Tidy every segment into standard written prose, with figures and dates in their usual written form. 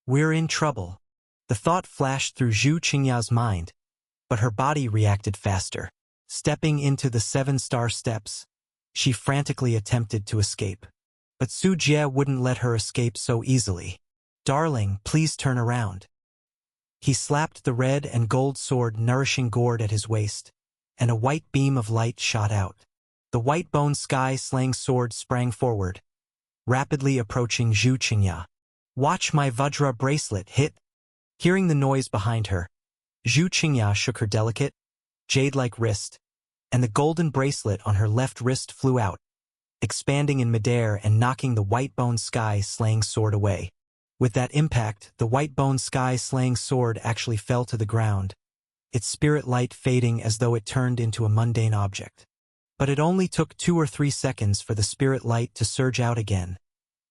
We're in trouble. The thought flashed through Zhu Qingya's mind, but her body reacted faster. Stepping into the 7-star steps, she frantically attempted to escape. But Su Jie wouldn't let her escape so easily. "Darling, please turn around." He slapped the red and gold sword nourishing gourd at his waist, and a white beam of light shot out. The white-bone sky-slaying sword sprang forward, rapidly approaching Zhu Qingya. "Watch my Vajra bracelet hit." Hearing the noise behind her, Zhu Qingya shook her delicate, jade-like wrist, and the golden bracelet on her left wrist flew out, expanding in midair and knocking the white-bone sky-slaying sword away. With that impact, the white-bone sky-slaying sword actually fell to the ground, its spirit light fading as though it turned into a mundane object. But it only took 2 or 3 seconds for the spirit light to surge out again,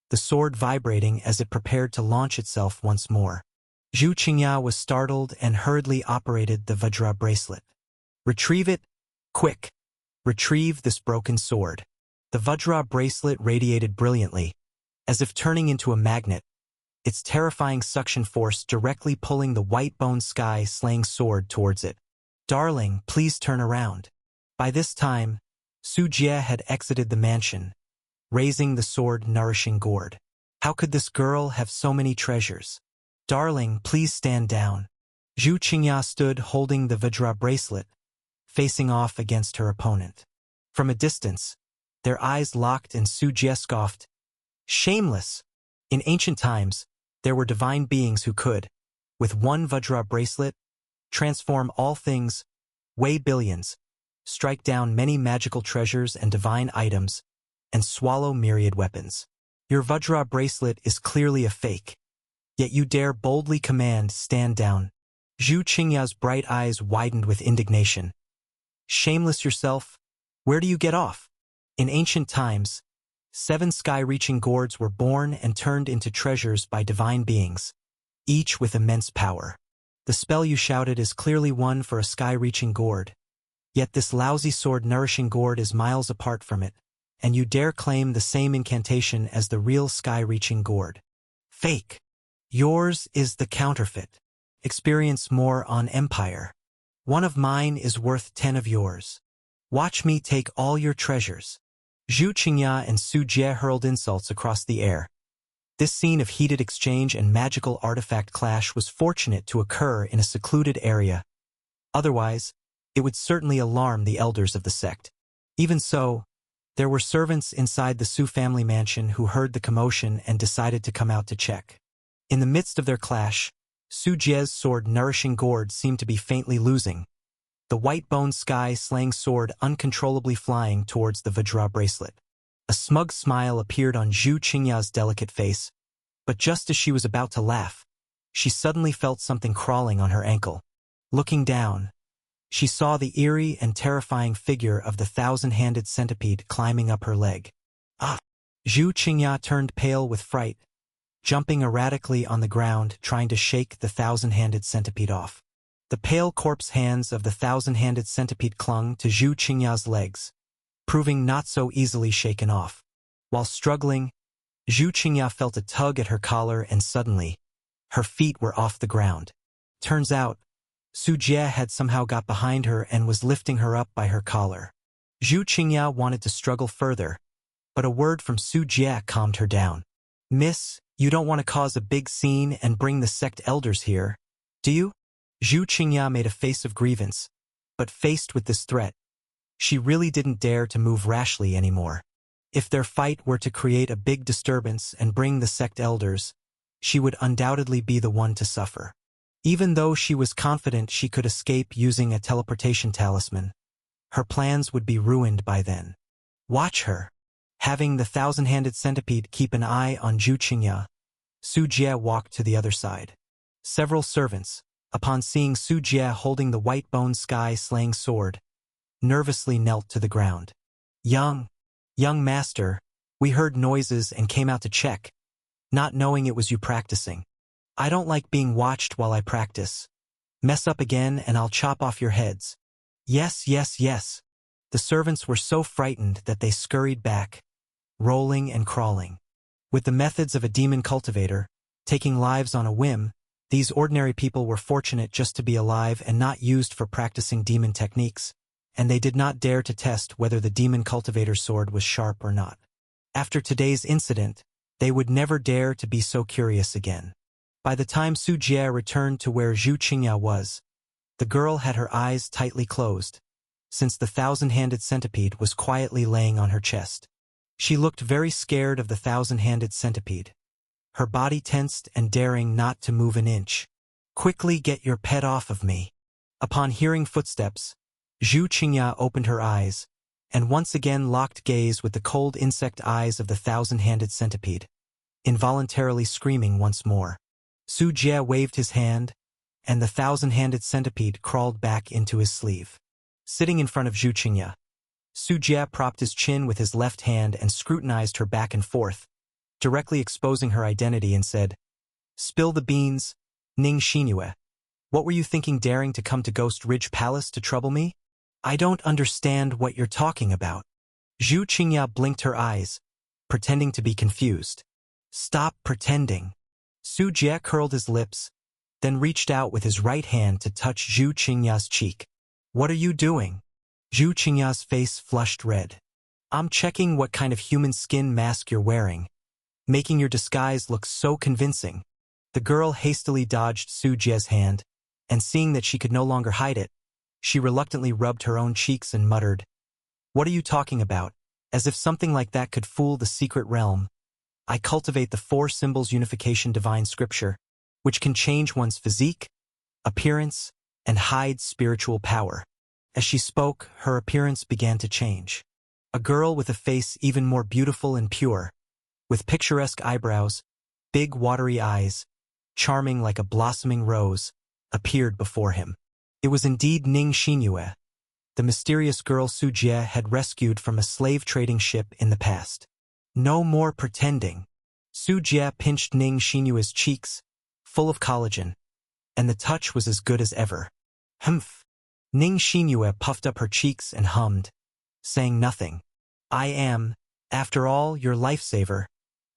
the sword vibrating as it prepared to launch itself once more. Zhu Qingya was startled and hurriedly operated the Vajra bracelet. "Retrieve it, quick! Retrieve this broken sword." The Vajra bracelet radiated brilliantly, as if turning into a magnet, its terrifying suction force directly pulling the white-bone sky-slaying sword towards it. "Darling, please turn around." By this time, Su Jie had exited the mansion, raising the sword-nourishing gourd. How could this girl have so many treasures? "Darling, please stand down." Zhu Qingya stood holding the Vajra bracelet, facing off against her opponent. From a distance, their eyes locked and Su Jie scoffed. "Shameless! In ancient times, there were divine beings who could, with one Vajra bracelet, transform all things, weigh billions, strike down many magical treasures and divine items, and swallow myriad weapons. Your Vajra bracelet is clearly a fake, yet you dare boldly command, 'Stand down.'" Zhu Qingya's bright eyes widened with indignation. "Shameless yourself? Where do you get off? In ancient times, 7 sky-reaching gourds were born and turned into treasures by divine beings, each with immense power. The spell you shouted is clearly one for a sky-reaching gourd, yet this lousy sword-nourishing gourd is miles apart from it, and you dare claim the same incantation as the real sky-reaching gourd. Fake! Yours is the counterfeit. Experience more on Empire. One of mine is worth 10 of yours. Watch me take all your treasures." Zhu Qingya and Su Jie hurled insults across the air. This scene of heated exchange and magical artifact clash was fortunate to occur in a secluded area. Otherwise, it would certainly alarm the elders of the sect. Even so, there were servants inside the Su family mansion who heard the commotion and decided to come out to check. In the midst of their clash, Su Jie's sword-nourishing gourd seemed to be faintly losing, the white-bone sky-slaying sword uncontrollably flying towards the Vajra bracelet. A smug smile appeared on Zhu Qingya's delicate face, but just as she was about to laugh, she suddenly felt something crawling on her ankle. Looking down, she saw the eerie and terrifying figure of the 1,000-handed centipede climbing up her leg. "Ah!" Zhu Qingya turned pale with fright, jumping erratically on the ground trying to shake the 1,000-handed centipede off. The pale corpse hands of the 1,000-handed centipede clung to Zhu Qingya's legs, proving not so easily shaken off. While struggling, Zhu Qingya felt a tug at her collar and suddenly, her feet were off the ground. Turns out, Su Jie had somehow got behind her and was lifting her up by her collar. Zhu Qingya wanted to struggle further, but a word from Su Jie calmed her down. "Miss, you don't want to cause a big scene and bring the sect elders here, do you?" Zhu Qingya made a face of grievance, but faced with this threat, she really didn't dare to move rashly anymore. If their fight were to create a big disturbance and bring the sect elders, she would undoubtedly be the one to suffer. Even though she was confident she could escape using a teleportation talisman, her plans would be ruined by then. Watch her. Having the 1,000-handed centipede keep an eye on Zhu Qingya, Su Jie walked to the other side. Several servants, upon seeing Su Jie holding the white-bone sky-slaying sword, nervously knelt to the ground. Young master, we heard noises and came out to check, not knowing it was you practicing. I don't like being watched while I practice. Mess up again and I'll chop off your heads." "Yes, yes, yes." The servants were so frightened that they scurried back, rolling and crawling. With the methods of a demon cultivator, taking lives on a whim. These ordinary people were fortunate just to be alive and not used for practicing demon techniques, and they did not dare to test whether the demon cultivator's sword was sharp or not. After today's incident, they would never dare to be so curious again. By the time Su Jie returned to where Zhu Qingya was, the girl had her eyes tightly closed, since the thousand-handed centipede was quietly laying on her chest. She looked very scared of the thousand-handed centipede, her body tensed and daring not to move an inch. "Quickly get your pet off of me." Upon hearing footsteps, Zhu Qingya opened her eyes, and once again locked gaze with the cold insect eyes of the thousand-handed centipede, involuntarily screaming once more. Su Jie waved his hand, and the thousand-handed centipede crawled back into his sleeve. Sitting in front of Zhu Qingya, Su Jie propped his chin with his left hand and scrutinized her back and forth, directly exposing her identity, and said, "Spill the beans, Ning Xinyue. What were you thinking daring to come to Ghost Ridge Palace to trouble me? I don't understand what you're talking about." Zhu Qingya blinked her eyes, pretending to be confused. "Stop pretending." Su Jie curled his lips, then reached out with his right hand to touch Zhu Qingya's cheek. "What are you doing?" Zhu Qingya's face flushed red. "I'm checking what kind of human skin mask you're wearing, making your disguise look so convincing." The girl hastily dodged Su Jie's hand, and seeing that she could no longer hide it, she reluctantly rubbed her own cheeks and muttered, "What are you talking about? As if something like that could fool the secret realm. I cultivate the 4 symbols unification divine scripture, which can change one's physique, appearance, and hide spiritual power." As she spoke, her appearance began to change. A girl with a face even more beautiful and pure, with picturesque eyebrows, big watery eyes, charming like a blossoming rose, appeared before him. It was indeed Ning Xinyue, the mysterious girl Su Jie had rescued from a slave-trading ship in the past. "No more pretending." Su Jie pinched Ning Xinyue's cheeks, full of collagen, and the touch was as good as ever. "Humph." Ning Xinyue puffed up her cheeks and hummed, saying nothing. "I am, after all, your lifesaver,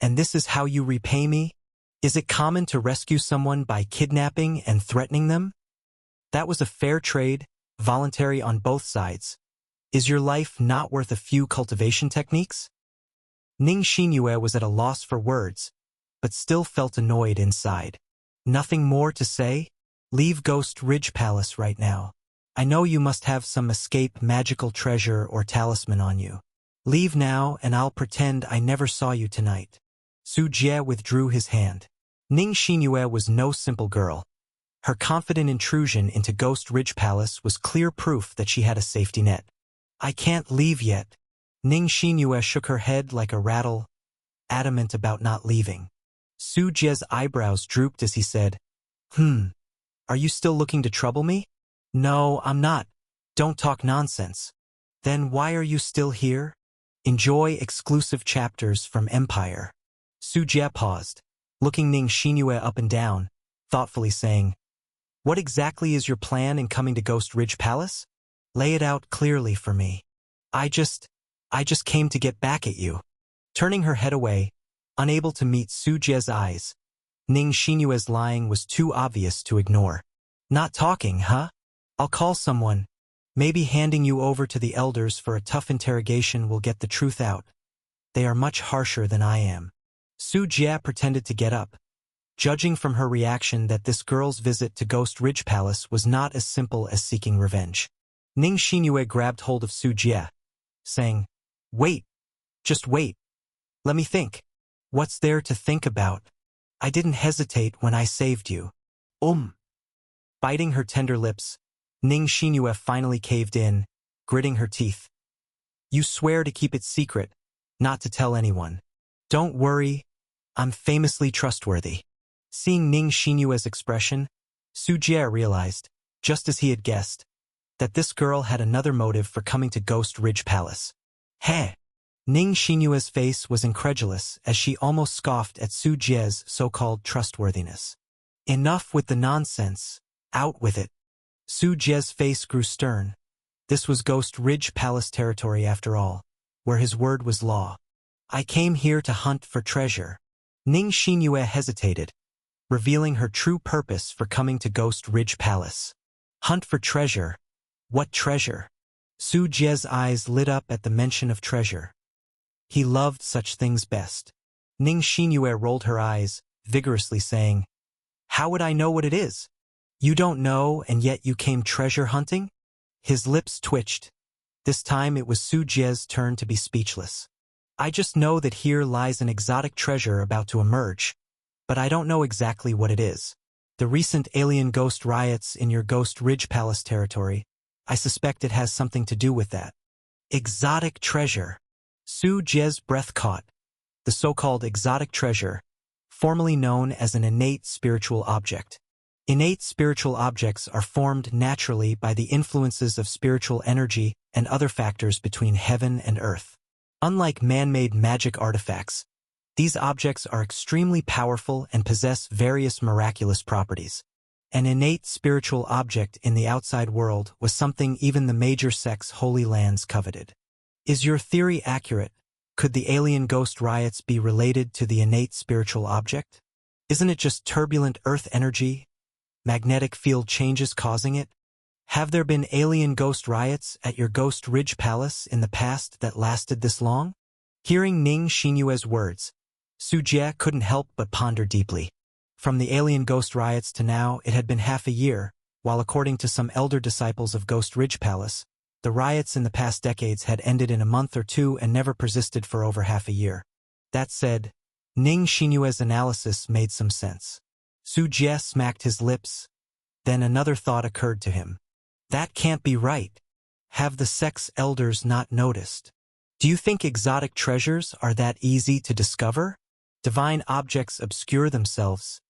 and this is how you repay me? Is it common to rescue someone by kidnapping and threatening them? That was a fair trade, voluntary on both sides. Is your life not worth a few cultivation techniques?" Ning Xinyue was at a loss for words, but still felt annoyed inside. "Nothing more to say? Leave Ghost Ridge Palace right now. I know you must have some escape magical treasure or talisman on you. Leave now and I'll pretend I never saw you tonight." Su Jie withdrew his hand. Ning Xinyue was no simple girl. Her confident intrusion into Ghost Ridge Palace was clear proof that she had a safety net. "I can't leave yet." Ning Xinyue shook her head like a rattle, adamant about not leaving. Su Jie's eyebrows drooped as he said, Are you still looking to trouble me?" "No, I'm not." "Don't talk nonsense." "Then why are you still here?" "Enjoy exclusive chapters from Empire." Su Jie paused, looking Ning Xinyue up and down, thoughtfully saying, "What exactly is your plan in coming to Ghost Ridge Palace? Lay it out clearly for me." I just came to get back at you." Turning her head away, unable to meet Su Jie's eyes, Ning Xinyue's lying was too obvious to ignore. "Not talking, huh? I'll call someone. Maybe handing you over to the elders for a tough interrogation will get the truth out. They are much harsher than I am." Su Jie pretended to get up, judging from her reaction that this girl's visit to Ghost Ridge Palace was not as simple as seeking revenge. Ning Xinyue grabbed hold of Su Jie, saying, "Wait, just wait. Let me think." "What's there to think about? I didn't hesitate when I saved you." Biting her tender lips, Ning Xinyue finally caved in, gritting her teeth. "You swear to keep it secret, not to tell anyone." "Don't worry, I'm famously trustworthy." Seeing Ning Xinyue's expression, Su Jie realized, just as he had guessed, that this girl had another motive for coming to Ghost Ridge Palace. "Heh!" Ning Xinyue's face was incredulous as she almost scoffed at Su Jie's so-called trustworthiness. "Enough with the nonsense, out with it." Su Jie's face grew stern. This was Ghost Ridge Palace territory after all, where his word was law. "I came here to hunt for treasure." Ning Xinyue hesitated, revealing her true purpose for coming to Ghost Ridge Palace. Hunt for treasure. What treasure? Su Jie's eyes lit up at the mention of treasure. He loved such things best. Ning Xinyue rolled her eyes, vigorously saying, "How would I know what it is? You don't know, and yet you came treasure hunting?" His lips twitched. This time it was Su Jie's turn to be speechless. "I just know that here lies an exotic treasure about to emerge, but I don't know exactly what it is. The recent alien ghost riots in your Ghost Ridge Palace territory, I suspect it has something to do with that." Exotic treasure. Su Jie's breath caught. The so-called exotic treasure, formerly known as an innate spiritual object. Innate spiritual objects are formed naturally by the influences of spiritual energy and other factors between heaven and earth. Unlike man-made magic artifacts, these objects are extremely powerful and possess various miraculous properties. An innate spiritual object in the outside world was something even the major sects' holy lands coveted. Is your theory accurate? Could the alien ghost riots be related to the innate spiritual object? Isn't it just turbulent earth energy? Magnetic field changes causing it? Have there been alien ghost riots at your Ghost Ridge Palace in the past that lasted this long? Hearing Ning Xinyue's words, Su Jie couldn't help but ponder deeply. From the alien ghost riots to now, it had been half a year, while according to some elder disciples of Ghost Ridge Palace, the riots in the past decades had ended in a month or two and never persisted for over half a year. That said, Ning Xinyue's analysis made some sense. Su Jie smacked his lips. Then another thought occurred to him. That can't be right. Have the sect's elders not noticed? Do you think exotic treasures are that easy to discover? Divine objects obscure themselves.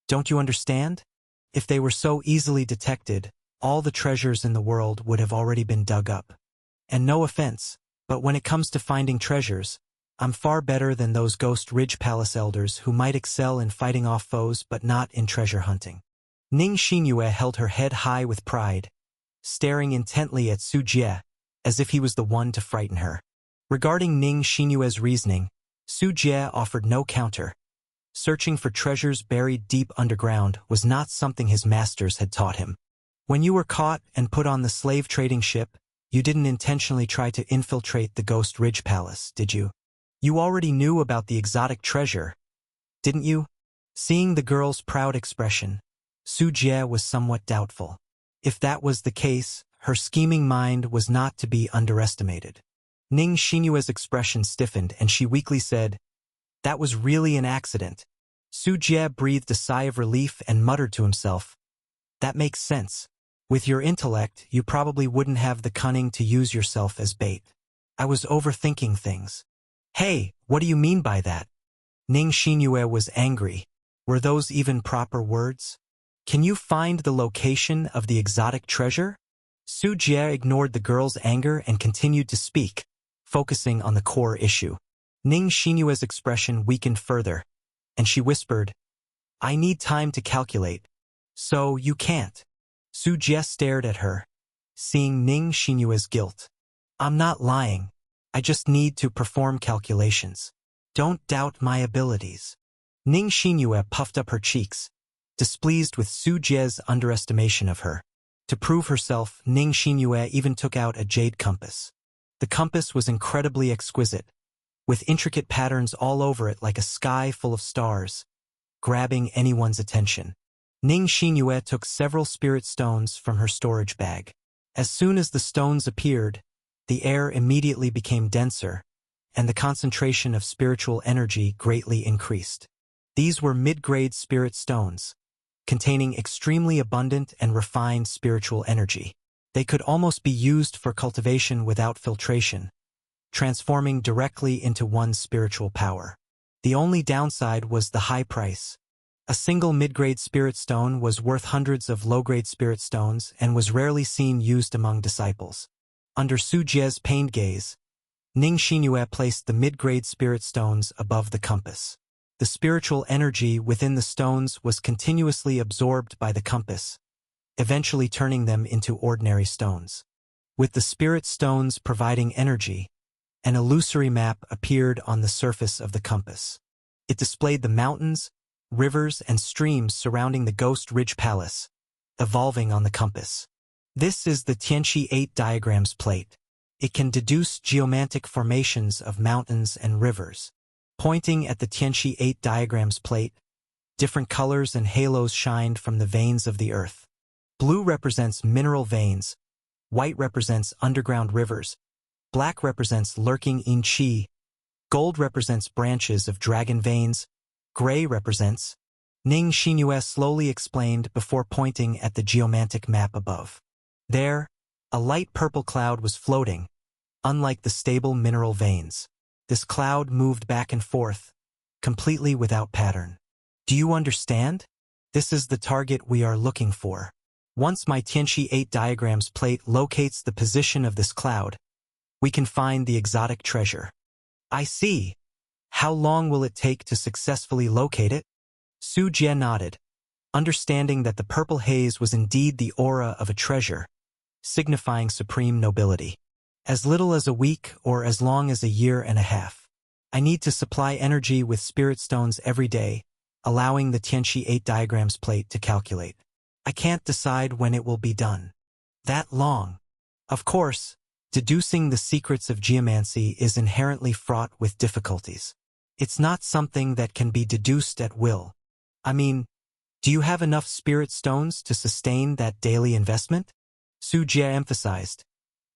Don't you understand? If they were so easily detected, all the treasures in the world would have already been dug up. And no offense, but when it comes to finding treasures, I'm far better than those Ghost Ridge Palace elders who might excel in fighting off foes but not in treasure hunting. Ning Xinyue held her head high with pride, staring intently at Su Jie, as if he was the one to frighten her. Regarding Ning Xinyue's reasoning, Su Jie offered no counter. Searching for treasures buried deep underground was not something his masters had taught him. When you were caught and put on the slave trading ship, you didn't intentionally try to infiltrate the Ghost Ridge Palace, did you? You already knew about the exotic treasure, didn't you? Seeing the girl's proud expression, Su Jie was somewhat doubtful. If that was the case, her scheming mind was not to be underestimated. Ning Xinyue's expression stiffened and she weakly said, "That was really an accident." Su Jie breathed a sigh of relief and muttered to himself, "That makes sense. With your intellect, you probably wouldn't have the cunning to use yourself as bait. I was overthinking things." "Hey, what do you mean by that?" Ning Xinyue was angry. Were those even proper words? "Can you find the location of the exotic treasure?" Su Jie ignored the girl's anger and continued to speak, focusing on the core issue. Ning Xinyue's expression weakened further, and she whispered, "I need time to calculate." "So you can't?" Su Jie stared at her, seeing Ning Xinyue's guilt. "I'm not lying. I just need to perform calculations. Don't doubt my abilities." Ning Xinyue puffed up her cheeks, displeased with Su Jie's underestimation of her. To prove herself, Ning Xinyue even took out a jade compass. The compass was incredibly exquisite, with intricate patterns all over it like a sky full of stars, grabbing anyone's attention. Ning Xinyue took several spirit stones from her storage bag. As soon as the stones appeared, the air immediately became denser, and the concentration of spiritual energy greatly increased. These were mid-grade spirit stones, containing extremely abundant and refined spiritual energy. They could almost be used for cultivation without filtration, transforming directly into one's spiritual power. The only downside was the high price. A single mid-grade spirit stone was worth hundreds of low-grade spirit stones and was rarely seen used among disciples. Under Su Jie's pained gaze, Ning Xinyue placed the mid-grade spirit stones above the compass. The spiritual energy within the stones was continuously absorbed by the compass, eventually turning them into ordinary stones. With the spirit stones providing energy, an illusory map appeared on the surface of the compass. It displayed the mountains, rivers, and streams surrounding the Ghost Ridge Palace, evolving on the compass. This is the Tianqi 8 diagrams plate. It can deduce geomantic formations of mountains and rivers. Pointing at the Tianqi 8 diagrams plate, different colors and halos shined from the veins of the earth. Blue represents mineral veins, white represents underground rivers, black represents lurking yin qi, gold represents branches of dragon veins, gray represents. Ning Xinyue slowly explained before pointing at the geomantic map above. There, a light purple cloud was floating, unlike the stable mineral veins. This cloud moved back and forth, completely without pattern. Do you understand? This is the target we are looking for. Once my Tianqi 8 diagrams plate locates the position of this cloud, we can find the exotic treasure. I see. How long will it take to successfully locate it? Su Jie nodded, understanding that the purple haze was indeed the aura of a treasure, signifying supreme nobility. As little as a week or as long as a year and a half. I need to supply energy with spirit stones every day, allowing the Tianqi 8 diagrams plate to calculate. I can't decide when it will be done. That long. Of course, deducing the secrets of geomancy is inherently fraught with difficulties. It's not something that can be deduced at will. I mean, do you have enough spirit stones to sustain that daily investment? Su Jie emphasized.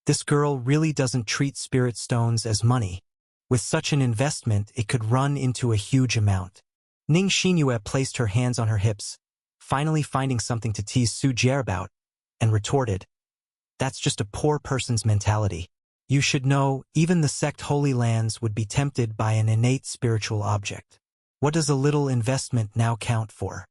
This girl really doesn't treat spirit stones as money. With such an investment, it could run into a huge amount. Ning Xinyue placed her hands on her hips, finally finding something to tease Su Jie about, and retorted, "That's just a poor person's mentality. You should know, even the sect Holy Lands would be tempted by an innate spiritual object. What does a little investment now count for?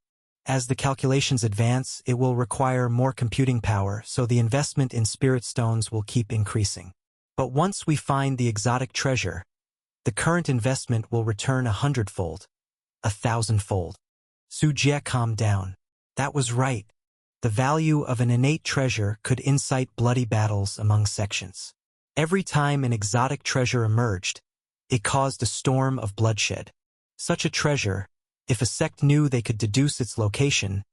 As the calculations advance, it will require more computing power, so the investment in spirit stones will keep increasing. But once we find the exotic treasure, the current investment will return 100-fold, 1,000-fold. Su Jie calmed down. That was right. The value of an innate treasure could incite bloody battles among sections. Every time an exotic treasure emerged, it caused a storm of bloodshed. Such a treasure, if a sect knew they could deduce its location,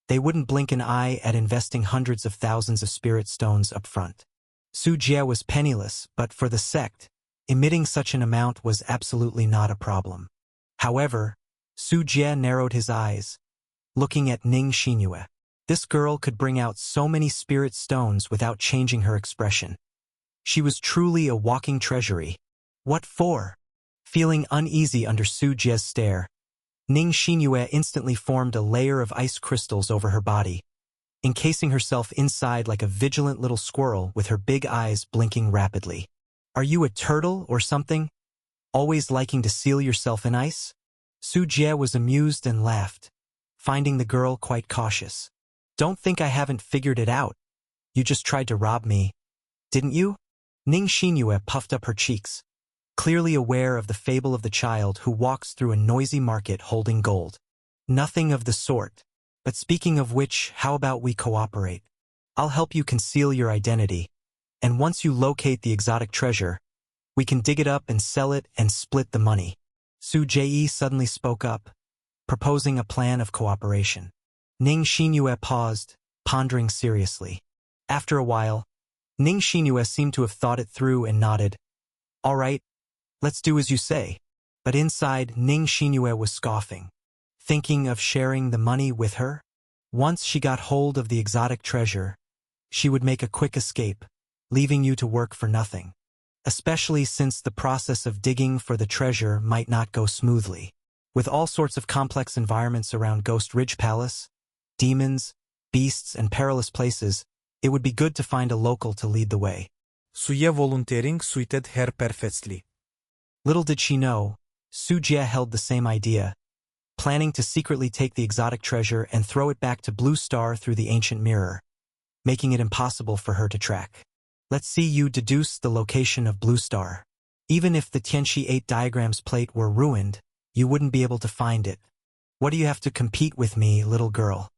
they wouldn't blink an eye at investing hundreds of thousands of spirit stones up front. Su Jie was penniless, but for the sect, emitting such an amount was absolutely not a problem. However, Su Jie narrowed his eyes, looking at Ning Xinyue. This girl could bring out so many spirit stones without changing her expression. She was truly a walking treasury. What for? Feeling uneasy under Su Jie's stare, Ning Xinyue instantly formed a layer of ice crystals over her body, encasing herself inside like a vigilant little squirrel with her big eyes blinking rapidly. Are you a turtle or something? Always liking to seal yourself in ice? Su Jie was amused and laughed, finding the girl quite cautious. Don't think I haven't figured it out. You just tried to rob me, didn't you? Ning Xinyue puffed up her cheeks, clearly aware of the fable of the child who walks through a noisy market holding gold. Nothing of the sort. But speaking of which, how about we cooperate? I'll help you conceal your identity, and once you locate the exotic treasure, we can dig it up and sell it and split the money. Su Jie suddenly spoke up, proposing a plan of cooperation. Ning Xinyue paused, pondering seriously. After a while, Ning Xinyue seemed to have thought it through and nodded. All right, let's do as you say. But inside, Ning Xinyue was scoffing, thinking of sharing the money with her. Once she got hold of the exotic treasure, she would make a quick escape, leaving you to work for nothing. Especially since the process of digging for the treasure might not go smoothly. With all sorts of complex environments around Ghost Ridge Palace, demons, beasts, and perilous places, it would be good to find a local to lead the way. Suye volunteering suited her perfectly. Little did she know, Su Jie held the same idea, planning to secretly take the exotic treasure and throw it back to Blue Star through the ancient mirror, making it impossible for her to track. Let's see you deduce the location of Blue Star. Even if the Tianqi 8 diagrams plate were ruined, you wouldn't be able to find it. What do you have to compete with me, little girl?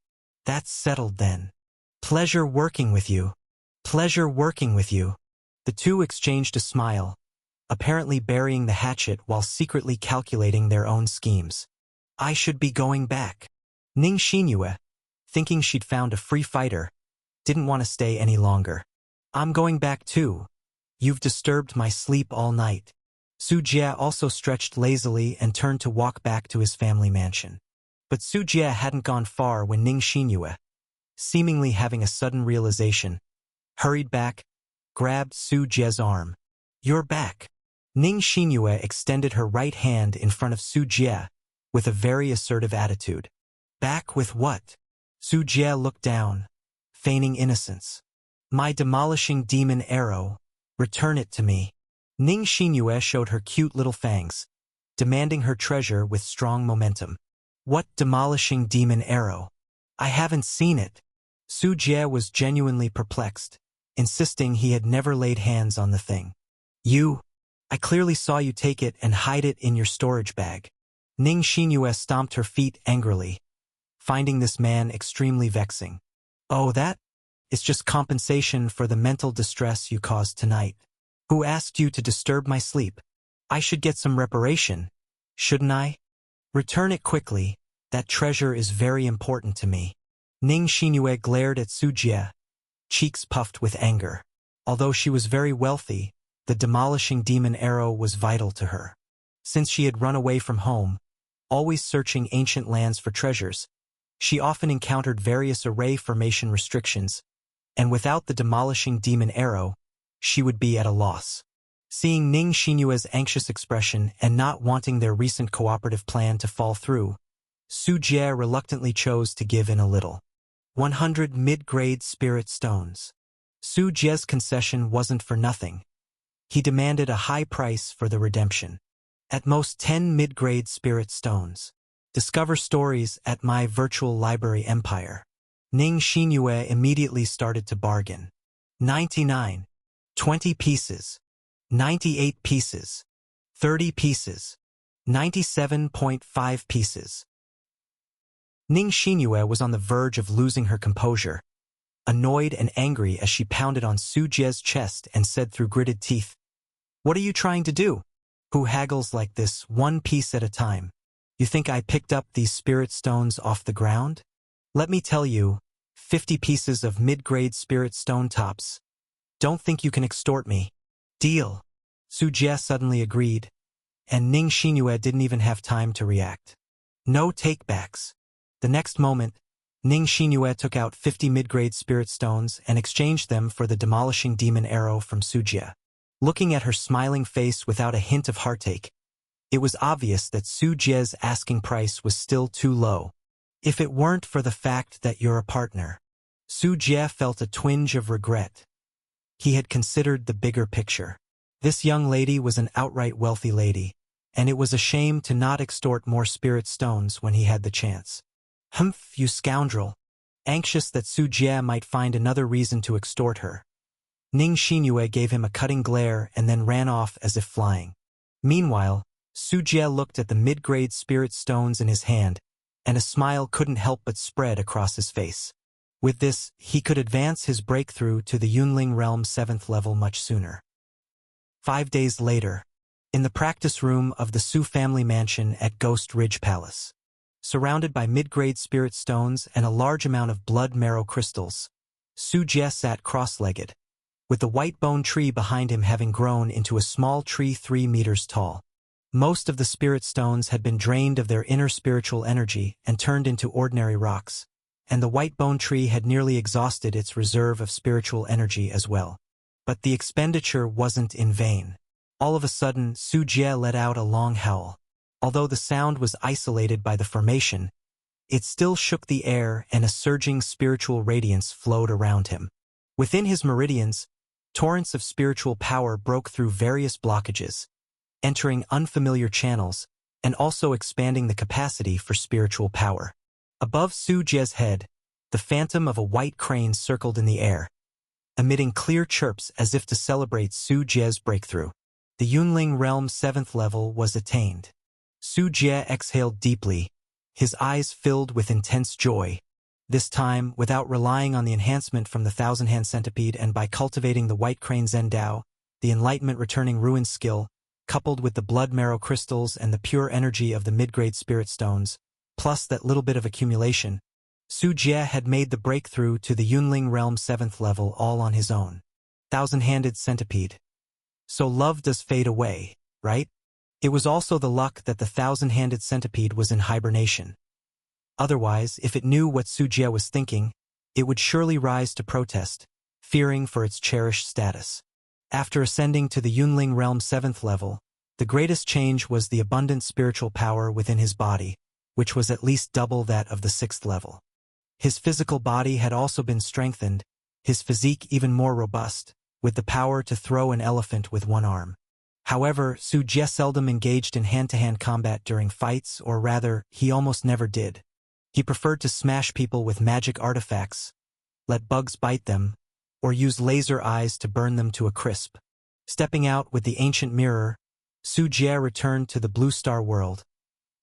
That's settled then. Pleasure working with you. Pleasure working with you. The two exchanged a smile, apparently burying the hatchet while secretly calculating their own schemes. I should be going back. Ning Xinyue, thinking she'd found a free fighter, didn't want to stay any longer. I'm going back too. You've disturbed my sleep all night. Su Jie also stretched lazily and turned to walk back to his family mansion. But Su Jie hadn't gone far when Ning Xinyue, seemingly having a sudden realization, hurried back, grabbed Su Jie's arm. You're back. Ning Xinyue extended her right hand in front of Su Jie with a very assertive attitude. Back with what? Su Jie looked down, feigning innocence. My demolishing demon arrow. Return it to me. Ning Xinyue showed her cute little fangs, demanding her treasure with strong momentum. What demolishing demon arrow? I haven't seen it. Su Jie was genuinely perplexed, insisting he had never laid hands on the thing. I clearly saw you take it and hide it in your storage bag. Ning Xinyue stomped her feet angrily, finding this man extremely vexing. Oh, that? It's just compensation for the mental distress you caused tonight. Who asked you to disturb my sleep? I should get some reparation, shouldn't I? Return it quickly. That treasure is very important to me. Ning Xinyue glared at Su Jie, cheeks puffed with anger. Although she was very wealthy, the demolishing demon arrow was vital to her. Since she had run away from home, always searching ancient lands for treasures, she often encountered various array formation restrictions, and without the demolishing demon arrow, she would be at a loss. Seeing Ning Xinyue's anxious expression and not wanting their recent cooperative plan to fall through, Su Jie reluctantly chose to give in a little. 100 mid-grade spirit stones. Su Jie's concession wasn't for nothing. He demanded a high price for the redemption. At most 10 mid-grade spirit stones. Discover stories at my virtual library empire. Ning Xinyue immediately started to bargain. 99. 20 pieces. 98 pieces. 30 pieces. 97.5 pieces. Ning Xinyue was on the verge of losing her composure, annoyed and angry as she pounded on Su Jie's chest and said through gritted teeth, What are you trying to do? Who haggles like this, one piece at a time? You think I picked up these spirit stones off the ground? Let me tell you, 50 pieces of mid-grade spirit stone tops. Don't think you can extort me. Deal. Su Jie suddenly agreed, and Ning Xinyue didn't even have time to react. No takebacks. The next moment, Ning Xinyue took out 50 mid-grade spirit stones and exchanged them for the demolishing demon arrow from Su Jie. Looking at her smiling face without a hint of heartache, it was obvious that Su Jie's asking price was still too low. If it weren't for the fact that you're a partner. Su Jie felt a twinge of regret. He had considered the bigger picture. This young lady was an outright wealthy lady, and it was a shame to not extort more spirit stones when he had the chance. Humph, you scoundrel. Anxious that Su Jie might find another reason to extort her, Ning Xinyue gave him a cutting glare and then ran off as if flying. Meanwhile, Su Jie looked at the mid-grade spirit stones in his hand, and a smile couldn't help but spread across his face. With this, he could advance his breakthrough to the Yunling Realm 7th level much sooner. 5 days later, in the practice room of the Su family mansion at Ghost Ridge Palace, surrounded by mid-grade spirit stones and a large amount of blood marrow crystals, Su Jie sat cross-legged, with the white bone tree behind him having grown into a small tree 3 meters tall. Most of the spirit stones had been drained of their inner spiritual energy and turned into ordinary rocks, and the white bone tree had nearly exhausted its reserve of spiritual energy as well. But the expenditure wasn't in vain. All of a sudden, Su Jie let out a long howl. Although the sound was isolated by the formation, it still shook the air and a surging spiritual radiance flowed around him. Within his meridians, torrents of spiritual power broke through various blockages, entering unfamiliar channels and also expanding the capacity for spiritual power. Above Su Jie's head, the phantom of a white crane circled in the air, emitting clear chirps as if to celebrate Su Jie's breakthrough. The Yunling Realm 7th level was attained. Su Jie exhaled deeply, his eyes filled with intense joy. This time, without relying on the enhancement from the Thousand-Hand Centipede and by cultivating the White Crane Zen Dao, the Enlightenment-returning Ruin skill, coupled with the blood marrow crystals and the pure energy of the mid-grade spirit stones, plus that little bit of accumulation, Su Jie had made the breakthrough to the Yunling Realm 7th level all on his own. Thousand-handed centipede. So love does fade away, right? It was also the luck that the thousand-handed centipede was in hibernation. Otherwise, if it knew what Su Jie was thinking, it would surely rise to protest, fearing for its cherished status. After ascending to the Yunling Realm 7th level, the greatest change was the abundant spiritual power within his body, which was at least double that of the 6th level. His physical body had also been strengthened, his physique even more robust, with the power to throw an elephant with one arm. However, Su Jie seldom engaged in hand-to-hand combat during fights, or rather, he almost never did. He preferred to smash people with magic artifacts, let bugs bite them, or use laser eyes to burn them to a crisp. Stepping out with the ancient mirror, Su Jie returned to the Blue Star world,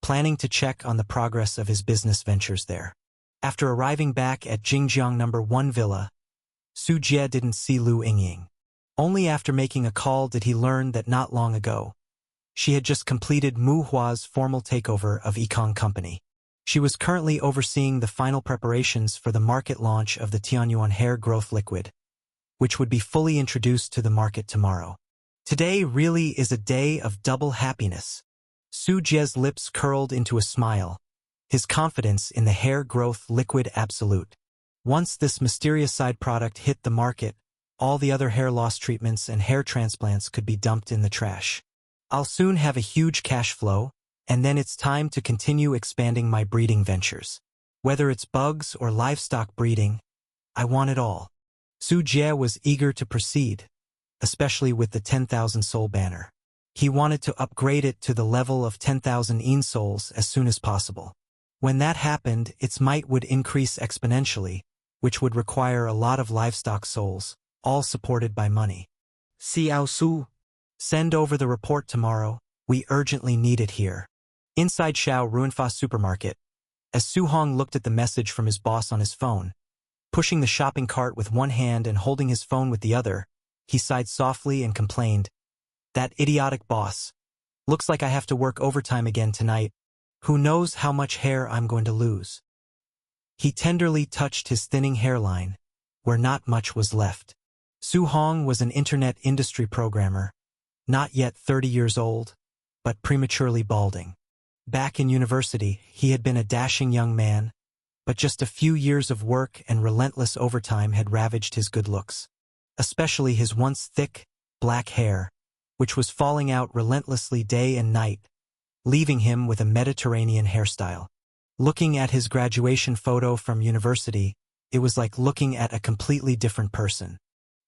planning to check on the progress of his business ventures there. After arriving back at Jingjiang No. 1 Villa, Su Jie didn't see Lu Yingying. Only after making a call did he learn that not long ago, she had just completed Mu Hua's formal takeover of Yikong Company. She was currently overseeing the final preparations for the market launch of the Tianyuan Hair Growth Liquid, which would be fully introduced to the market tomorrow. Today really is a day of double happiness. Su Jie's lips curled into a smile, his confidence in the hair growth liquid absolute. Once this mysterious side product hit the market, all the other hair loss treatments and hair transplants could be dumped in the trash. I'll soon have a huge cash flow, and then it's time to continue expanding my breeding ventures. Whether it's bugs or livestock breeding, I want it all. Su Jie was eager to proceed, especially with the 10,000 soul banner. He wanted to upgrade it to the level of 10,000 yin souls as soon as possible. When that happened, its might would increase exponentially, which would require a lot of livestock souls, all supported by money. Xiao Su, send over the report tomorrow. We urgently need it here. Inside Xiao Ruinfa supermarket, as Su Hong looked at the message from his boss on his phone, pushing the shopping cart with one hand and holding his phone with the other, he sighed softly and complained, "That idiotic boss. Looks like I have to work overtime again tonight. Who knows how much hair I'm going to lose." He tenderly touched his thinning hairline, where not much was left. Su Hong was an internet industry programmer, not yet 30 years old, but prematurely balding. Back in university, he had been a dashing young man, but just a few years of work and relentless overtime had ravaged his good looks, especially his once thick, black hair, which was falling out relentlessly day and night, leaving him with a Mediterranean hairstyle. Looking at his graduation photo from university, it was like looking at a completely different person.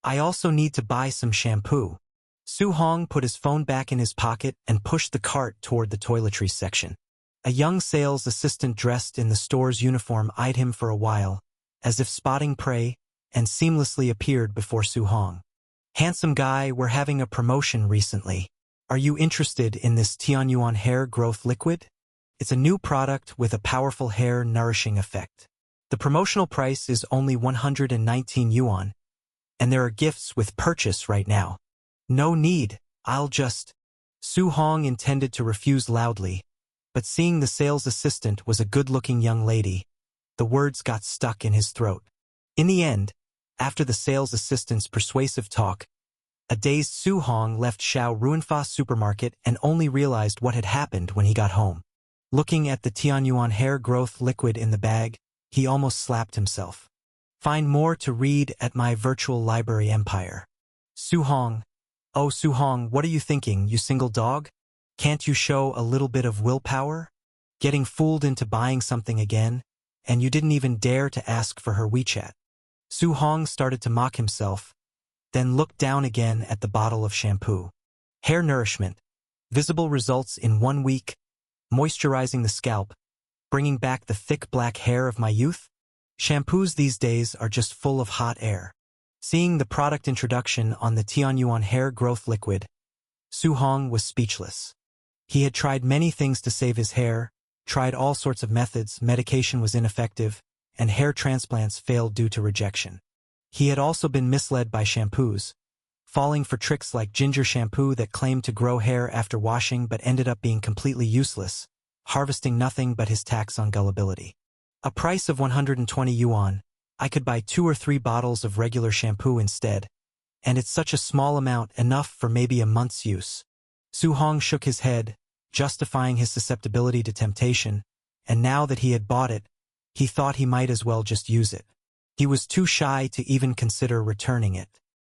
I also need to buy some shampoo. Su Hong put his phone back in his pocket and pushed the cart toward the toiletries section. A young sales assistant dressed in the store's uniform eyed him for a while, as if spotting prey, and seamlessly appeared before Su Hong. "Handsome guy, we're having a promotion recently. Are you interested in this Tianyuan hair growth liquid? It's a new product with a powerful hair nourishing effect. The promotional price is only 119 yuan, and there are gifts with purchase right now. No need, I'll just..." Su Hong intended to refuse loudly, but seeing the sales assistant was a good-looking young lady, the words got stuck in his throat. In the end, after the sales assistant's persuasive talk, a dazed Su Hong left Xiao Ruinfa supermarket and only realized what had happened when he got home. Looking at the Tianyuan hair growth liquid in the bag, he almost slapped himself. Find more to read at my virtual library empire. Su Hong. Oh, Su Hong, what are you thinking, you single dog? Can't you show a little bit of willpower? Getting fooled into buying something again, and you didn't even dare to ask for her WeChat. Su Hong started to mock himself, then looked down again at the bottle of shampoo. Hair nourishment. Visible results in 1 week. Moisturizing the scalp. Bringing back the thick black hair of my youth. Shampoos these days are just full of hot air. Seeing the product introduction on the Tianyuan hair growth liquid, Su Hong was speechless. He had tried many things to save his hair, tried all sorts of methods, medication was ineffective, and hair transplants failed due to rejection. He had also been misled by shampoos, falling for tricks like ginger shampoo that claimed to grow hair after washing but ended up being completely useless, harvesting nothing but his tax on gullibility. A price of 120 yuan, I could buy 2 or 3 bottles of regular shampoo instead, and it's such a small amount, enough for maybe a month's use. Su Hong shook his head, justifying his susceptibility to temptation, and now that he had bought it, he thought he might as well just use it. He was too shy to even consider returning it.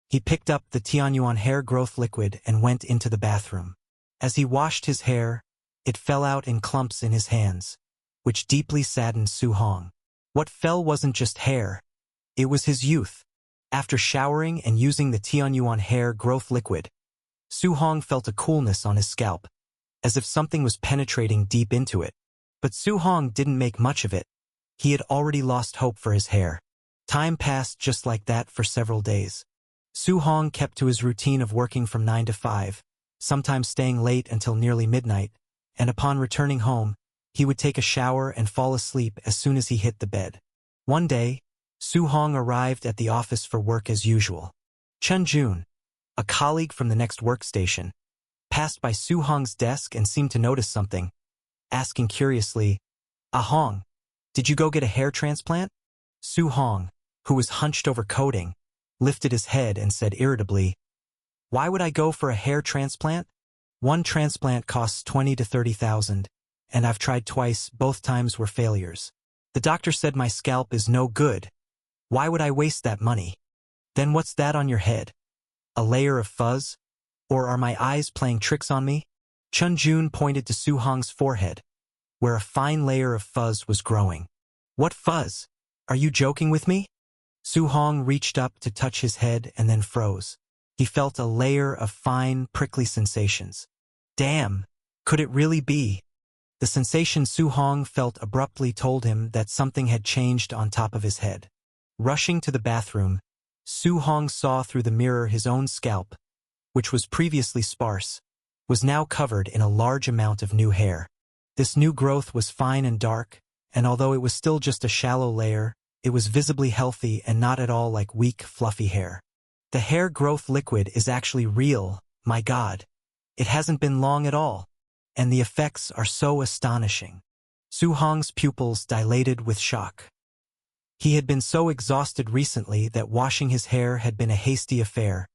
He picked up the Tianyuan hair growth liquid and went into the bathroom. As he washed his hair, it fell out in clumps in his hands, which deeply saddened Su Hong. What fell wasn't just hair, it was his youth. After showering and using the Tianyuan hair growth liquid, Su Hong felt a coolness on his scalp, as if something was penetrating deep into it. But Su Hong didn't make much of it. He had already lost hope for his hair. Time passed just like that for several days. Su Hong kept to his routine of working from 9 to 5, sometimes staying late until nearly midnight, and upon returning home, he would take a shower and fall asleep as soon as he hit the bed. One day, Su Hong arrived at the office for work as usual. Chen Jun, a colleague from the next workstation, passed by Su Hong's desk and seemed to notice something, asking curiously, Hong, did you go get a hair transplant?" Su Hong, who was hunched over coding, lifted his head and said irritably, "Why would I go for a hair transplant? One transplant costs 20 to 30,000, and I've tried twice, both times were failures. The doctor said my scalp is no good. Why would I waste that money? Then what's that on your head? A layer of fuzz? Or are my eyes playing tricks on me?" Chen Jun pointed to Su Hong's forehead, where a fine layer of fuzz was growing. "What fuzz? Are you joking with me?" Su Hong reached up to touch his head and then froze. He felt a layer of fine, prickly sensations. Damn, could it really be? The sensation Su Hong felt abruptly told him that something had changed on top of his head. Rushing to the bathroom, Su Hong saw through the mirror his own scalp, which was previously sparse, was now covered in a large amount of new hair. This new growth was fine and dark, and although it was still just a shallow layer, it was visibly healthy and not at all like weak, fluffy hair. The hair growth liquid is actually real, my God. It hasn't been long at all, and the effects are so astonishing. Su Hong's pupils dilated with shock. He had been so exhausted recently that washing his hair had been a hasty affair,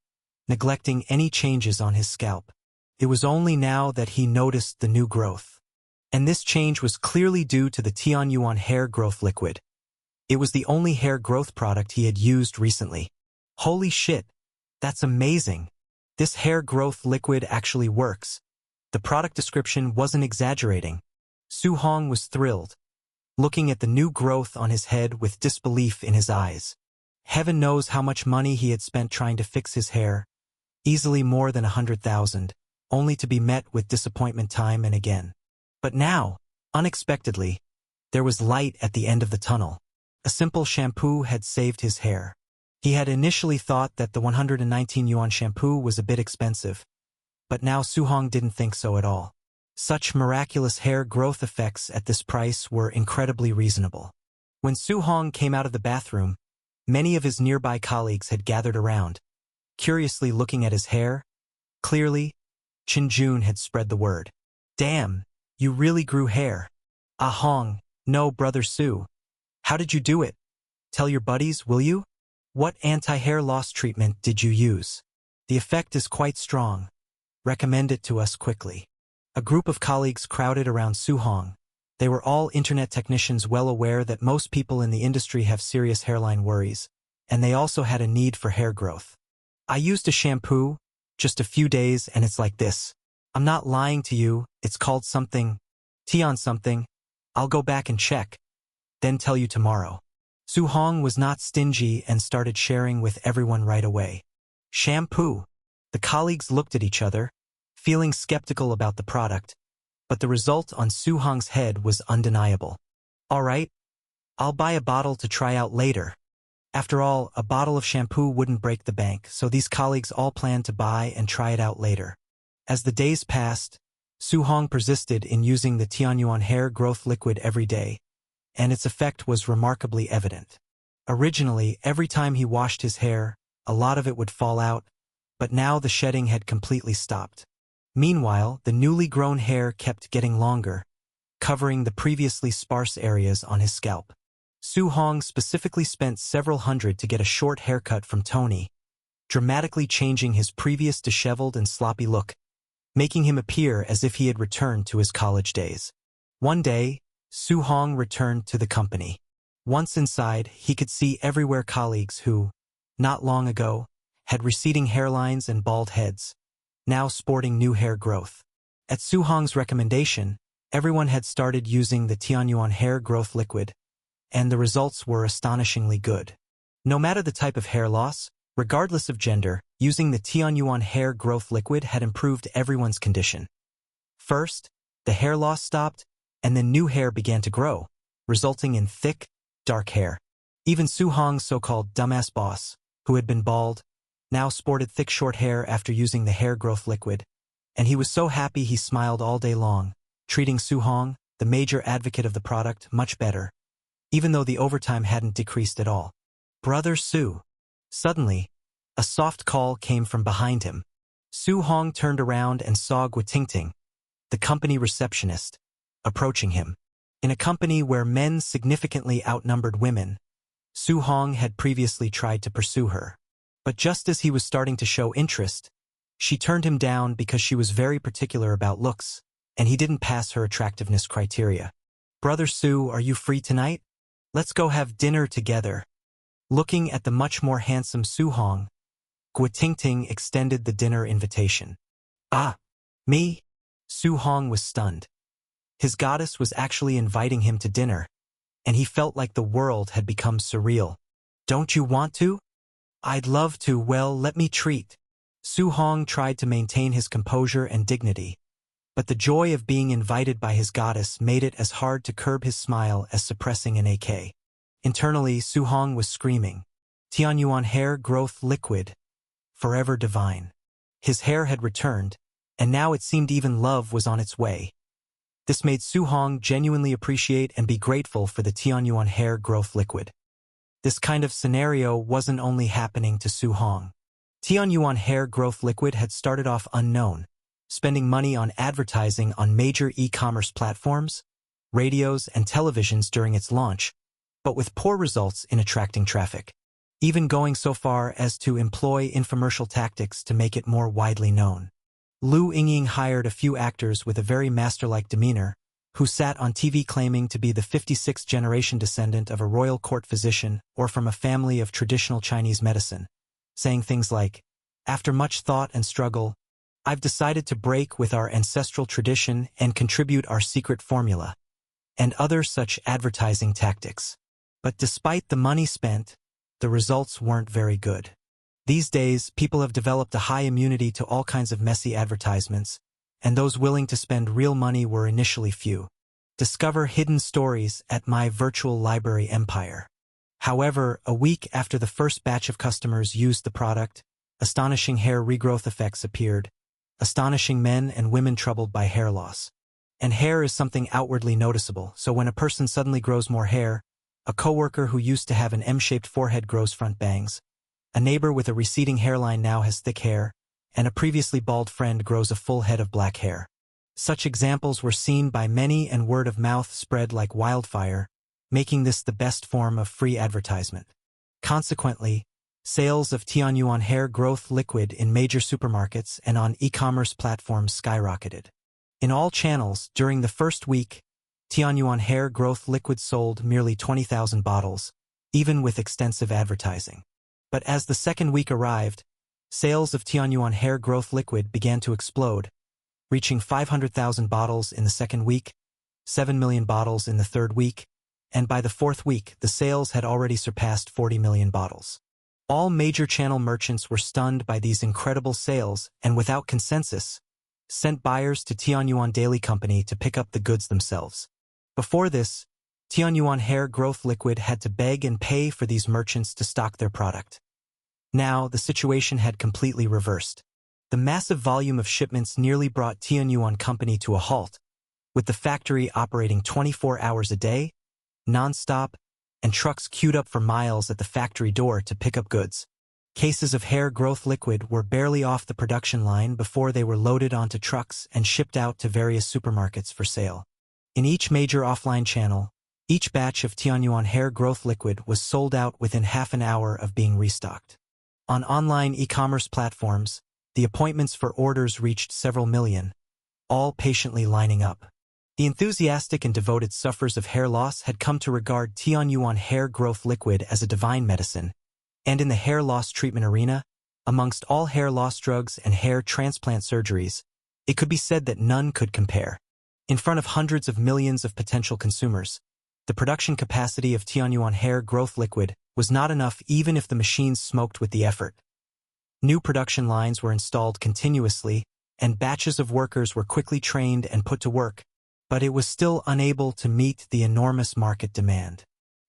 neglecting any changes on his scalp. It was only now that he noticed the new growth. And this change was clearly due to the Tianyuan hair growth liquid. It was the only hair growth product he had used recently. Holy shit, that's amazing. This hair growth liquid actually works. The product description wasn't exaggerating. Su Hong was thrilled, looking at the new growth on his head with disbelief in his eyes. Heaven knows how much money he had spent trying to fix his hair, easily more than 100,000, only to be met with disappointment time and again. But now, unexpectedly, there was light at the end of the tunnel. A simple shampoo had saved his hair. He had initially thought that the 119 yuan shampoo was a bit expensive, but now Su Hong didn't think so at all. Such miraculous hair growth effects at this price were incredibly reasonable. When Su Hong came out of the bathroom, many of his nearby colleagues had gathered around, curiously looking at his hair. Clearly, Chen Jun had spread the word. "Damn, you really grew hair." Hong, no, brother Su. How did you do it? Tell your buddies, will you? What anti-hair loss treatment did you use? The effect is quite strong. Recommend it to us quickly. A group of colleagues crowded around Su Hong. They were all internet technicians well aware that most people in the industry have serious hairline worries, and they also had a need for hair growth. "I used a shampoo, just a few days, and it's like this. I'm not lying to you, it's called something, Tian something. I'll go back and check, then tell you tomorrow." Su Hong was not stingy and started sharing with everyone right away. Shampoo. The colleagues looked at each other, feeling skeptical about the product, but the result on Su Hong's head was undeniable. "All right, I'll buy a bottle to try out later." After all, a bottle of shampoo wouldn't break the bank, so these colleagues all planned to buy and try it out later. As the days passed, Su Hong persisted in using the Tianyuan hair growth liquid every day, and its effect was remarkably evident. Originally, every time he washed his hair, a lot of it would fall out, but now the shedding had completely stopped. Meanwhile, the newly grown hair kept getting longer, covering the previously sparse areas on his scalp. Su Hong specifically spent several hundred to get a short haircut from Tony, dramatically changing his previous disheveled and sloppy look, making him appear as if he had returned to his college days. One day, Su Hong returned to the company. Once inside, he could see everywhere colleagues who, not long ago, had receding hairlines and bald heads, now sporting new hair growth. At Su Hong's recommendation, everyone had started using the Tianyuan hair growth liquid, and the results were astonishingly good. No matter the type of hair loss, regardless of gender, using the Tianyuan hair growth liquid had improved everyone's condition. First, the hair loss stopped, and then new hair began to grow, resulting in thick, dark hair. Even Su Hong's so-called dumbass boss, who had been bald, now sported thick short hair after using the hair growth liquid, and he was so happy he smiled all day long, treating Su Hong, the major advocate of the product, much better, even though the overtime hadn't decreased at all. Brother Su. Suddenly, a soft call came from behind him. Su Hong turned around and saw Gutingting, the company receptionist, approaching him. In a company where men significantly outnumbered women, Su Hong had previously tried to pursue her. But just as he was starting to show interest, she turned him down because she was very particular about looks, and he didn't pass her attractiveness criteria. Brother Su, are you free tonight? Let's go have dinner together. Looking at the much more handsome Su Hong, Gutingting extended the dinner invitation. Ah, me? Su Hong was stunned. His goddess was actually inviting him to dinner, and he felt like the world had become surreal. Don't you want to? I'd love to. Well, let me treat. Su Hong tried to maintain his composure and dignity, but the joy of being invited by his goddess made it as hard to curb his smile as suppressing an AK. Internally, Su Hong was screaming, Tianyuan hair growth liquid, forever divine. His hair had returned, and now it seemed even love was on its way. This made Su Hong genuinely appreciate and be grateful for the Tianyuan hair growth liquid. This kind of scenario wasn't only happening to Su Hong. Tianyuan hair growth liquid had started off unknown, spending money on advertising on major e-commerce platforms, radios, and televisions during its launch, but with poor results in attracting traffic, even going so far as to employ infomercial tactics to make it more widely known. Lu Yingying hired a few actors with a very master-like demeanor, who sat on TV claiming to be the 56th generation descendant of a royal court physician or from a family of traditional Chinese medicine, saying things like, after much thought and struggle, I've decided to break with our ancestral tradition and contribute our secret formula, and other such advertising tactics. But despite the money spent, the results weren't very good. These days, people have developed a high immunity to all kinds of messy advertisements, and those willing to spend real money were initially few. Discover hidden stories at My Virtual Library Empire. However, a week after the first batch of customers used the product, astonishing hair regrowth effects appeared, astonishing men and women troubled by hair loss. And hair is something outwardly noticeable, so when a person suddenly grows more hair, a coworker who used to have an M-shaped forehead grows front bangs, a neighbor with a receding hairline now has thick hair, and a previously bald friend grows a full head of black hair. Such examples were seen by many and word of mouth spread like wildfire, making this the best form of free advertisement. Consequently, sales of Tianyuan hair growth liquid in major supermarkets and on e-commerce platforms skyrocketed. In all channels, during the first week, Tianyuan hair growth liquid sold merely 20,000 bottles, even with extensive advertising. But as the second week arrived, sales of Tianyuan hair growth liquid began to explode, reaching 500,000 bottles in the second week, 7 million bottles in the third week, and by the fourth week, the sales had already surpassed 40 million bottles. All major channel merchants were stunned by these incredible sales and, without consensus, sent buyers to Tianyuan Daily Company to pick up the goods themselves. Before this, Tianyuan hair growth liquid had to beg and pay for these merchants to stock their product. Now, the situation had completely reversed. The massive volume of shipments nearly brought Tianyuan Company to a halt, with the factory operating 24 hours a day, non-stop, and trucks queued up for miles at the factory door to pick up goods. Cases of hair growth liquid were barely off the production line before they were loaded onto trucks and shipped out to various supermarkets for sale. In each major offline channel, each batch of Tianyuan hair growth liquid was sold out within half an hour of being restocked. On online e-commerce platforms, the appointments for orders reached several million, all patiently lining up. The enthusiastic and devoted sufferers of hair loss had come to regard Tianyuan hair growth liquid as a divine medicine, and in the hair loss treatment arena, amongst all hair loss drugs and hair transplant surgeries, it could be said that none could compare. In front of hundreds of millions of potential consumers, the production capacity of Tianyuan hair growth liquid was not enough even if the machines smoked with the effort. New production lines were installed continuously, and batches of workers were quickly trained and put to work, but it was still unable to meet the enormous market demand.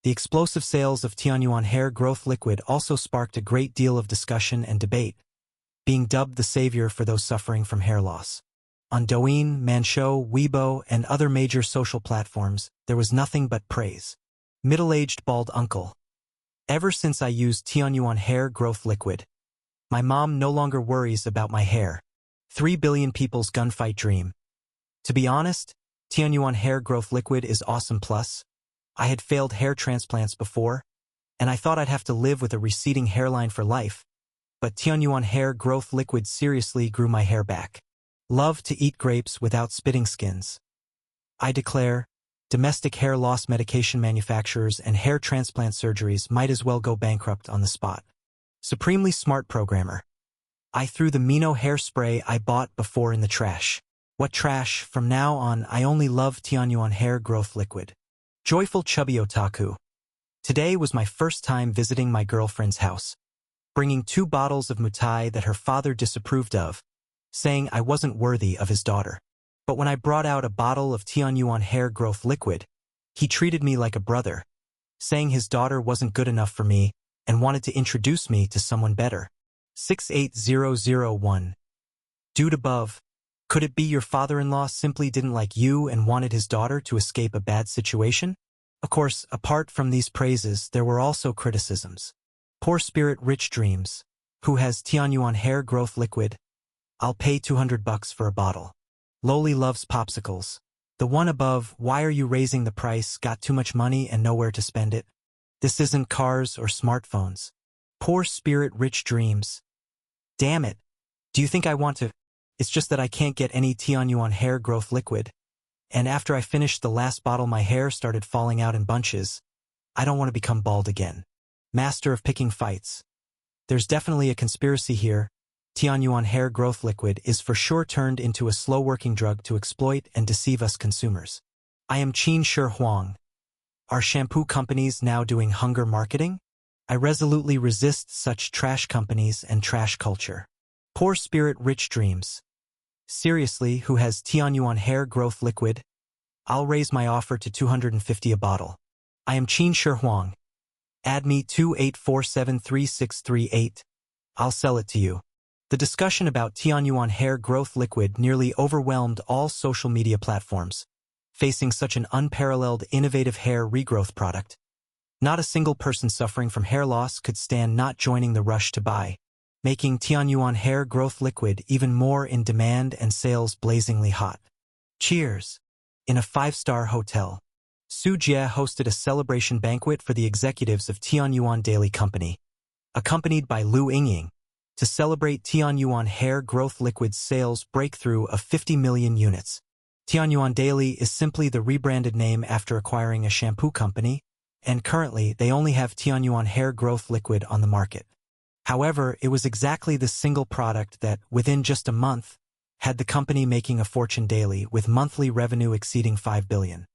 The explosive sales of Tianyuan hair growth liquid also sparked a great deal of discussion and debate, being dubbed the savior for those suffering from hair loss. On Douyin, Manshou, Weibo, and other major social platforms, there was nothing but praise. Middle-aged bald uncle. Ever since I used Tianyuan hair growth liquid, my mom no longer worries about my hair. 3 billion people's gunfight dream. To be honest, Tianyuan hair growth liquid is awesome. Plus, I had failed hair transplants before, and I thought I'd have to live with a receding hairline for life, but Tianyuan hair growth liquid seriously grew my hair back. Love to eat grapes without spitting skins. I declare, domestic hair loss medication manufacturers and hair transplant surgeries might as well go bankrupt on the spot. Supremely smart programmer. I threw the Mino hairspray I bought before in the trash. What trash? From now on, I only love Tianyuan hair growth liquid. Joyful chubby otaku. Today was my first time visiting my girlfriend's house, bringing 2 bottles of mutai that her father disapproved of, saying I wasn't worthy of his daughter. But when I brought out a bottle of Tianyuan hair growth liquid, he treated me like a brother, saying his daughter wasn't good enough for me and wanted to introduce me to someone better. 68001. Dude above. Could it be your father-in-law simply didn't like you and wanted his daughter to escape a bad situation? Of course, apart from these praises, there were also criticisms. Poor spirit rich dreams. Who has Tianyuan hair growth liquid? I'll pay $200 for a bottle. Loli loves popsicles. The one above, why are you raising the price? Got too much money and nowhere to spend it? This isn't cars or smartphones. Poor spirit rich dreams. Damn it. Do you think I want to? It's just that I can't get any Tianyuan hair growth liquid. And after I finished the last bottle, my hair started falling out in bunches. I don't want to become bald again. Master of picking fights. There's definitely a conspiracy here. Tianyuan hair growth liquid is for sure turned into a slow-working drug to exploit and deceive us consumers. I am Qin Shi Huang. Are shampoo companies now doing hunger marketing? I resolutely resist such trash companies and trash culture. Poor spirit rich dreams. Seriously, who has Tianyuan hair growth liquid? I'll raise my offer to $250 a bottle. I am Qin Shi Huang. Add me 28473638. I'll sell it to you. The discussion about Tianyuan hair growth liquid nearly overwhelmed all social media platforms, facing such an unparalleled innovative hair regrowth product. Not a single person suffering from hair loss could stand not joining the rush to buy, making Tianyuan hair growth liquid even more in demand and sales blazingly hot. Cheers! In a 5-star hotel, Su Jie hosted a celebration banquet for the executives of Tianyuan Daily Company, accompanied by Lu Yingying, to celebrate Tianyuan hair growth liquid's sales breakthrough of 50 million units. Tianyuan Daily is simply the rebranded name after acquiring a shampoo company, and currently they only have Tianyuan hair growth liquid on the market. However, it was exactly this single product that, within just a month, had the company making a fortune daily with monthly revenue exceeding 5 billion.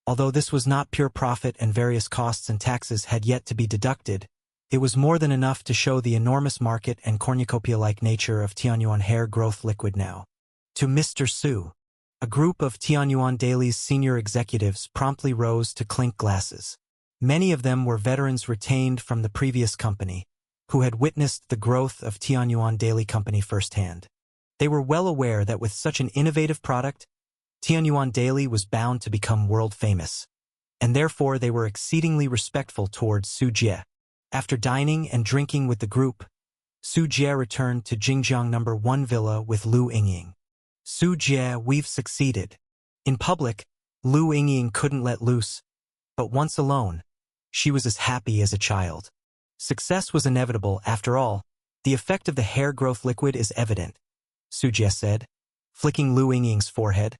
Although this was not pure profit and various costs and taxes had yet to be deducted, it was more than enough to show the enormous market and cornucopia-like nature of Tianyuan hair growth liquid now. To Mr. Su, a group of Tianyuan Daily's senior executives promptly rose to clink glasses. Many of them were veterans retained from the previous company, who had witnessed the growth of Tianyuan Daily Company firsthand. They were well aware that with such an innovative product, Tianyuan Daily was bound to become world famous, and therefore they were exceedingly respectful towards Su Jie. After dining and drinking with the group, Su Jie returned to Jingjiang No. 1 Villa with Lu Yingying. Su Jie, we've succeeded. In public, Lu Yingying couldn't let loose, but once alone, she was as happy as a child. Success was inevitable after all. The effect of the hair growth liquid is evident, Su Jie said, flicking Lu Yingying's forehead,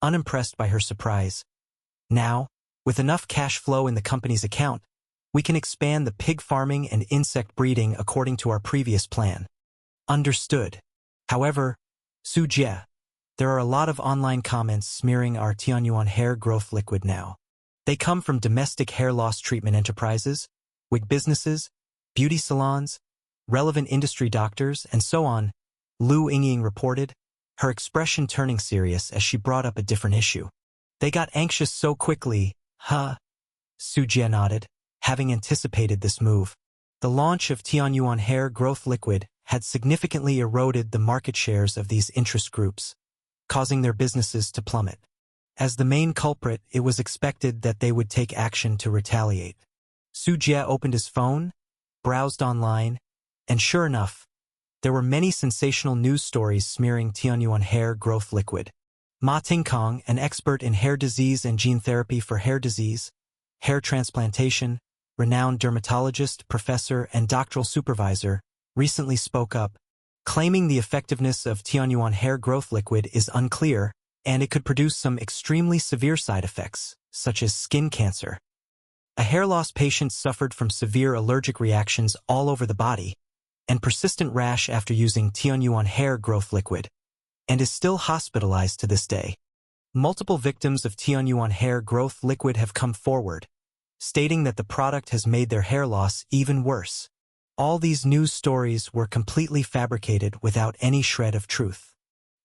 unimpressed by her surprise. Now, with enough cash flow in the company's account, we can expand the pig farming and insect breeding according to our previous plan. Understood. However, Su Jie, there are a lot of online comments smearing our Tianyuan hair growth liquid now. They come from domestic hair loss treatment enterprises, wig businesses, beauty salons, relevant industry doctors, and so on, Lu Yingying reported, her expression turning serious as she brought up a different issue. They got anxious so quickly, huh? Su Jie nodded, having anticipated this move. The launch of Tianyuan hair growth liquid had significantly eroded the market shares of these interest groups, causing their businesses to plummet. As the main culprit, it was expected that they would take action to retaliate. Su Jie opened his phone, browsed online, and sure enough, there were many sensational news stories smearing Tianyuan hair growth liquid. Ma Tingkong, an expert in hair disease and gene therapy for hair disease, hair transplantation, renowned dermatologist, professor, and doctoral supervisor, recently spoke up, claiming the effectiveness of Tianyuan hair growth liquid is unclear, and it could produce some extremely severe side effects, such as skin cancer. A hair loss patient suffered from severe allergic reactions all over the body, and persistent rash after using Tianyuan hair growth liquid, and is still hospitalized to this day. Multiple victims of Tianyuan hair growth liquid have come forward, stating that the product has made their hair loss even worse. All these news stories were completely fabricated without any shred of truth.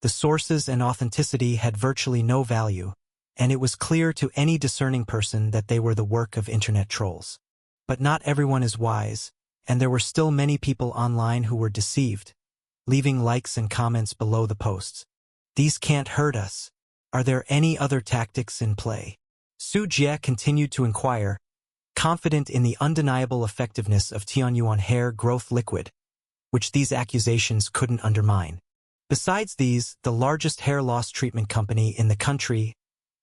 The sources and authenticity had virtually no value, and it was clear to any discerning person that they were the work of internet trolls. But not everyone is wise, and there were still many people online who were deceived, leaving likes and comments below the posts. These can't hurt us. Are there any other tactics in play? Su Jie continued to inquire, confident in the undeniable effectiveness of Tianyuan hair growth liquid, which these accusations couldn't undermine. Besides these, the largest hair loss treatment company in the country,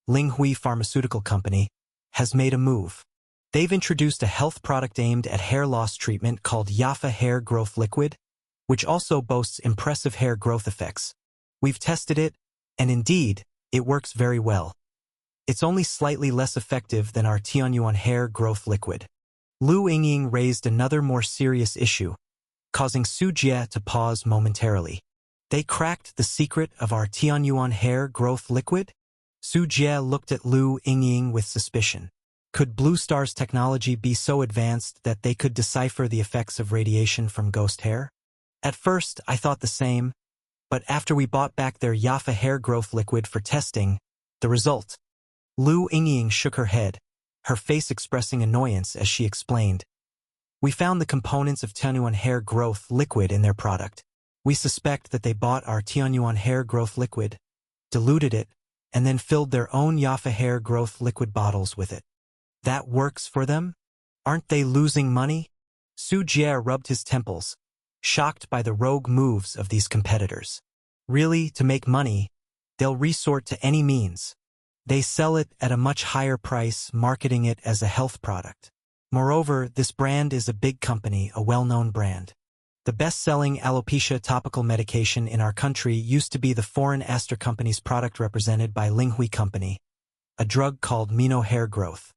Linghui Pharmaceutical Company, has made a move. They've introduced a health product aimed at hair loss treatment called Yafa Hair Growth Liquid, which also boasts impressive hair growth effects. We've tested it, and indeed, it works very well. It's only slightly less effective than our Tianyuan hair growth liquid. Lu Yingying raised another more serious issue, causing Su Jie to pause momentarily. They cracked the secret of our Tianyuan hair growth liquid? Su Jie looked at Lu Yingying with suspicion. Could Blue Star's technology be so advanced that they could decipher the effects of radiation from ghost hair? At first, I thought the same, but after we bought back their Yafa hair growth liquid for testing, the result. Lu Yingying shook her head, her face expressing annoyance as she explained. We found the components of Tianyuan hair growth liquid in their product. We suspect that they bought our Tianyuan hair growth liquid, diluted it, and then filled their own Yafa hair growth liquid bottles with it. That works for them? Aren't they losing money? Su Jie rubbed his temples, shocked by the rogue moves of these competitors. Really, to make money, they'll resort to any means. They sell it at a much higher price, marketing it as a health product. Moreover, this brand is a big company, a well-known brand. The best-selling alopecia topical medication in our country used to be the foreign Aster Company's product represented by Linghui Company, a drug called Mino Hair Growth.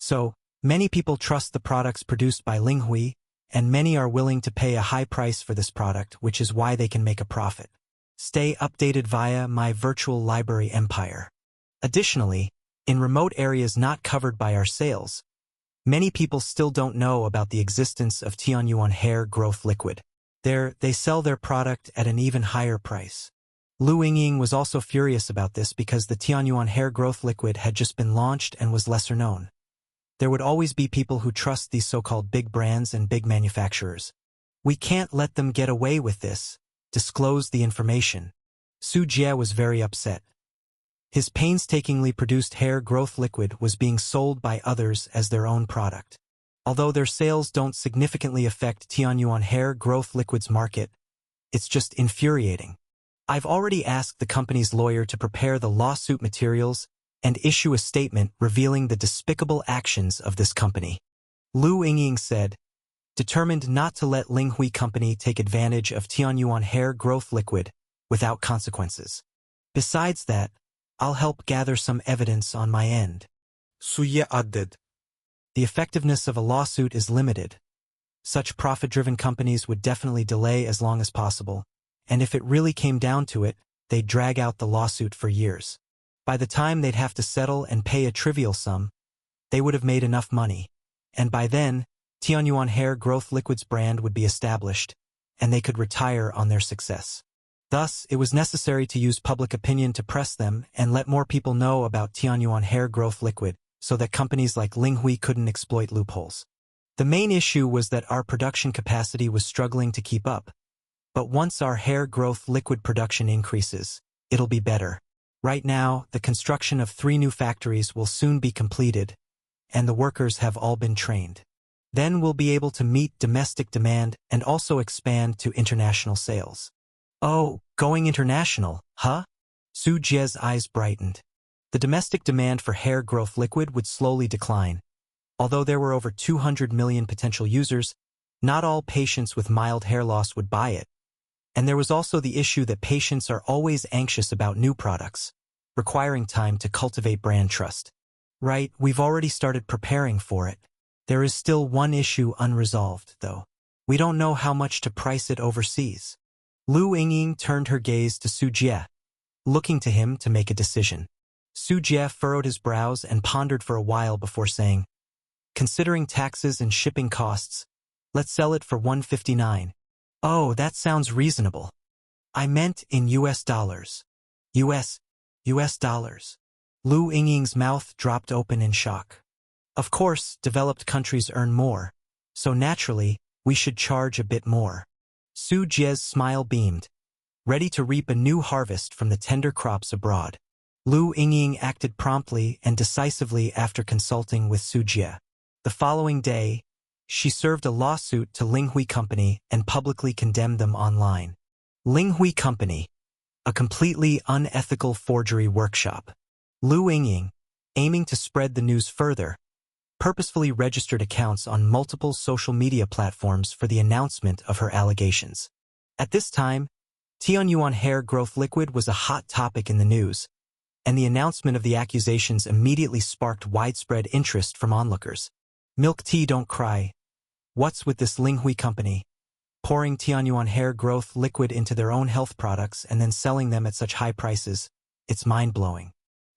So, many people trust the products produced by Linghui, and many are willing to pay a high price for this product, which is why they can make a profit. Stay updated via my virtual library empire. Additionally, in remote areas not covered by our sales, many people still don't know about the existence of Tianyuan hair growth liquid. There, they sell their product at an even higher price. Lu Yingying was also furious about this because the Tianyuan hair growth liquid had just been launched and was lesser known. There would always be people who trust these so-called big brands and big manufacturers. We can't let them get away with this. Disclose the information. Su Jie was very upset. His painstakingly produced hair growth liquid was being sold by others as their own product. Although their sales don't significantly affect Tianyuan hair growth liquid's market, it's just infuriating. I've already asked the company's lawyer to prepare the lawsuit materials and issue a statement revealing the despicable actions of this company. Lu Yingying said, determined not to let Linghui Company take advantage of Tianyuan hair growth liquid without consequences. Besides that, I'll help gather some evidence on my end. Suye added. The effectiveness of a lawsuit is limited. Such profit-driven companies would definitely delay as long as possible, and if it really came down to it, they'd drag out the lawsuit for years. By the time they'd have to settle and pay a trivial sum, they would have made enough money, and by then, Tianyuan Hair Growth Liquids brand would be established, and they could retire on their success. Thus, it was necessary to use public opinion to press them and let more people know about Tianyuan Hair Growth Liquid so that companies like Linghui couldn't exploit loopholes. The main issue was that our production capacity was struggling to keep up. But once our hair growth liquid production increases, it'll be better. Right now, the construction of 3 new factories will soon be completed, and the workers have all been trained. Then we'll be able to meet domestic demand and also expand to international sales. Oh, going international, huh? Su Jie's eyes brightened. The domestic demand for hair growth liquid would slowly decline. Although there were over 200 million potential users, not all patients with mild hair loss would buy it. And there was also the issue that patients are always anxious about new products, requiring time to cultivate brand trust. Right, we've already started preparing for it. There is still one issue unresolved, though. We don't know how much to price it overseas. Lu Yingying turned her gaze to Su Jie, looking to him to make a decision. Su Jie furrowed his brows and pondered for a while before saying, considering taxes and shipping costs, let's sell it for $159. Oh, that sounds reasonable. I meant in US dollars. US dollars. Lu Yingying's mouth dropped open in shock. Of course, developed countries earn more, so naturally, we should charge a bit more. Su Jie's smile beamed, ready to reap a new harvest from the tender crops abroad. Lu Yingying acted promptly and decisively after consulting with Su Jie. The following day, she served a lawsuit to Linghui Company and publicly condemned them online. Linghui Company, a completely unethical forgery workshop. Lu Yingying, aiming to spread the news further, purposefully registered accounts on multiple social media platforms for the announcement of her allegations. At this time, Tianyuan hair growth liquid was a hot topic in the news, and the announcement of the accusations immediately sparked widespread interest from onlookers. Milk tea don't cry. What's with this Linghui Company? Pouring Tianyuan hair growth liquid into their own health products and then selling them at such high prices. It's mind-blowing.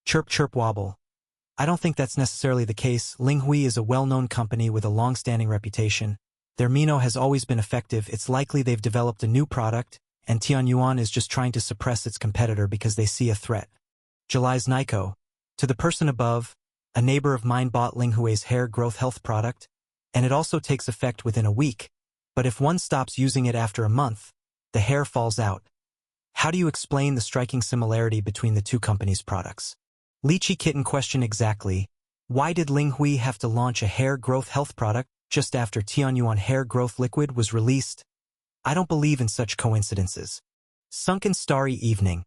Chirp chirp wobble. I don't think that's necessarily the case. Linghui is a well-known company with a long-standing reputation. Their Mino has always been effective. It's likely they've developed a new product, and Tianyuan is just trying to suppress its competitor because they see a threat. July's Nico. To the person above, a neighbor of mine bought Linghui's hair growth health product, and it also takes effect within a week. But if one stops using it after a month, the hair falls out. How do you explain the striking similarity between the two companies' products? Lychee Kitten questioned exactly, why did Linghui have to launch a hair growth health product just after Tianyuan hair growth liquid was released? I don't believe in such coincidences. Sunken Starry Evening.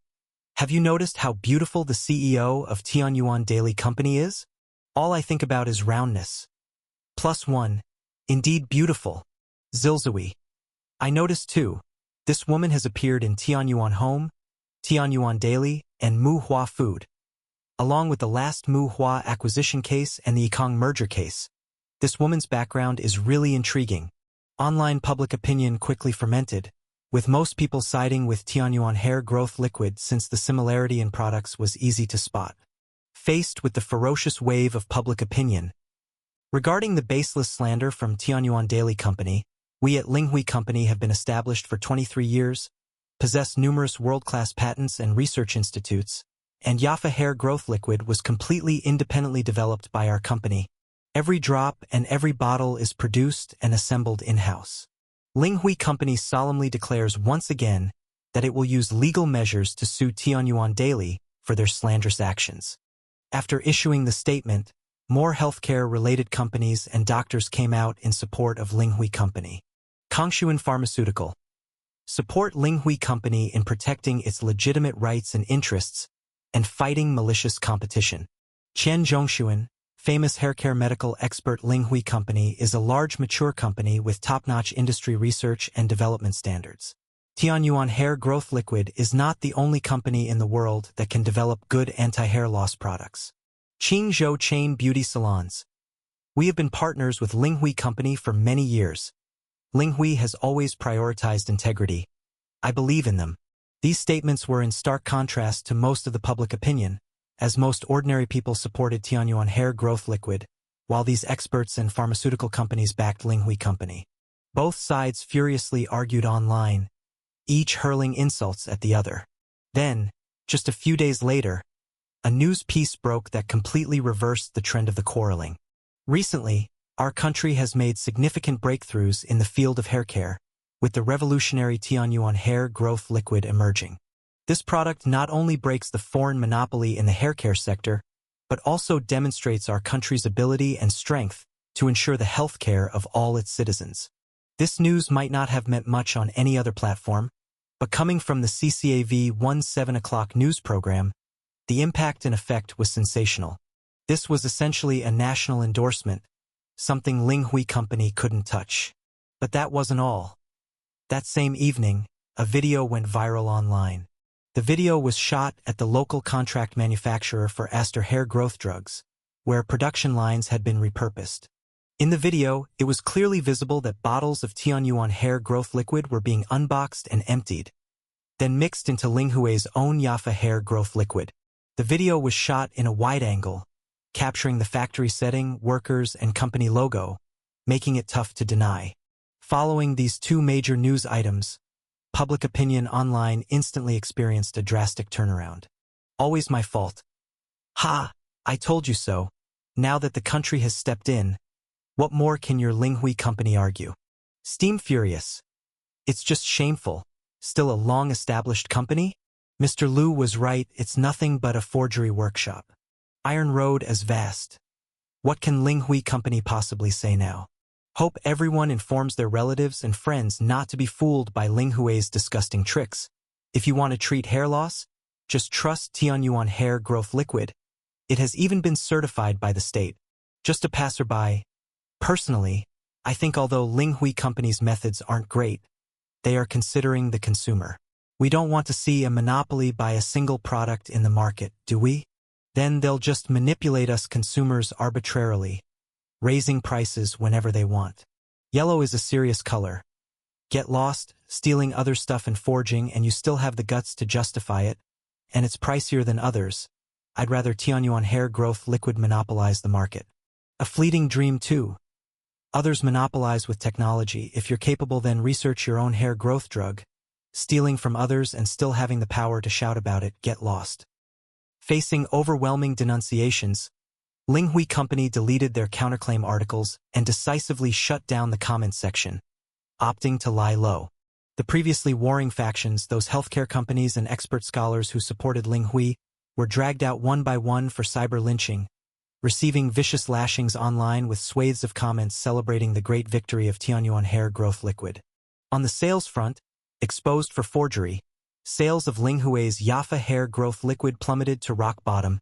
Have you noticed how beautiful the CEO of Tianyuan Daily Company is? All I think about is roundness. +1. Indeed beautiful. Zilzui. I noticed too. This woman has appeared in Tianyuan Home, Tianyuan Daily, and Mu Hua Food, along with the last Mu Hua acquisition case and the Ekong merger case. This woman's background is really intriguing. Online public opinion quickly fermented, with most people siding with Tianyuan hair growth liquid since the similarity in products was easy to spot. Faced with the ferocious wave of public opinion regarding the baseless slander from Tianyuan Daily Company, we at Linghui Company have been established for 23 years, possess numerous world-class patents and research institutes, and Yafa hair growth liquid was completely independently developed by our company. Every drop and every bottle is produced and assembled in-house. Linghui Company solemnly declares once again that it will use legal measures to sue Tianyuan Daily for their slanderous actions. After issuing the statement, more healthcare-related companies and doctors came out in support of Linghui Company. Kongshuan Pharmaceutical. Support Linghui Company in protecting its legitimate rights and interests and fighting malicious competition. Qian Zhongshuan, famous haircare medical expert Linghui Company is a large mature company with top-notch industry research and development standards. Tianyuan Hair Growth Liquid is not the only company in the world that can develop good anti-hair loss products. Qingzhou Chain Beauty Salons. We have been partners with Linghui Company for many years. Linghui has always prioritized integrity. I believe in them. These statements were in stark contrast to most of the public opinion, as most ordinary people supported Tianyuan Hair Growth Liquid, while these experts and pharmaceutical companies backed Linghui Company. Both sides furiously argued online, each hurling insults at the other. Then, just a few days later, a news piece broke that completely reversed the trend of the quarreling. Recently, our country has made significant breakthroughs in the field of hair care, with the revolutionary Tianyuan Hair Growth Liquid emerging. This product not only breaks the foreign monopoly in the hair care sector, but also demonstrates our country's ability and strength to ensure the health care of all its citizens. This news might not have meant much on any other platform, but coming from the CCAV 7 o'clock news program, the impact and effect was sensational. This was essentially a national endorsement, something Linghui Company couldn't touch. But that wasn't all. That same evening, a video went viral online. The video was shot at the local contract manufacturer for Aster hair growth drugs, where production lines had been repurposed. In the video, it was clearly visible that bottles of Tianyuan Hair Growth Liquid were being unboxed and emptied, then mixed into Linghui's own Yafa Hair Growth Liquid. The video was shot in a wide angle, capturing the factory setting, workers, and company logo, making it tough to deny. Following these two major news items, public opinion online instantly experienced a drastic turnaround. Always my fault. Ha! I told you so. Now that the country has stepped in, what more can your Linghui Company argue? Steam furious. It's just shameful. Still a long-established company? Mr. Liu was right, it's nothing but a forgery workshop. Iron Road as vast. What can Linghui Company possibly say now? Hope everyone informs their relatives and friends not to be fooled by Linghui's disgusting tricks. If you want to treat hair loss, just trust Tianyuan Hair Growth Liquid. It has even been certified by the state. Just a passerby. Personally, I think although Linghui Company's methods aren't great, they are considering the consumer. We don't want to see a monopoly by a single product in the market, do we? Then they'll just manipulate us consumers arbitrarily, raising prices whenever they want. Yellow is a serious color. Get lost, stealing other stuff and forging, and you still have the guts to justify it, and it's pricier than others. I'd rather Tianyuan Hair Growth Liquid monopolize the market. A fleeting dream too. Others monopolize with technology. If you're capable, then research your own hair growth drug. Stealing from others and still having the power to shout about it, get lost. Facing overwhelming denunciations, Linghui Company deleted their counterclaim articles and decisively shut down the comments section, opting to lie low. The previously warring factions, those healthcare companies and expert scholars who supported Linghui, were dragged out one by one for cyber lynching, receiving vicious lashings online with swathes of comments celebrating the great victory of Tianyuan Hair Growth Liquid. On the sales front, exposed for forgery, sales of Linghui's Yafa Hair Growth Liquid plummeted to rock bottom,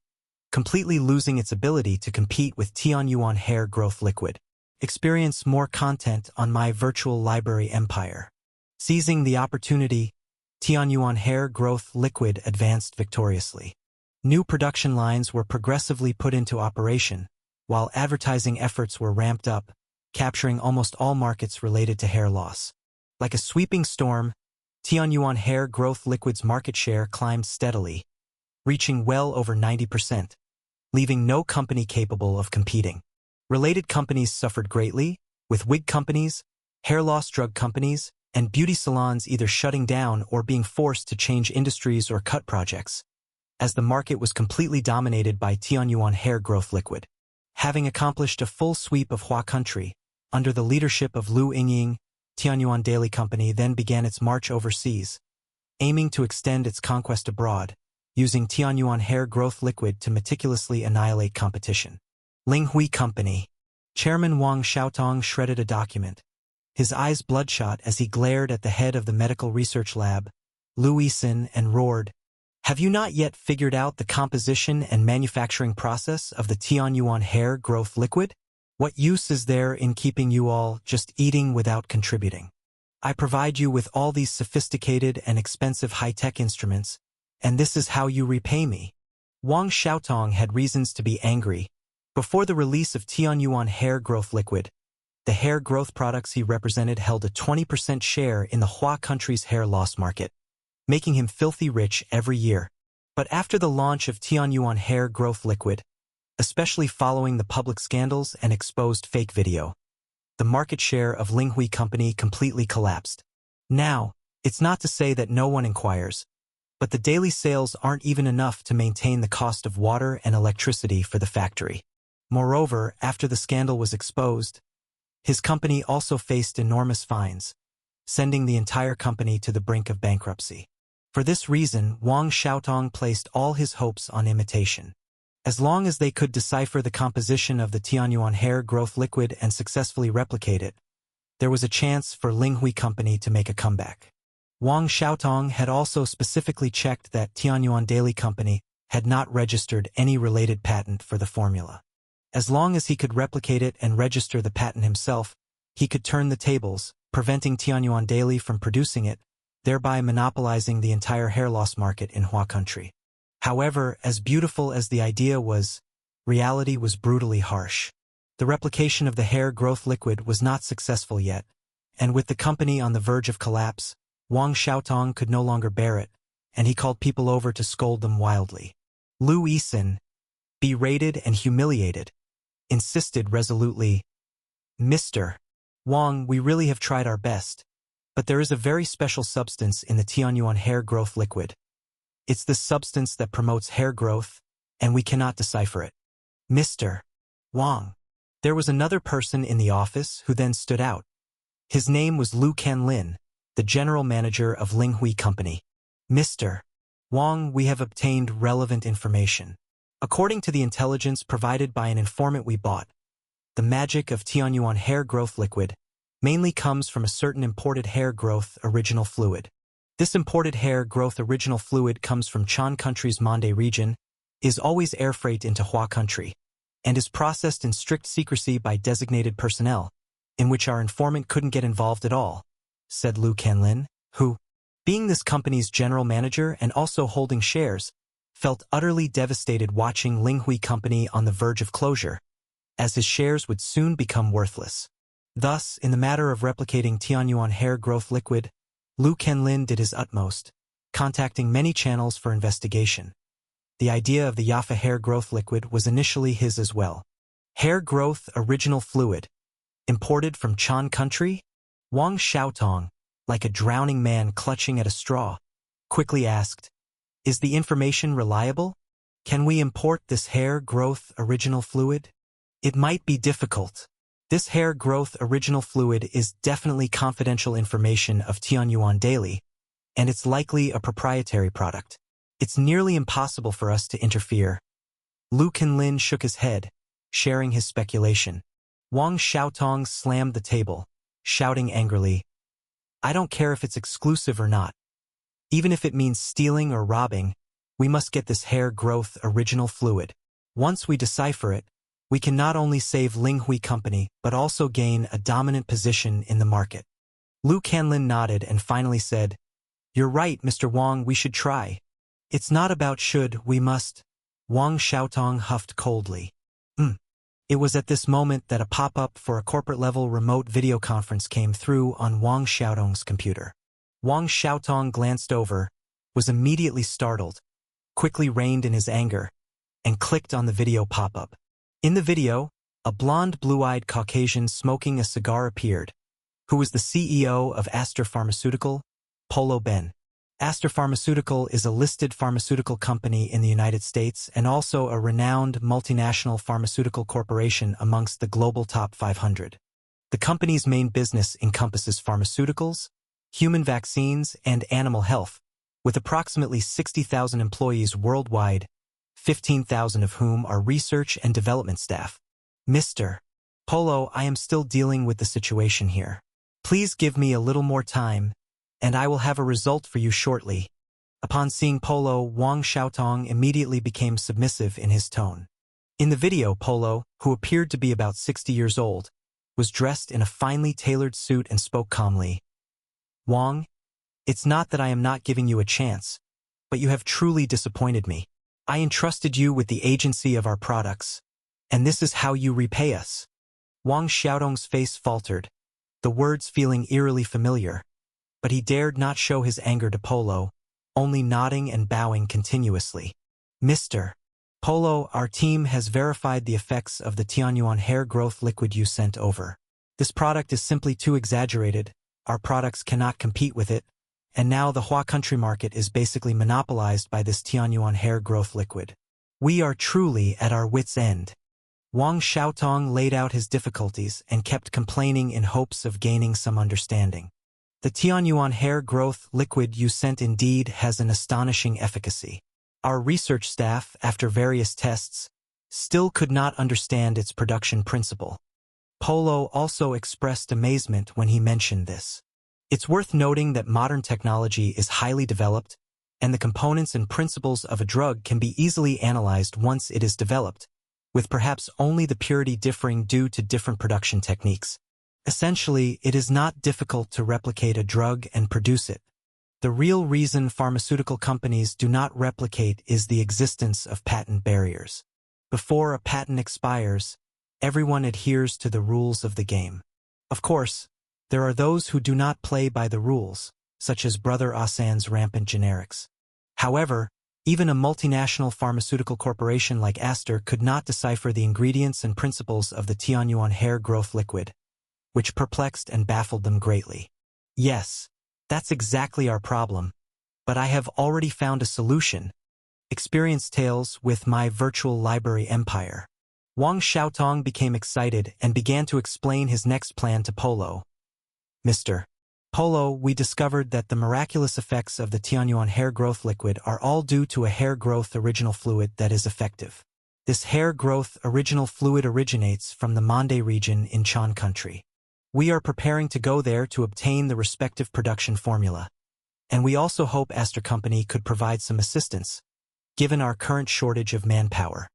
completely losing its ability to compete with Tianyuan Hair Growth Liquid. Experience more content on my virtual library empire. Seizing the opportunity, Tianyuan Hair Growth Liquid advanced victoriously. New production lines were progressively put into operation, while advertising efforts were ramped up, capturing almost all markets related to hair loss. Like a sweeping storm, Tianyuan Hair Growth Liquid's market share climbed steadily, reaching well over 90%, leaving no company capable of competing. Related companies suffered greatly, with wig companies, hair loss drug companies, and beauty salons either shutting down or being forced to change industries or cut projects, as the market was completely dominated by Tianyuan Hair Growth Liquid. Having accomplished a full sweep of Hua country, under the leadership of Liu Yingying, Tianyuan Daily Company then began its march overseas, aiming to extend its conquest abroad, using Tianyuan Hair Growth Liquid to meticulously annihilate competition. Linghui Company. Chairman Wang Xiaotong shredded a document, his eyes bloodshot as he glared at the head of the medical research lab, Liu Yixin, and roared, Have you not yet figured out the composition and manufacturing process of the Tianyuan hair growth liquid? What use is there in keeping you all just eating without contributing? I provide you with all these sophisticated and expensive high-tech instruments, and this is how you repay me. Wang Xiaotong had reasons to be angry. Before the release of Tianyuan hair growth liquid, the hair growth products he represented held a 20% share in the Hua country's hair loss market, making him filthy rich every year. But after the launch of Tianyuan hair growth liquid, especially following the public scandals and exposed fake video, the market share of Linghui Company completely collapsed. Now, it's not to say that no one inquires, but the daily sales aren't even enough to maintain the cost of water and electricity for the factory. Moreover, after the scandal was exposed, his company also faced enormous fines, sending the entire company to the brink of bankruptcy. For this reason, Wang Xiaotong placed all his hopes on imitation. As long as they could decipher the composition of the Tianyuan hair growth liquid and successfully replicate it, there was a chance for Linghui Company to make a comeback. Wang Xiaotong had also specifically checked that Tianyuan Daily Company had not registered any related patent for the formula. As long as he could replicate it and register the patent himself, he could turn the tables, preventing Tianyuan Daily from producing it, thereby monopolizing the entire hair loss market in Hua country. However, as beautiful as the idea was, reality was brutally harsh. The replication of the hair growth liquid was not successful yet, and with the company on the verge of collapse, Wang Xiaotong could no longer bear it, and he called people over to scold them wildly. Lu Yixin, berated and humiliated, insisted resolutely, "Mr. Wang, we really have tried our best, but there is a very special substance in the Tianyuan hair growth liquid. It's the substance that promotes hair growth, and we cannot decipher it. Mr. Wang." There was another person in the office who then stood out. His name was Lu Canlin, the general manager of Linghui Company. "Mr. Wang, we have obtained relevant information. According to the intelligence provided by an informant we bought, the magic of Tianyuan hair growth liquid mainly comes from a certain imported hair growth original fluid. This imported hair growth original fluid comes from Chan country's Mande region, is always air freight into Hua country, and is processed in strict secrecy by designated personnel, in which our informant couldn't get involved at all," said Lu Canlin, who, being this company's general manager and also holding shares, felt utterly devastated watching Linghui Company on the verge of closure, as his shares would soon become worthless. Thus, in the matter of replicating Tianyuan hair growth liquid, Lu Canlin did his utmost, contacting many channels for investigation. The idea of the Yafa hair growth liquid was initially his as well. Hair growth original fluid, imported from Chan country? Wang Xiaotong, like a drowning man clutching at a straw, quickly asked, "Is the information reliable? Can we import this hair growth original fluid?" "It might be difficult. This hair growth original fluid is definitely confidential information of Tianyuan Daily, and it's likely a proprietary product. It's nearly impossible for us to interfere." Lu Canlin shook his head, sharing his speculation. Wang Xiaotong slammed the table, shouting angrily, "I don't care if it's exclusive or not. Even if it means stealing or robbing, we must get this hair growth original fluid. Once we decipher it, we can not only save Linghui Company but also gain a dominant position in the market." Lu Canlin nodded and finally said, "You're right, Mr. Wang, we should try. It's not about should, we must." Wang Xiaotong huffed coldly. It was at this moment that a pop-up for a corporate-level remote video conference came through on Wang Xiaotong's computer. Wang Xiaotong glanced over, was immediately startled, quickly reined in his anger, and clicked on the video pop-up. In the video, a blonde, blue-eyed Caucasian smoking a cigar appeared, who was the CEO of Aster Pharmaceutical, Polo Ben. Aster Pharmaceutical is a listed pharmaceutical company in the United States and also a renowned multinational pharmaceutical corporation amongst the global top 500. The company's main business encompasses pharmaceuticals, human vaccines, and animal health, with approximately 60,000 employees worldwide, 15,000 of whom are research and development staff. "Mr. Polo, I am still dealing with the situation here. Please give me a little more time, and I will have a result for you shortly," Upon seeing Polo, Wang Xiaotong immediately became submissive in his tone. In the video, Polo, who appeared to be about 60 years old, was dressed in a finely tailored suit and spoke calmly. Wang, it's not that I am not giving you a chance, but you have truly disappointed me. I entrusted you with the agency of our products, and this is how you repay us. Wang Xiaotong's face faltered, the words feeling eerily familiar, but he dared not show his anger to Polo, only nodding and bowing continuously. Mr. Polo, our team has verified the effects of the Tianyuan hair growth liquid you sent over. This product is simply too exaggerated, our products cannot compete with it, and now the Hua country market is basically monopolized by this Tianyuan hair growth liquid. We are truly at our wits' end. Wang Xiaotong laid out his difficulties and kept complaining in hopes of gaining some understanding. The Tianyuan hair growth liquid you sent indeed has an astonishing efficacy. Our research staff, after various tests, still could not understand its production principle. Polo also expressed amazement when he mentioned this. It's worth noting that modern technology is highly developed, and the components and principles of a drug can be easily analyzed once it is developed, with perhaps only the purity differing due to different production techniques. Essentially, it is not difficult to replicate a drug and produce it. The real reason pharmaceutical companies do not replicate is the existence of patent barriers. Before a patent expires, everyone adheres to the rules of the game. Of course, there are those who do not play by the rules, such as Brother Asan's rampant generics. However, even a multinational pharmaceutical corporation like Aster could not decipher the ingredients and principles of the Tianyuan hair growth liquid, which perplexed and baffled them greatly. Yes, that's exactly our problem, but I have already found a solution. Experience tales with my virtual library empire. Wang Xiaotong became excited and began to explain his next plan to Polo. Mr. Polo, we discovered that the miraculous effects of the Tianyuan hair growth liquid are all due to a hair growth original fluid that is effective. This hair growth original fluid originates from the Mande region in Chan country. We are preparing to go there to obtain the respective production formula. And we also hope Aster Company could provide some assistance, given our current shortage of manpower.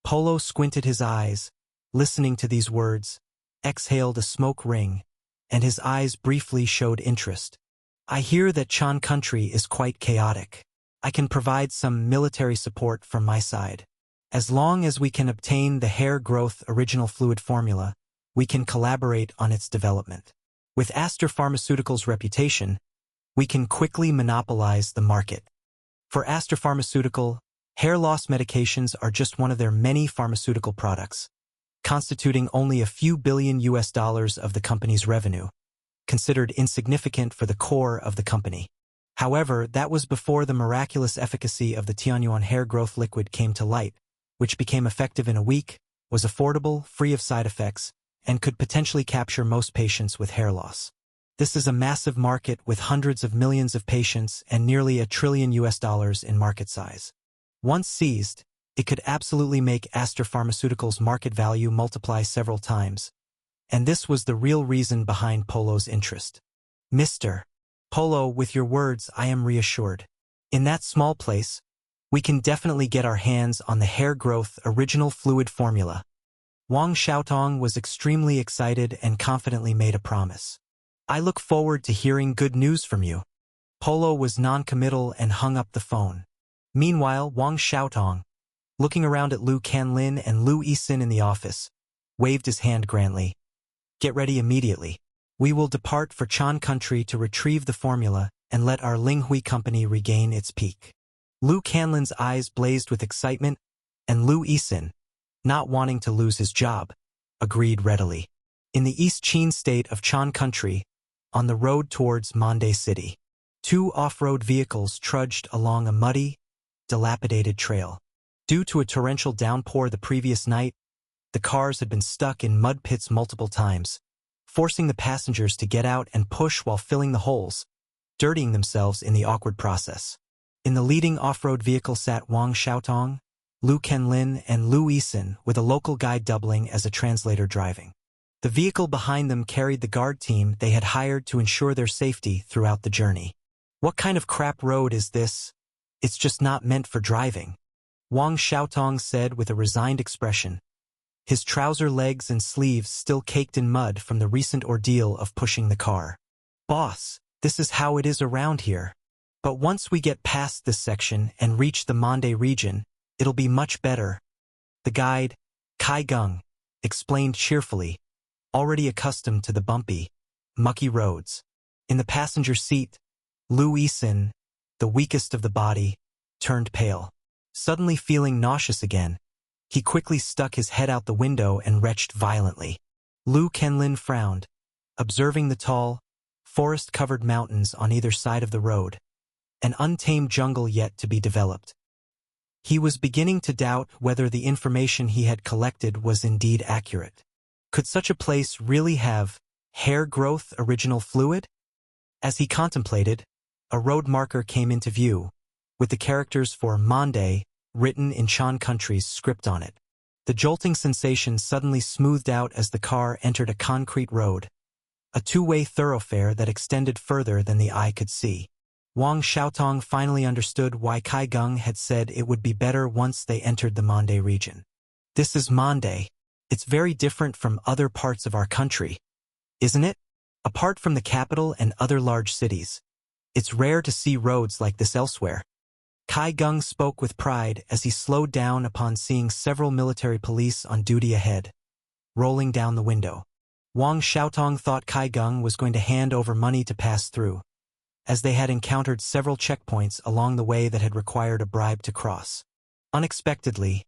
Polo squinted his eyes, listening to these words, exhaled a smoke ring, and his eyes briefly showed interest. I hear that Chan country is quite chaotic. I can provide some military support from my side. As long as we can obtain the hair growth original fluid formula, we can collaborate on its development. With Aster Pharmaceuticals' reputation, we can quickly monopolize the market. For Aster Pharmaceutical, hair loss medications are just one of their many pharmaceutical products, constituting only a few billion US dollars of the company's revenue, considered insignificant for the core of the company. However, that was before the miraculous efficacy of the Tianyuan hair growth liquid came to light, which became effective in a week, was affordable, free of side effects, and could potentially capture most patients with hair loss. This is a massive market with hundreds of millions of patients and nearly $1 trillion in market size. Once seized, it could absolutely make Aster Pharmaceuticals' market value multiply several times, and this was the real reason behind Polo's interest. Mr. Polo, with your words, I am reassured. In that small place, we can definitely get our hands on the hair growth original fluid formula. Wang Xiaotong was extremely excited and confidently made a promise. I look forward to hearing good news from you. Polo was non-committal and hung up the phone. Meanwhile, Wang Xiaotong, looking around at Lu Canlin and Lu Yisin in the office, waved his hand grandly. Get ready immediately. We will depart for Chan country to retrieve the formula and let our Linghui company regain its peak. Lu Canlin's eyes blazed with excitement, and Lu Yisin, not wanting to lose his job, agreed readily. In the East Chin state of Chan country, on the road towards Mande City, two off-road vehicles trudged along a muddy, dilapidated trail. Due to a torrential downpour the previous night, the cars had been stuck in mud pits multiple times, forcing the passengers to get out and push while filling the holes, dirtying themselves in the awkward process. In the leading off-road vehicle sat Wang Xiaotong, Lu Canlin, and Lu Yisin, with a local guide doubling as a translator driving. The vehicle behind them carried the guard team they had hired to ensure their safety throughout the journey. What kind of crap road is this? It's just not meant for driving, Wang Xiaotong said with a resigned expression, his trouser legs and sleeves still caked in mud from the recent ordeal of pushing the car. Boss, this is how it is around here. But once we get past this section and reach the Mande region, it'll be much better. The guide, Kai Gung, explained cheerfully, already accustomed to the bumpy, mucky roads. In the passenger seat, Lu Yisin, the weakest of the body, turned pale. Suddenly feeling nauseous again, he quickly stuck his head out the window and retched violently. Lu Kenlin frowned, observing the tall, forest-covered mountains on either side of the road, an untamed jungle yet to be developed. He was beginning to doubt whether the information he had collected was indeed accurate. Could such a place really have hair growth original fluid? As he contemplated, a road marker came into view, with the characters for Mande written in Chan Country's script on it. The jolting sensation suddenly smoothed out as the car entered a concrete road, a two-way thoroughfare that extended further than the eye could see. Wang Xiaotong finally understood why Kai Gung had said it would be better once they entered the Mande region. This is Mande. It's very different from other parts of our country, isn't it? Apart from the capital and other large cities, it's rare to see roads like this elsewhere. Kai Gung spoke with pride as he slowed down upon seeing several military police on duty ahead, rolling down the window. Wang Xiaotong thought Kai Gung was going to hand over money to pass through, as they had encountered several checkpoints along the way that had required a bribe to cross. Unexpectedly,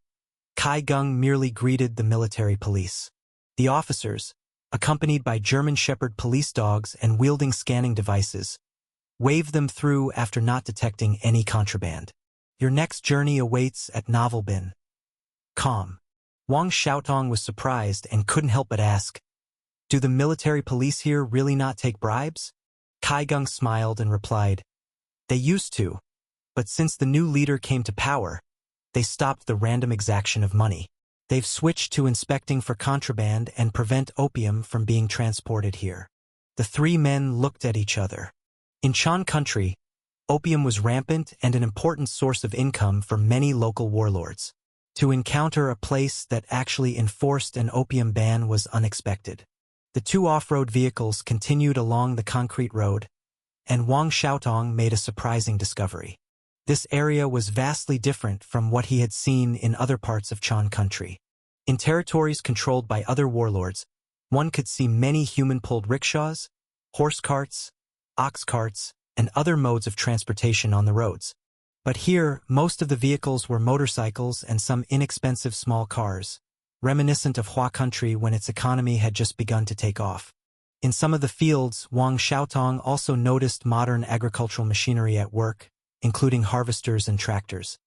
Kai Gung merely greeted the military police. The officers, accompanied by German Shepherd police dogs and wielding scanning devices, waved them through after not detecting any contraband. Your next journey awaits at Novelbin. Calm. Wang Xiaotong was surprised and couldn't help but ask, do the military police here really not take bribes? Kai Gung smiled and replied, they used to, but since the new leader came to power, they stopped the random exaction of money. They've switched to inspecting for contraband and prevent opium from being transported here. The three men looked at each other. In Chan Country, opium was rampant and an important source of income for many local warlords. To encounter a place that actually enforced an opium ban was unexpected. The two off-road vehicles continued along the concrete road, and Wang Xiaotong made a surprising discovery. This area was vastly different from what he had seen in other parts of Chan Country. In territories controlled by other warlords, one could see many human-pulled rickshaws, horse carts, ox carts, and other modes of transportation on the roads. But here, most of the vehicles were motorcycles and some inexpensive small cars, reminiscent of Hua Country when its economy had just begun to take off. In some of the fields, Wang Xiaotong also noticed modern agricultural machinery at work, including harvesters and tractors.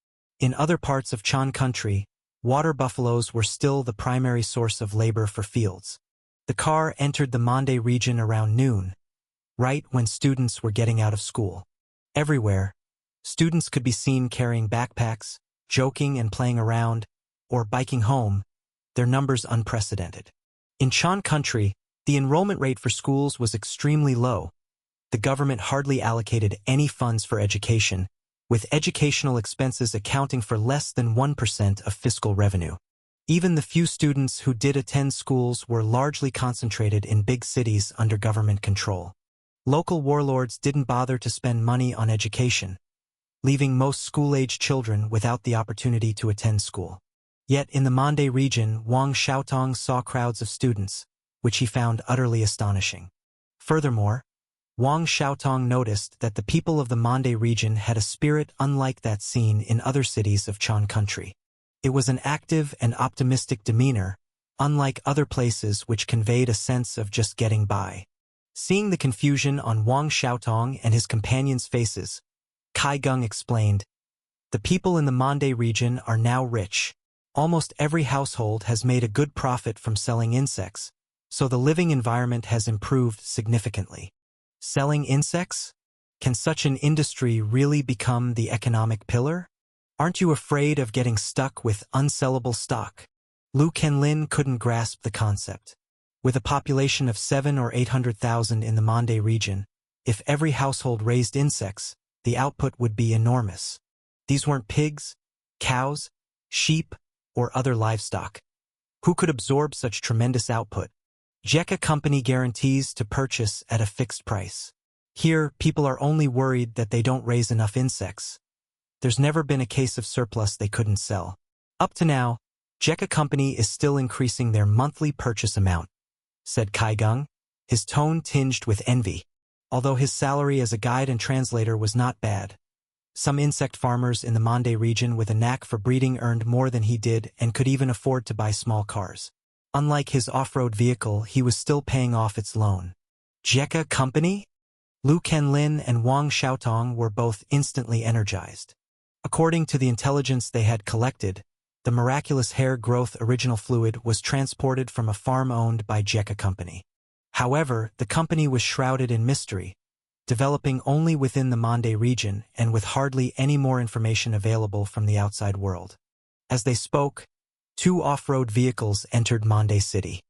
In other parts of Chan Country, water buffaloes were still the primary source of labor for fields. The car entered the Mande region around noon, right when students were getting out of school. Everywhere, students could be seen carrying backpacks, joking and playing around, or biking home, their numbers unprecedented. In Chan Country, the enrollment rate for schools was extremely low. The government hardly allocated any funds for education, with educational expenses accounting for less than 1% of fiscal revenue. Even the few students who did attend schools were largely concentrated in big cities under government control. Local warlords didn't bother to spend money on education, leaving most school-age children without the opportunity to attend school. Yet in the Mande region, Wang Xiaotong saw crowds of students, which he found utterly astonishing. Furthermore, Wang Xiaotong noticed that the people of the Mande region had a spirit unlike that seen in other cities of Chan Country. It was an active and optimistic demeanor, unlike other places which conveyed a sense of just getting by. Seeing the confusion on Wang Xiaotong and his companions' faces, Kai Gung explained, the people in the Mande region are now rich. Almost every household has made a good profit from selling insects, so the living environment has improved significantly. Selling insects? Can such an industry really become the economic pillar? Aren't you afraid of getting stuck with unsellable stock? Lu Kenlin couldn't grasp the concept. With a population of 700,000 or 800,000 in the Mande region, if every household raised insects, the output would be enormous. These weren't pigs, cows, sheep, or other livestock. Who could absorb such tremendous output? JECA Company guarantees to purchase at a fixed price. Here, people are only worried that they don't raise enough insects. There's never been a case of surplus they couldn't sell. Up to now, JECA Company is still increasing their monthly purchase amount, said Kaigung, his tone tinged with envy. Although his salary as a guide and translator was not bad. Some insect farmers in the Mande region with a knack for breeding earned more than he did and could even afford to buy small cars. Unlike his off-road vehicle, he was still paying off its loan. JECA Company? Lu Kenlin and Wang Xiaotong were both instantly energized. According to the intelligence they had collected, the miraculous hair growth original fluid was transported from a farm owned by JECA Company. However, the company was shrouded in mystery, developing only within the Mande region and with hardly any more information available from the outside world. As they spoke, 2 off-road vehicles entered Mande City.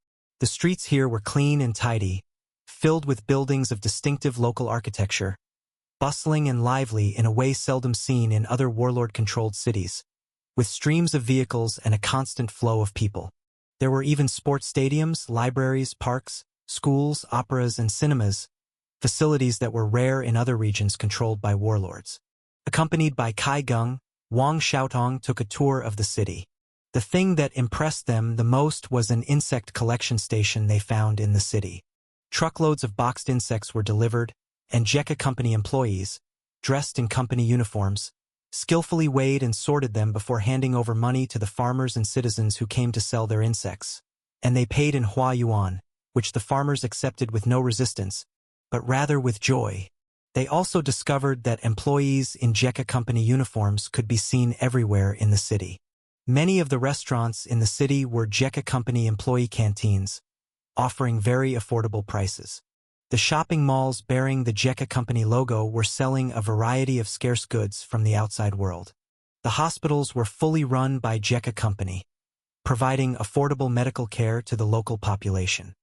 The streets here were clean and tidy, filled with buildings of distinctive local architecture, bustling and lively in a way seldom seen in other warlord-controlled cities, with streams of vehicles and a constant flow of people. There were even sports stadiums, libraries, parks, schools, operas, and cinemas, facilities that were rare in other regions controlled by warlords. Accompanied by Kaigung, Wang Xiaotong took a tour of the city. The thing that impressed them the most was an insect collection station they found in the city. Truckloads of boxed insects were delivered, and JECA Company employees, dressed in company uniforms, skillfully weighed and sorted them before handing over money to the farmers and citizens who came to sell their insects. And they paid in Hua Yuan, which the farmers accepted with no resistance, but rather with joy. They also discovered that employees in JECA Company uniforms could be seen everywhere in the city. Many of the restaurants in the city were JECA Company employee canteens, offering very affordable prices. The shopping malls bearing the JECA Company logo were selling a variety of scarce goods from the outside world. The hospitals were fully run by JECA Company, providing affordable medical care to the local population.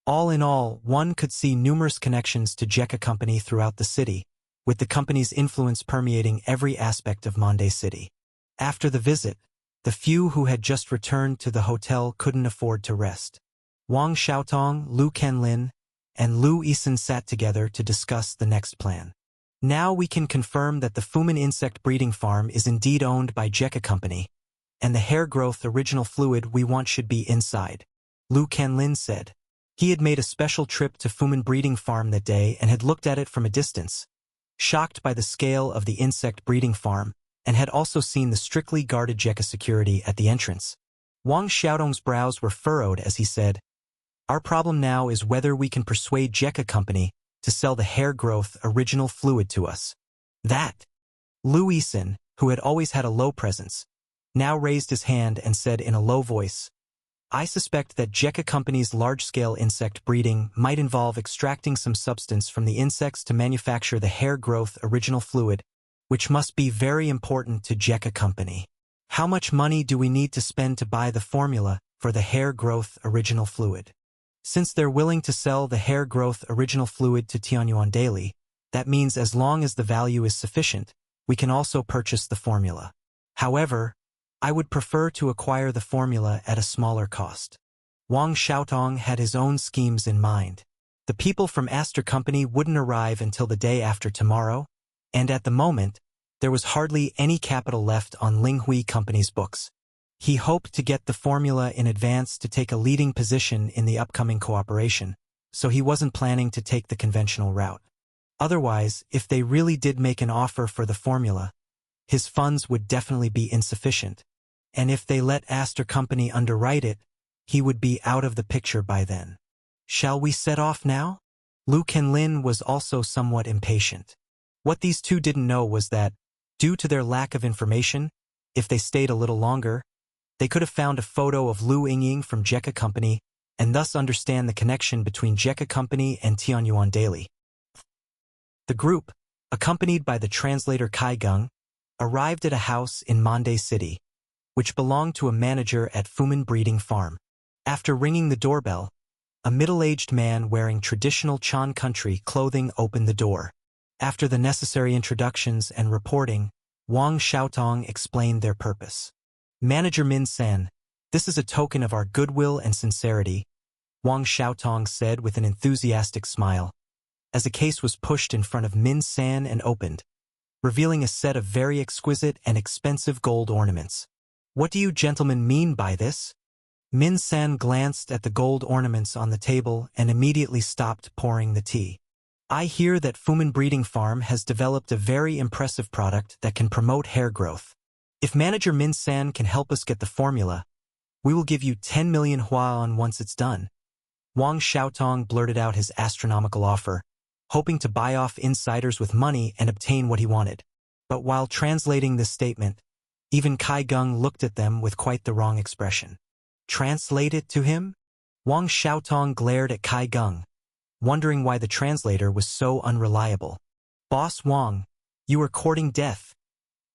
All in all, one could see numerous connections to JECA Company throughout the city, with the company's influence permeating every aspect of Mande City. After the visit, the few who had just returned to the hotel couldn't afford to rest. Wang Xiaotong, Lu Kenlin, and Lu Yisan sat together to discuss the next plan. Now we can confirm that the Fumin insect breeding farm is indeed owned by JECA Company, and the hair growth original fluid we want should be inside, Lu Kenlin said. He had made a special trip to Fumin breeding farm that day and had looked at it from a distance, shocked by the scale of the insect breeding farm, and had also seen the strictly guarded JECA security at the entrance. Wang Xiaotong's brows were furrowed as he said, "Our problem now is whether we can persuade JECA Company to sell the hair growth original fluid to us." That. Lu Yisan, who had always had a low presence, now raised his hand and said in a low voice, "I suspect that JECA Company's large-scale insect breeding might involve extracting some substance from the insects to manufacture the hair growth original fluid, which must be very important to JECA Company. How much money do we need to spend to buy the formula for the hair growth original fluid? Since they're willing to sell the hair growth original fluid to Tianyuan Daily, that means as long as the value is sufficient, we can also purchase the formula. However, I would prefer to acquire the formula at a smaller cost." Wang Xiaotong had his own schemes in mind. The people from Aster Company wouldn't arrive until the day after tomorrow, and at the moment, there was hardly any capital left on Linghui Company's books. He hoped to get the formula in advance to take a leading position in the upcoming cooperation, so he wasn't planning to take the conventional route. Otherwise, if they really did make an offer for the formula, his funds would definitely be insufficient, and if they let Aster Company underwrite it, he would be out of the picture by then. "Shall we set off now?" Lu Kenlin was also somewhat impatient. What these two didn't know was that, due to their lack of information, if they stayed a little longer, they could have found a photo of Lu Yingying from JECA Company and thus understand the connection between JECA Company and Tianyuan Daily. The group, accompanied by the translator Kaigung, arrived at a house in Mande City, which belonged to a manager at Fumin Breeding Farm. After ringing the doorbell, a middle-aged man wearing traditional Chan country clothing opened the door. After the necessary introductions and reporting, Wang Xiaotong explained their purpose. Manager Min San, this is a token of our goodwill and sincerity, Wang Xiaotong said with an enthusiastic smile, as a case was pushed in front of Min San and opened, revealing a set of very exquisite and expensive gold ornaments. What do you gentlemen mean by this? Min San glanced at the gold ornaments on the table and immediately stopped pouring the tea. I hear that Fumin Breeding Farm has developed a very impressive product that can promote hair growth. If manager Min San can help us get the formula, we will give you 10 million huan once it's done. Wang Xiaotong blurted out his astronomical offer, hoping to buy off insiders with money and obtain what he wanted. But while translating this statement, even Kai Geng looked at them with quite the wrong expression. Translate it to him? Wang Xiaotong glared at Kai Geng, wondering why the translator was so unreliable. Boss Wang, you are courting death,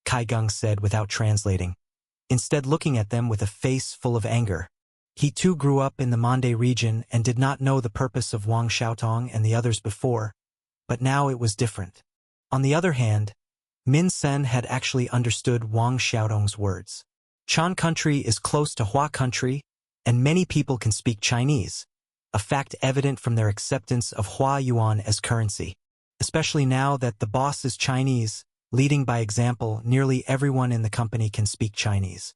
Kai Geng said without translating, instead looking at them with a face full of anger. He too grew up in the Mande region and did not know the purpose of Wang Xiaotong and the others before, but now it was different. On the other hand, Min Sen had actually understood Wang Xiaotong's words. Chan country is close to Hua country, and many people can speak Chinese, a fact evident from their acceptance of Hua Yuan as currency. Especially now that the boss is Chinese, leading by example, nearly everyone in the company can speak Chinese.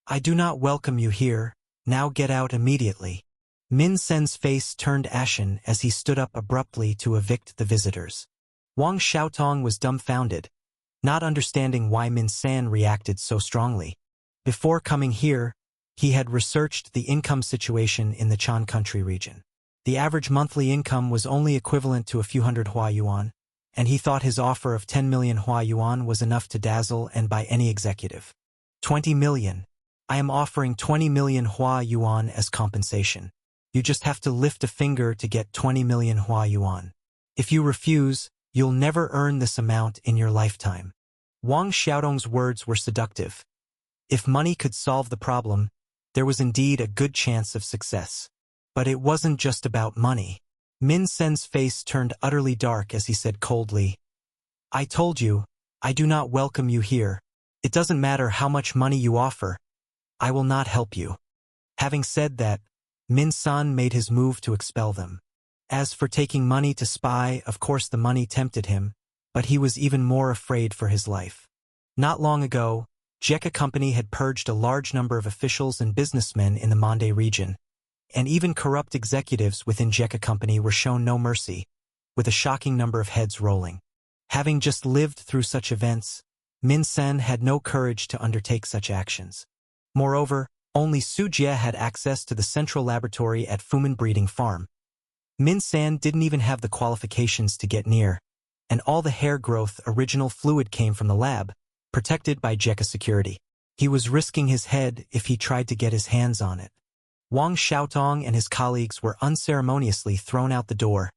I do not welcome you here, now get out immediately. Min Sen's face turned ashen as he stood up abruptly to evict the visitors. Wang Xiaotong was dumbfounded, not understanding why Min San reacted so strongly. Before coming here, he had researched the income situation in the Chan country region. The average monthly income was only equivalent to a few hundred Hua Yuan, and he thought his offer of 10 million Hua Yuan was enough to dazzle and buy any executive. 20 million. I am offering 20 million Hua Yuan as compensation. You just have to lift a finger to get 20 million Hua Yuan. If you refuse, you'll never earn this amount in your lifetime. Wang Xiaotong's words were seductive. If money could solve the problem, there was indeed a good chance of success. But it wasn't just about money. Min Sen's face turned utterly dark as he said coldly, I told you, I do not welcome you here. It doesn't matter how much money you offer. I will not help you. Having said that, Min San made his move to expel them. As for taking money to spy, of course the money tempted him, but he was even more afraid for his life. Not long ago, Jekka Company had purged a large number of officials and businessmen in the Mande region, and even corrupt executives within Jekka Company were shown no mercy, with a shocking number of heads rolling. Having just lived through such events, Min Sen had no courage to undertake such actions. Moreover, only Su Jie had access to the central laboratory at Fumin Breeding Farm. Min San didn't even have the qualifications to get near, and all the hair growth original fluid came from the lab, protected by Jekka security. He was risking his head if he tried to get his hands on it. Wang Xiaotong and his colleagues were unceremoniously thrown out the door,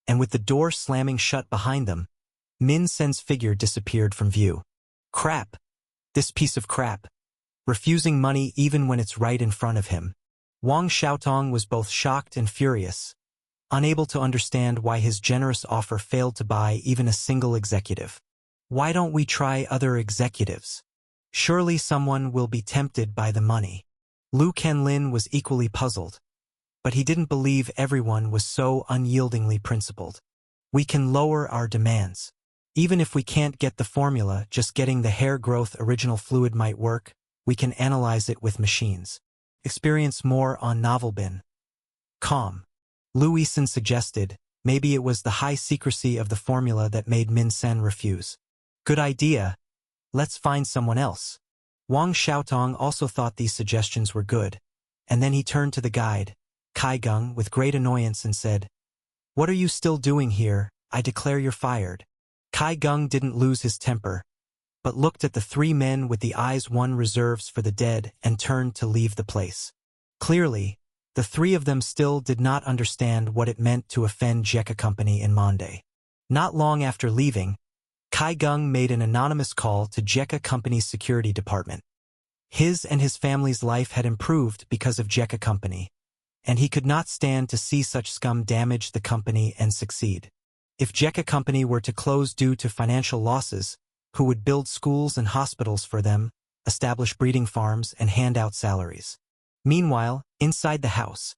and with the door slamming shut behind them, Min Sen's figure disappeared from view. Crap! This piece of crap! Refusing money even when it's right in front of him. Wang Xiaotong was both shocked and furious, unable to understand why his generous offer failed to buy even a single executive. Why don't we try other executives? Surely someone will be tempted by the money. Lu Kenlin was equally puzzled, but he didn't believe everyone was so unyieldingly principled. We can lower our demands. Even if we can't get the formula, just getting the hair growth original fluid might work. We can analyze it with machines. Experience more on Novelbin.com. Lu Yixin suggested, maybe it was the high secrecy of the formula that made Min Sen refuse. Good idea. Let's find someone else. Wang Xiaotong also thought these suggestions were good, and then he turned to the guide, Kai Geng, with great annoyance and said, What are you still doing here? I declare you're fired. Kai Geng didn't lose his temper, but looked at the three men with the eyes one reserves for the dead and turned to leave the place. Clearly, the three of them still did not understand what it meant to offend Jekka Company in Mande. Not long after leaving, Kai Geng made an anonymous call to Jekka Company's security department. His and his family's life had improved because of Jekka Company, and he could not stand to see such scum damage the company and succeed. If Jekka Company were to close due to financial losses, who would build schools and hospitals for them, establish breeding farms, and hand out salaries. Meanwhile, inside the house,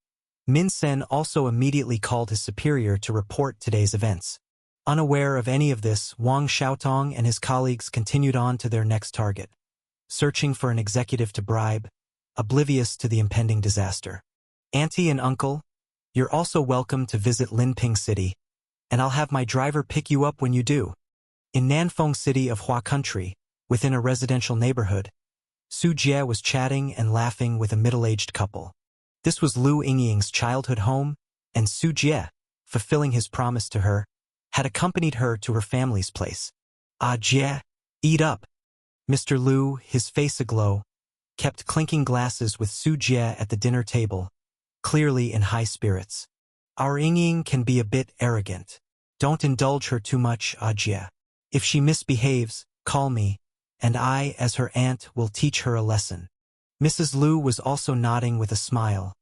Min Sen also immediately called his superior to report today's events. Unaware of any of this, Wang Xiaotong and his colleagues continued on to their next target, searching for an executive to bribe, oblivious to the impending disaster. Auntie and uncle, you're also welcome to visit Linping City, and I'll have my driver pick you up when you do. In Nanfeng City of Hua Country, within a residential neighborhood, Su Jie was chatting and laughing with a middle-aged couple. This was Lu Yingying's childhood home, and Su Jie, fulfilling his promise to her, had accompanied her to her family's place. Ah Jie, eat up. Mr. Lu, his face aglow, kept clinking glasses with Su Jie at the dinner table, clearly in high spirits. Our Yingying can be a bit arrogant. Don't indulge her too much, Ah Jie. If she misbehaves, call me, and I, as her aunt, will teach her a lesson. Mrs. Lu was also nodding with a smile,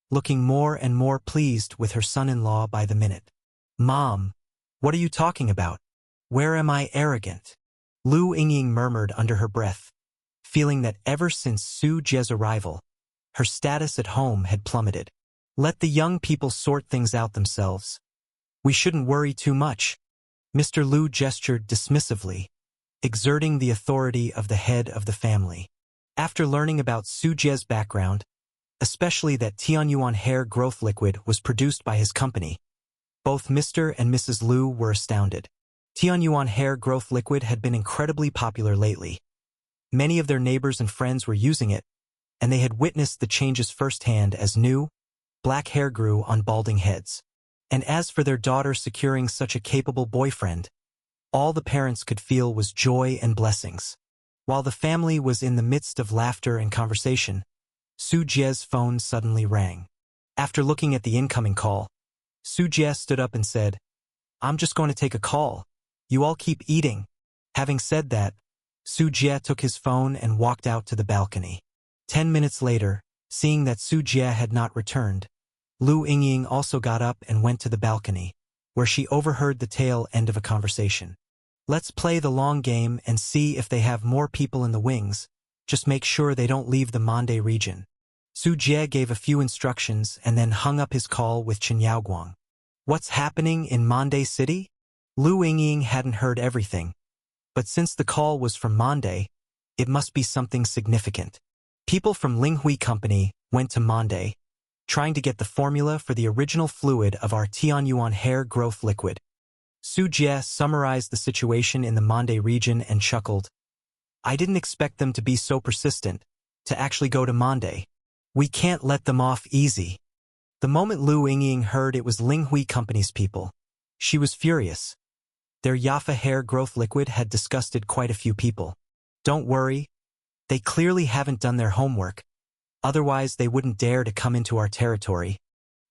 looking more and more pleased with her son-in-law by the minute. Mom, what are you talking about? Where am I arrogant? Lu Yingying murmured under her breath, feeling that ever since Su Jie's arrival, her status at home had plummeted. Let the young people sort things out themselves. We shouldn't worry too much. Mr. Lu gestured dismissively, exerting the authority of the head of the family. After learning about Su Jie's background, especially that Tianyuan hair growth liquid was produced by his company, both Mr. and Mrs. Lu were astounded. Tianyuan hair growth liquid had been incredibly popular lately. Many of their neighbors and friends were using it, and they had witnessed the changes firsthand as new, black hair grew on balding heads. And as for their daughter securing such a capable boyfriend, all the parents could feel was joy and blessings. While the family was in the midst of laughter and conversation, Su Jie's phone suddenly rang. After looking at the incoming call, Su Jie stood up and said, I'm just going to take a call. You all keep eating. Having said that, Su Jie took his phone and walked out to the balcony. 10 minutes later, seeing that Su Jie had not returned, Lu Yingying also got up and went to the balcony, where she overheard the tail end of a conversation. Let's play the long game and see if they have more people in the wings. Just make sure they don't leave the Mande region. Su Jie gave a few instructions and then hung up his call with Chen Yaoguang. What's happening in Mande City? Lu Yingying hadn't heard everything, but since the call was from Mande, it must be something significant. People from Linghui Company went to Mande, trying to get the formula for the original fluid of our Tianyuan hair growth liquid. Su Jie summarized the situation in the Mande region and chuckled. I didn't expect them to be so persistent, to actually go to Mande. We can't let them off easy. The moment Lu Yingying heard it was Linghui Company's people, she was furious. Their Yafa hair growth liquid had disgusted quite a few people. Don't worry, they clearly haven't done their homework. Otherwise they wouldn't dare to come into our territory.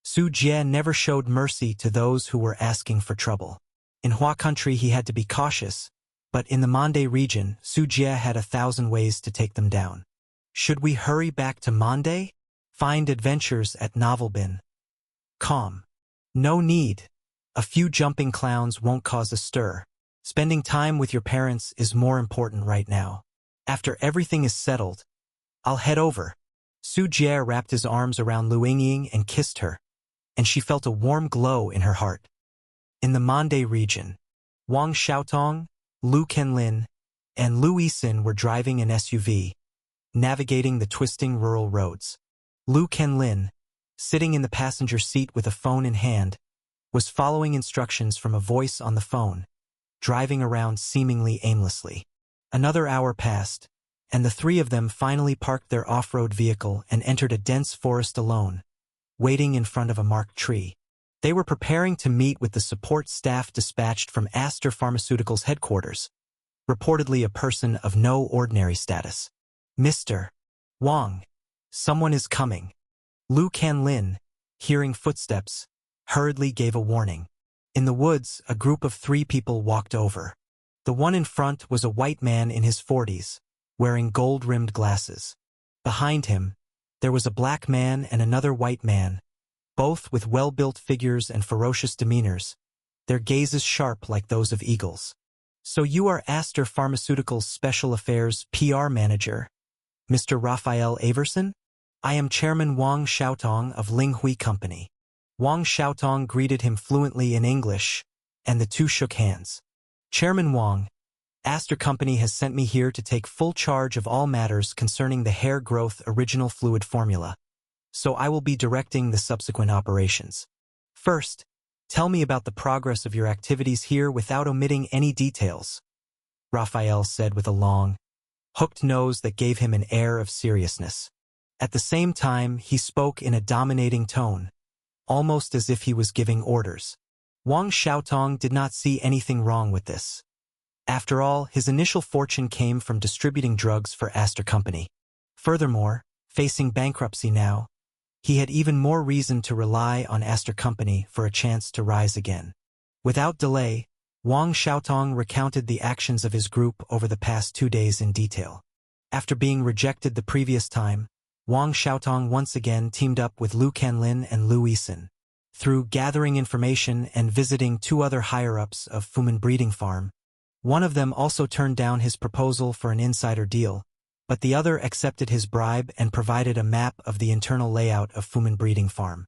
Su Jie never showed mercy to those who were asking for trouble. In Hua Country he had to be cautious, but in the Mande region, Su Jie had 1,000 ways to take them down. Should we hurry back to Mande? Find adventures at Novelbin. Calm. No need. A few jumping clowns won't cause a stir. Spending time with your parents is more important right now. After everything is settled, I'll head over. Su Jie wrapped his arms around Lu Yingying and kissed her, and she felt a warm glow in her heart. In the Mande region, Wang Xiaotong, Lu Kenlin, and Lu Yixin were driving an SUV, navigating the twisting rural roads. Lu Kenlin, sitting in the passenger seat with a phone in hand, was following instructions from a voice on the phone, driving around seemingly aimlessly. Another hour passed, and the three of them finally parked their off-road vehicle and entered a dense forest alone, waiting in front of a marked tree. They were preparing to meet with the support staff dispatched from Aster Pharmaceuticals headquarters, reportedly a person of no ordinary status. Mr. Wang, someone is coming. Lu Canlin, hearing footsteps, hurriedly gave a warning. In the woods, a group of 3 people walked over. The one in front was a white man in his 40s, wearing gold-rimmed glasses. Behind him, there was a black man and another white man, both with well-built figures and ferocious demeanors, their gazes sharp like those of eagles. So you are Aster Pharmaceuticals Special Affairs PR Manager, Mr. Raphael Averson? I am Chairman Wang Xiaotong of Linghui Company. Wang Xiaotong greeted him fluently in English, and the two shook hands. Chairman Wang, Aster Company has sent me here to take full charge of all matters concerning the hair growth original fluid formula, so I will be directing the subsequent operations. First, tell me about the progress of your activities here without omitting any details, Raphael said with a long, hooked nose that gave him an air of seriousness. At the same time, he spoke in a dominating tone, almost as if he was giving orders. Wang Xiaotong did not see anything wrong with this. After all, his initial fortune came from distributing drugs for Aster Company. Furthermore, facing bankruptcy now, he had even more reason to rely on Aster Company for a chance to rise again. Without delay, Wang Xiaotong recounted the actions of his group over the past 2 days in detail. After being rejected the previous time, Wang Xiaotong once again teamed up with Lu Canlin and Lu Yisun. Through gathering information and visiting 2 other higher-ups of Fumin Breeding Farm, one of them also turned down his proposal for an insider deal, but the other accepted his bribe and provided a map of the internal layout of Fumin Breeding Farm.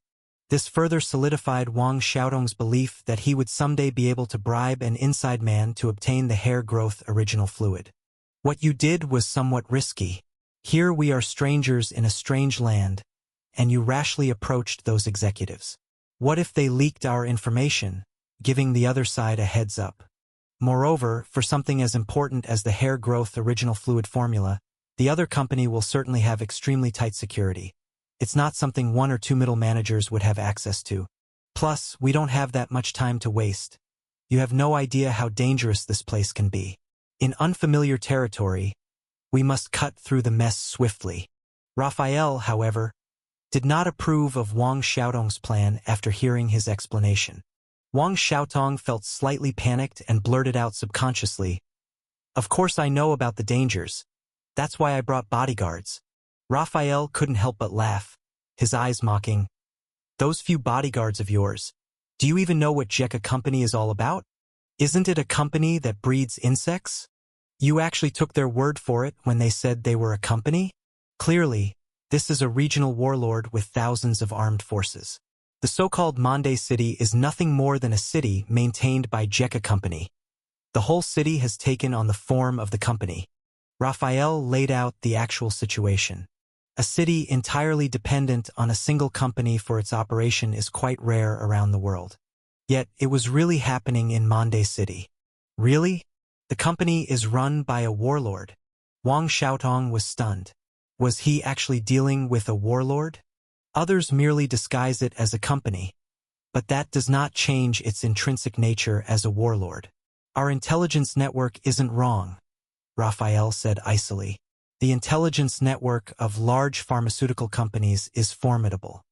This further solidified Wang Xiaotong's belief that he would someday be able to bribe an inside man to obtain the hair growth original fluid. What you did was somewhat risky. Here we are strangers in a strange land, and you rashly approached those executives. What if they leaked our information, giving the other side a heads up? Moreover, for something as important as the hair growth original fluid formula, the other company will certainly have extremely tight security. It's not something 1 or 2 middle managers would have access to. Plus, we don't have that much time to waste. You have no idea how dangerous this place can be. In unfamiliar territory, we must cut through the mess swiftly. Raphael, however, did not approve of Wang Xiaotong's plan after hearing his explanation. Wang Xiaotong felt slightly panicked and blurted out subconsciously, "Of course I know about the dangers. That's why I brought bodyguards." Raphael couldn't help but laugh, his eyes mocking. "Those few bodyguards of yours, do you even know what Jekka Company is all about? Isn't it a company that breeds insects? You actually took their word for it when they said they were a company? Clearly, this is a regional warlord with thousands of armed forces. The so-called Monday City is nothing more than a city maintained by Jekka Company. The whole city has taken on the form of the company." Raphael laid out the actual situation. A city entirely dependent on a single company for its operation is quite rare around the world. Yet, it was really happening in Monday City. Really? The company is run by a warlord? Wang Xiaotong was stunned. Was he actually dealing with a warlord? Others merely disguise it as a company, but that does not change its intrinsic nature as a warlord. Our intelligence network isn't wrong, Raphael said icily. The intelligence network of large pharmaceutical companies is formidable.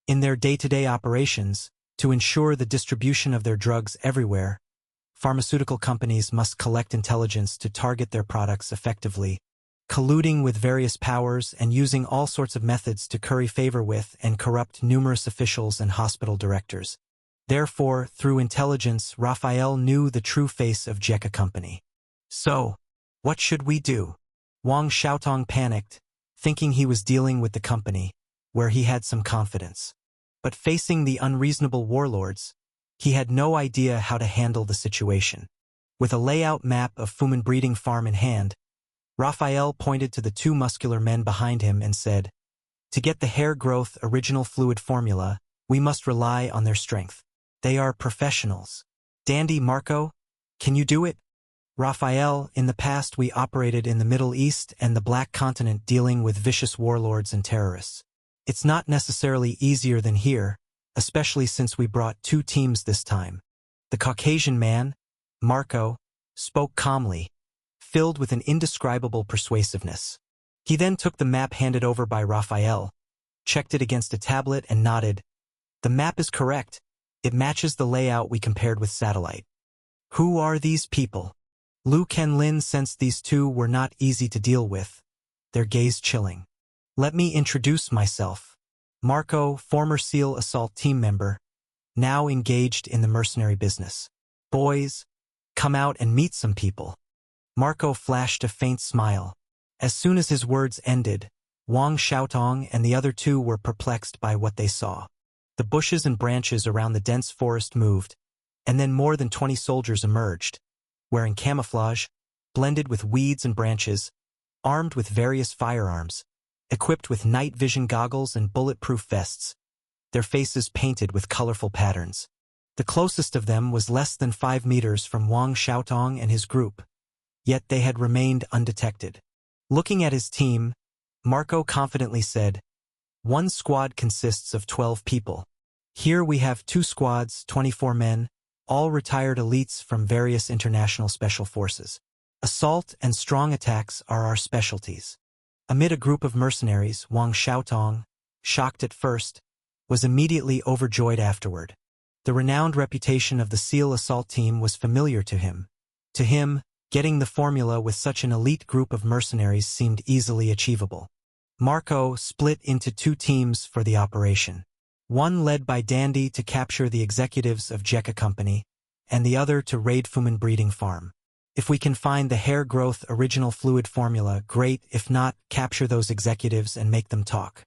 In their day-to-day operations, to ensure the distribution of their drugs everywhere, pharmaceutical companies must collect intelligence to target their products effectively, colluding with various powers and using all sorts of methods to curry favor with and corrupt numerous officials and hospital directors. Therefore, through intelligence, Raphael knew the true face of Jekka Company. So, what should we do? Wang Xiaotong panicked, thinking he was dealing with the company, where he had some confidence. But facing the unreasonable warlords, he had no idea how to handle the situation. With a layout map of Fumin Breeding Farm in hand, Raphael pointed to the 2 muscular men behind him and said, "To get the hair growth original fluid formula, we must rely on their strength. They are professionals. Dandy Marco, can you do it?" Raphael, in the past we operated in the Middle East and the Black Continent dealing with vicious warlords and terrorists. It's not necessarily easier than here, especially since we brought 2 teams this time. The Caucasian man, Marco, spoke calmly, filled with an indescribable persuasiveness. He then took the map handed over by Raphael, checked it against a tablet and nodded. "The map is correct. It matches the layout we compared with satellite." "Who are these people?" Lu Canlin sensed these 2 were not easy to deal with, their gaze chilling. "Let me introduce myself. Marco, former SEAL Assault team member, now engaged in the mercenary business. Boys, Come out and meet some people. Marco flashed a faint smile. As soon as his words ended, Wang Xiaotong and the other two were perplexed by what they saw. The bushes and branches around the dense forest moved, and then more than 20 soldiers emerged, wearing camouflage, blended with weeds and branches, armed with various firearms, equipped with night vision goggles and bulletproof vests, their faces painted with colorful patterns. The closest of them was less than 5 meters from Wang Xiaotong and his group, yet they had remained undetected. Looking at his team, Marco confidently said, "One squad consists of 12 people. Here we have 2 squads, 24 men, all retired elites from various international special forces. Assault and strong attacks are our specialties." Amid a group of mercenaries, Wang Xiaotong, shocked at first, was immediately overjoyed afterward. The renowned reputation of the SEAL assault team was familiar to him. To him, getting the formula with such an elite group of mercenaries seemed easily achievable. Marco split into 2 teams for the operation. One led by Dandy to capture the executives of Jekka Company, and the other to raid Fumin Breeding Farm. If we can find the hair growth original fluid formula, great. If not, capture those executives and make them talk.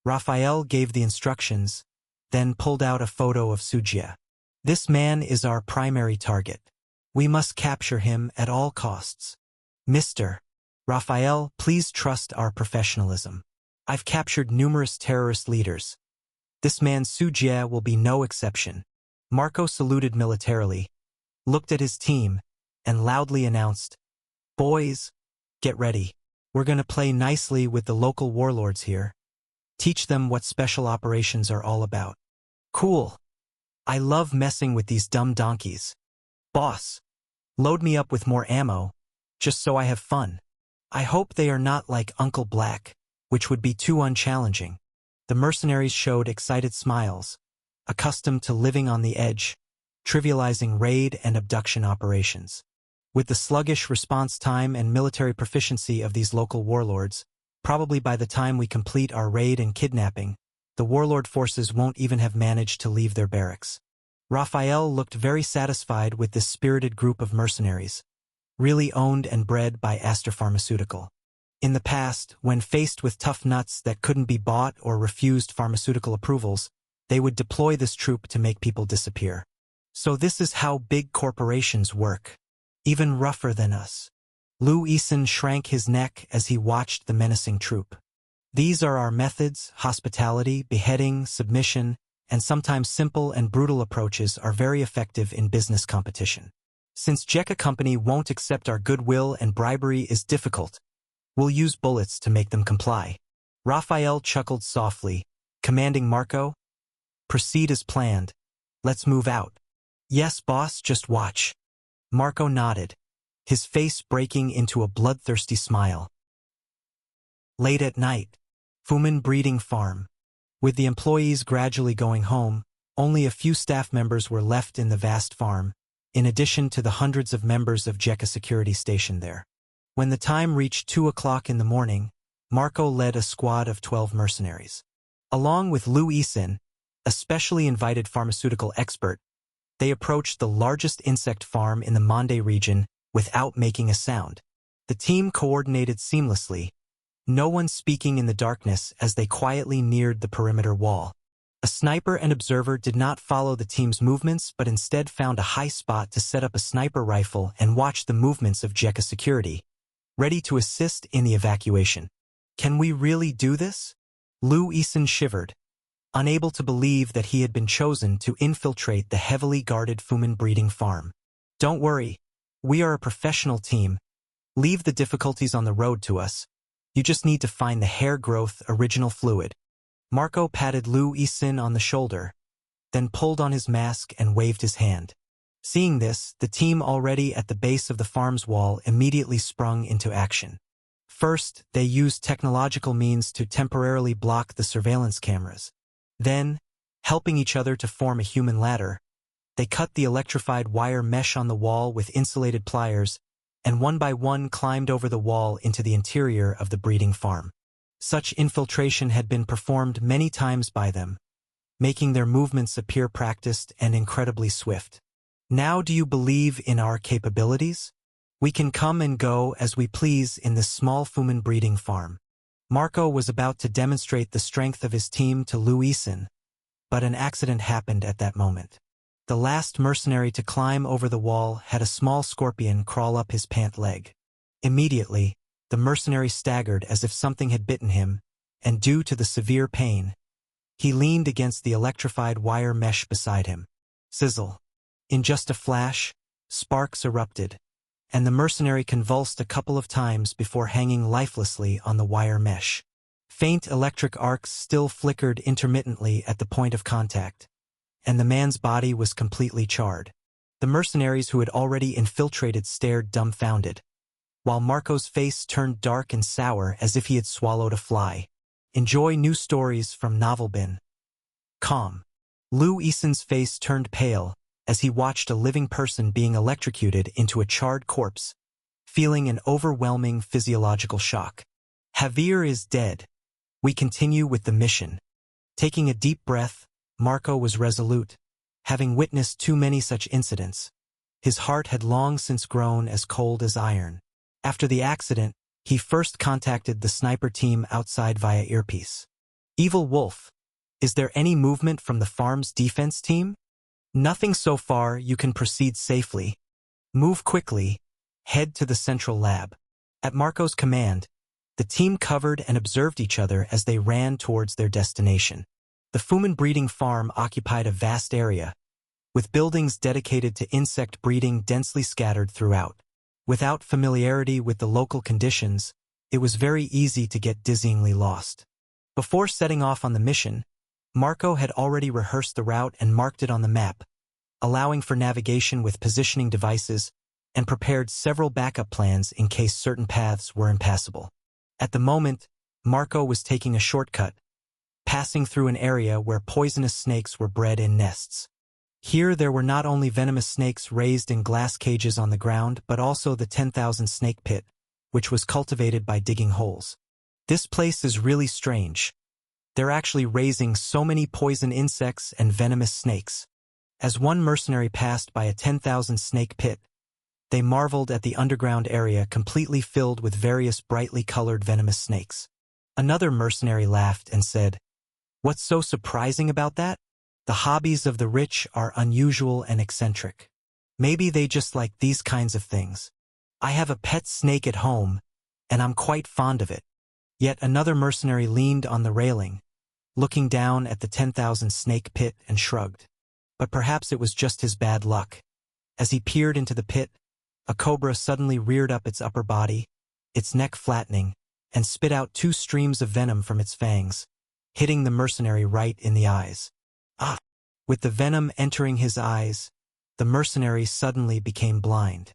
Raphael gave the instructions, then pulled out a photo of Sujia. "This man is our primary target. We must capture him at all costs. Mr. Raphael, please trust our professionalism. I've captured numerous terrorist leaders. This man Sujia will be no exception." Marco saluted militarily, looked at his team, and loudly announced, "Boys, get ready. We're gonna play nicely with the local warlords here. Teach them what special operations are all about." "Cool. I love messing with these dumb donkeys. Boss, load me up with more ammo, just so I have fun. I hope they are not like Uncle Black, which would be too unchallenging." The mercenaries showed excited smiles, accustomed to living on the edge, trivializing raid and abduction operations. With the sluggish response time and military proficiency of these local warlords, probably by the time we complete our raid and kidnapping, the warlord forces won't even have managed to leave their barracks. Raphael looked very satisfied with this spirited group of mercenaries, really owned and bred by Aster Pharmaceutical. In the past, when faced with tough nuts that couldn't be bought or refused pharmaceutical approvals, they would deploy this troop to make people disappear. So this is how big corporations work. Even rougher than us. Lu Yixin shrank his neck as he watched the menacing troop. "These are our methods: hospitality, beheading, submission, and sometimes simple and brutal approaches are very effective in business competition. Since Jekka Company won't accept our goodwill and bribery is difficult, we'll use bullets to make them comply." Raphael chuckled softly, commanding Marco, "Proceed as planned. Let's move out." "Yes, boss, just watch." Marco nodded, his face breaking into a bloodthirsty smile. Late at night, Fumin Breeding Farm. With the employees gradually going home, only a few staff members were left in the vast farm, in addition to the hundreds of members of Jekka security stationed there. When the time reached 2 o'clock in the morning, Marco led a squad of 12 mercenaries. Along with Lu Yixin, a specially invited pharmaceutical expert, they approached the largest insect farm in the Mande region without making a sound. The team coordinated seamlessly, no one speaking in the darkness as they quietly neared the perimeter wall. A sniper and observer did not follow the team's movements but instead found a high spot to set up a sniper rifle and watch the movements of Jekka security, ready to assist in the evacuation. "Can we really do this?" Lu Yixin shivered, unable to believe that he had been chosen to infiltrate the heavily guarded Fumin Breeding Farm. "Don't worry, we are a professional team. Leave the difficulties on the road to us. You just need to find the hair growth original fluid." Marco patted Lu Yixin on the shoulder, then pulled on his mask and waved his hand. Seeing this, the team already at the base of the farm's wall immediately sprung into action. First, they used technological means to temporarily block the surveillance cameras. Then, helping each other to form a human ladder, they cut the electrified wire mesh on the wall with insulated pliers and one by one climbed over the wall into the interior of the breeding farm. Such infiltration had been performed many times by them, making their movements appear practiced and incredibly swift. Now do you believe in our capabilities? We can come and go as we please in this small Fumin breeding farm. Marco was about to demonstrate the strength of his team to Lu Yixin, but an accident happened at that moment. The last mercenary to climb over the wall had a small scorpion crawl up his pant leg. Immediately, the mercenary staggered as if something had bitten him, and due to the severe pain, he leaned against the electrified wire mesh beside him. Sizzle. In just a flash, sparks erupted, and the mercenary convulsed a couple of times before hanging lifelessly on the wire mesh. Faint electric arcs still flickered intermittently at the point of contact, and the man's body was completely charred. The mercenaries who had already infiltrated stared dumbfounded, while Marco's face turned dark and sour as if he had swallowed a fly. Enjoy new stories from Novelbin. Calm. Lu Yixin's face turned pale as he watched a living person being electrocuted into a charred corpse, feeling an overwhelming physiological shock. Javier is dead. We continue with the mission. Taking a deep breath, Marco was resolute, having witnessed too many such incidents. His heart had long since grown as cold as iron. After the accident, he first contacted the sniper team outside via earpiece. Evil Wolf, is there any movement from the farm's defense team? Nothing so far. You can proceed safely. Move quickly. Head to the central lab. At Marco's command, the team covered and observed each other as they ran towards their destination. The Fumin breeding farm occupied a vast area, with buildings dedicated to insect breeding densely scattered throughout. Without familiarity with the local conditions, it was very easy to get dizzyingly lost. Before setting off on the mission, Marco had already rehearsed the route and marked it on the map, allowing for navigation with positioning devices, and prepared several backup plans in case certain paths were impassable. At the moment, Marco was taking a shortcut, passing through an area where poisonous snakes were bred in nests. Here there were not only venomous snakes raised in glass cages on the ground, but also the 10,000 snake pit, which was cultivated by digging holes. This place is really strange. They're actually raising so many poison insects and venomous snakes. As one mercenary passed by a 10,000 snake pit, they marveled at the underground area completely filled with various brightly colored venomous snakes. Another mercenary laughed and said, "What's so surprising about that? The hobbies of the rich are unusual and eccentric. Maybe they just like these kinds of things. I have a pet snake at home, and I'm quite fond of it." Yet another mercenary leaned on the railing, looking down at the 10,000 snake pit and shrugged. But perhaps it was just his bad luck. As he peered into the pit, a cobra suddenly reared up its upper body, its neck flattening, and spit out 2 streams of venom from its fangs, hitting the mercenary right in the eyes. Ah! With the venom entering his eyes, the mercenary suddenly became blind.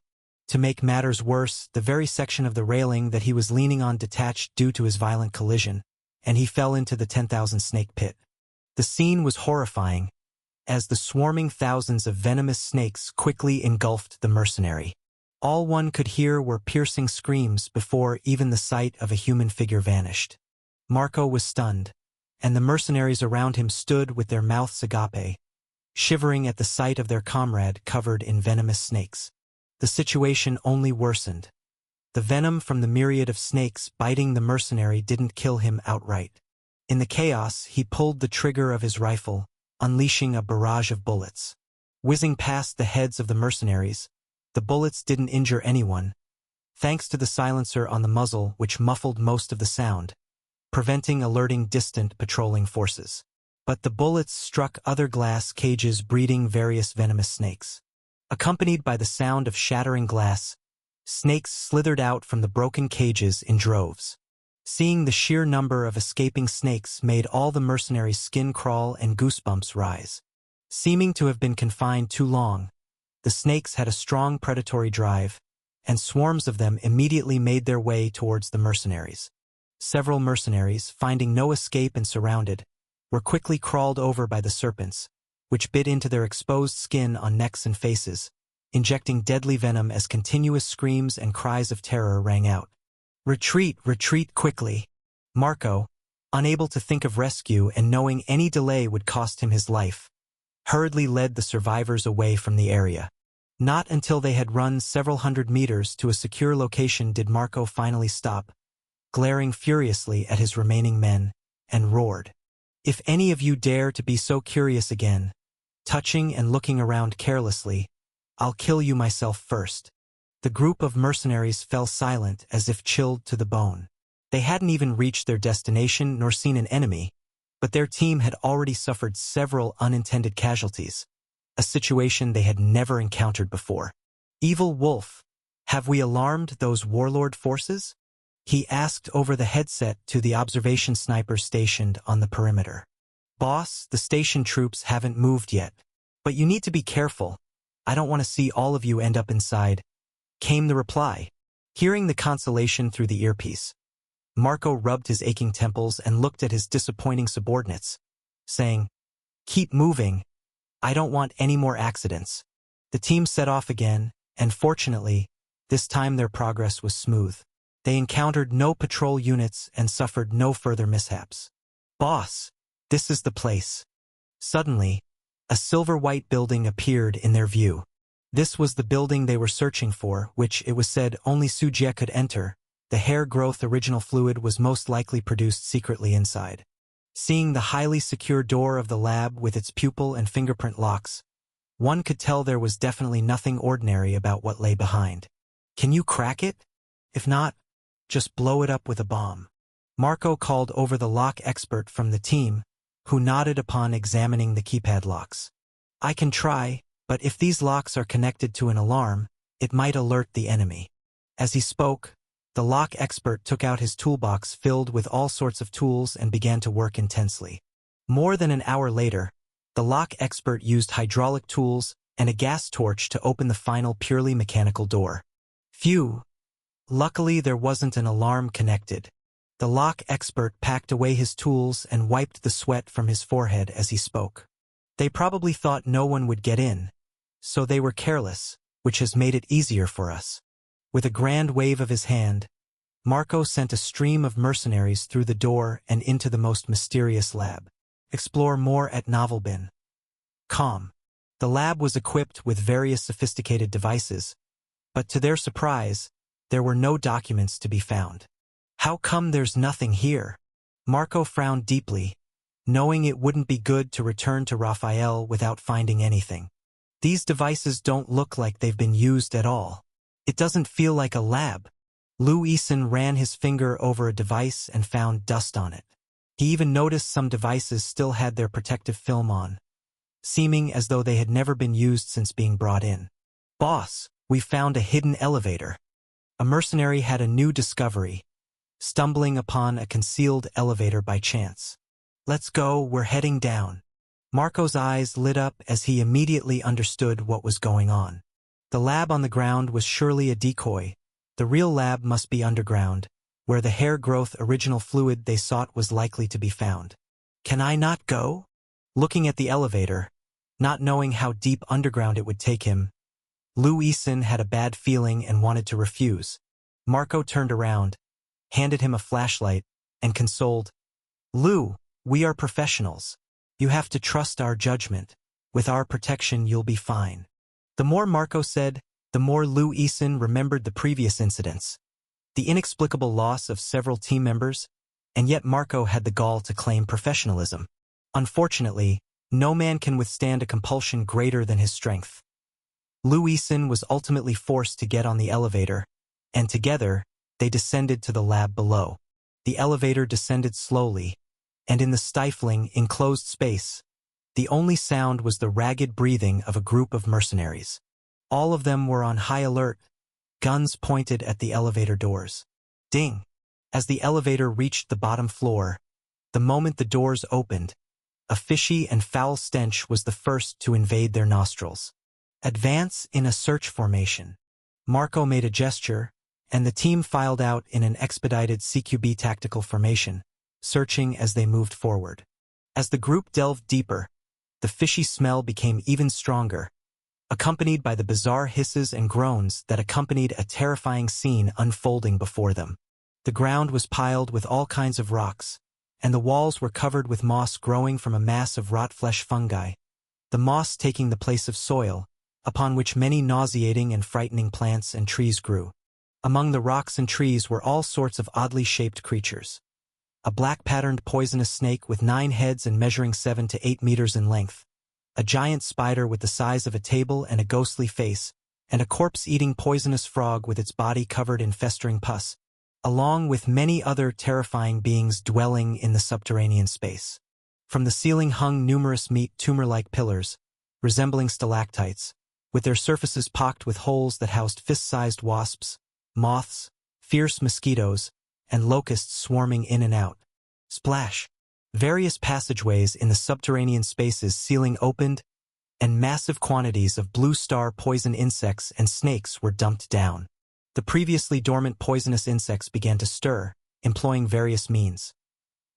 To make matters worse, the very section of the railing that he was leaning on detached due to his violent collision, and he fell into the 10,000 snake pit. The scene was horrifying, as the swarming thousands of venomous snakes quickly engulfed the mercenary. All one could hear were piercing screams before even the sight of a human figure vanished. Marco was stunned, and the mercenaries around him stood with their mouths agape, shivering at the sight of their comrade covered in venomous snakes. The situation only worsened. The venom from the myriad of snakes biting the mercenary didn't kill him outright. In the chaos, he pulled the trigger of his rifle, unleashing a barrage of bullets. Whizzing past the heads of the mercenaries, the bullets didn't injure anyone, thanks to the silencer on the muzzle which muffled most of the sound, preventing alerting distant patrolling forces. But the bullets struck other glass cages breeding various venomous snakes. Accompanied by the sound of shattering glass, snakes slithered out from the broken cages in droves. Seeing the sheer number of escaping snakes made all the mercenaries' skin crawl and goosebumps rise. Seeming to have been confined too long, the snakes had a strong predatory drive, and swarms of them immediately made their way towards the mercenaries. Several mercenaries, finding no escape and surrounded, were quickly crawled over by the serpents, which bit into their exposed skin on necks and faces, injecting deadly venom as continuous screams and cries of terror rang out. "Retreat, retreat quickly!" Marco, unable to think of rescue and knowing any delay would cost him his life, hurriedly led the survivors away from the area. Not until they had run several hundred meters to a secure location did Marco finally stop, glaring furiously at his remaining men, and roared, "If any of you dare to be so curious again, touching and looking around carelessly, I'll kill you myself first." The group of mercenaries fell silent as if chilled to the bone. They hadn't even reached their destination nor seen an enemy, but their team had already suffered several unintended casualties, a situation they had never encountered before. "Evil Wolf, have we alarmed those warlord forces?" he asked over the headset to the observation sniper stationed on the perimeter. "Boss, the station troops haven't moved yet, but you need to be careful. I don't want to see all of you end up inside," came the reply. Hearing the consolation through the earpiece, Marco rubbed his aching temples and looked at his disappointing subordinates, saying, "Keep moving. I don't want any more accidents." The team set off again, and fortunately, this time their progress was smooth. They encountered no patrol units and suffered no further mishaps. "Boss, this is the place." Suddenly, a silver-white building appeared in their view. This was the building they were searching for, which, it was said, only Sujie could enter. The hair growth original fluid was most likely produced secretly inside. Seeing the highly secure door of the lab with its pupil and fingerprint locks, one could tell there was definitely nothing ordinary about what lay behind. "Can you crack it? If not, just blow it up with a bomb." Marco called over the lock expert from the team, who nodded upon examining the keypad locks. "I can try, but if these locks are connected to an alarm, it might alert the enemy." As he spoke, the lock expert took out his toolbox filled with all sorts of tools and began to work intensely. More than an hour later, the lock expert used hydraulic tools and a gas torch to open the final purely mechanical door. Phew! Luckily there wasn't an alarm connected. The lock expert packed away his tools and wiped the sweat from his forehead as he spoke. "They probably thought no one would get in, so they were careless, which has made it easier for us." With a grand wave of his hand, Marco sent a stream of mercenaries through the door and into the most mysterious lab. Explore more at novelbin.com. The lab was equipped with various sophisticated devices, but to their surprise, there were no documents to be found. "How come there's nothing here?" Marco frowned deeply, knowing it wouldn't be good to return to Raphael without finding anything. "These devices don't look like they've been used at all. It doesn't feel like a lab." Lu Eason ran his finger over a device and found dust on it. He even noticed some devices still had their protective film on, seeming as though they had never been used since being brought in. "Boss, we found a hidden elevator." A mercenary had a new discovery, stumbling upon a concealed elevator by chance. "Let's go, we're heading down." Marco's eyes lit up as he immediately understood what was going on. The lab on the ground was surely a decoy. The real lab must be underground, where the hair growth original fluid they sought was likely to be found. "Can I not go?" Looking at the elevator, not knowing how deep underground it would take him, Lu Eason had a bad feeling and wanted to refuse. Marco turned around, handed him a flashlight, and consoled, "Lu, we are professionals. You have to trust our judgment. With our protection, you'll be fine." The more Marco said, the more Lu Eason remembered the previous incidents, the inexplicable loss of several team members, and yet Marco had the gall to claim professionalism. Unfortunately, no man can withstand a compulsion greater than his strength. Lu Eason was ultimately forced to get on the elevator, and together, they descended to the lab below. The elevator descended slowly, and in the stifling, enclosed space, the only sound was the ragged breathing of a group of mercenaries. All of them were on high alert, guns pointed at the elevator doors. Ding! As the elevator reached the bottom floor, the moment the doors opened, a fishy and foul stench was the first to invade their nostrils. "Advance in a search formation." Marco made a gesture, and the team filed out in an expedited CQB tactical formation, searching as they moved forward. As the group delved deeper, the fishy smell became even stronger, accompanied by the bizarre hisses and groans that accompanied a terrifying scene unfolding before them. The ground was piled with all kinds of rocks, and the walls were covered with moss growing from a mass of rot flesh fungi, the moss taking the place of soil, upon which many nauseating and frightening plants and trees grew. Among the rocks and trees were all sorts of oddly shaped creatures. A black-patterned poisonous snake with 9 heads and measuring 7 to 8 meters in length, a giant spider with the size of a table and a ghostly face, and a corpse-eating poisonous frog with its body covered in festering pus, along with many other terrifying beings dwelling in the subterranean space. From the ceiling hung numerous meat tumor-like pillars, resembling stalactites, with their surfaces pocked with holes that housed fist-sized wasps, moths, fierce mosquitoes, and locusts swarming in and out. Splash! Various passageways in the subterranean spaces ceiling opened, and massive quantities of blue star poison insects and snakes were dumped down. The previously dormant poisonous insects began to stir, employing various means.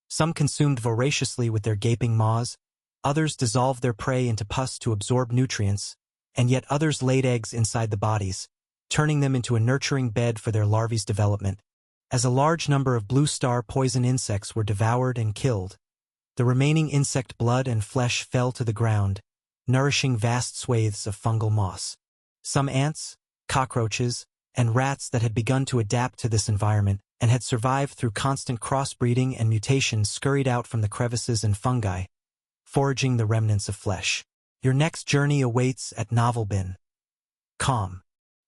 Some consumed voraciously with their gaping maws, others dissolved their prey into pus to absorb nutrients, and yet others laid eggs inside the bodies, turning them into a nurturing bed for their larvae's development. As a large number of blue star poison insects were devoured and killed, the remaining insect blood and flesh fell to the ground, nourishing vast swathes of fungal moss. Some ants, cockroaches, and rats that had begun to adapt to this environment and had survived through constant crossbreeding and mutation scurried out from the crevices and fungi, foraging the remnants of flesh. Your next journey awaits at Novelbin. Calm.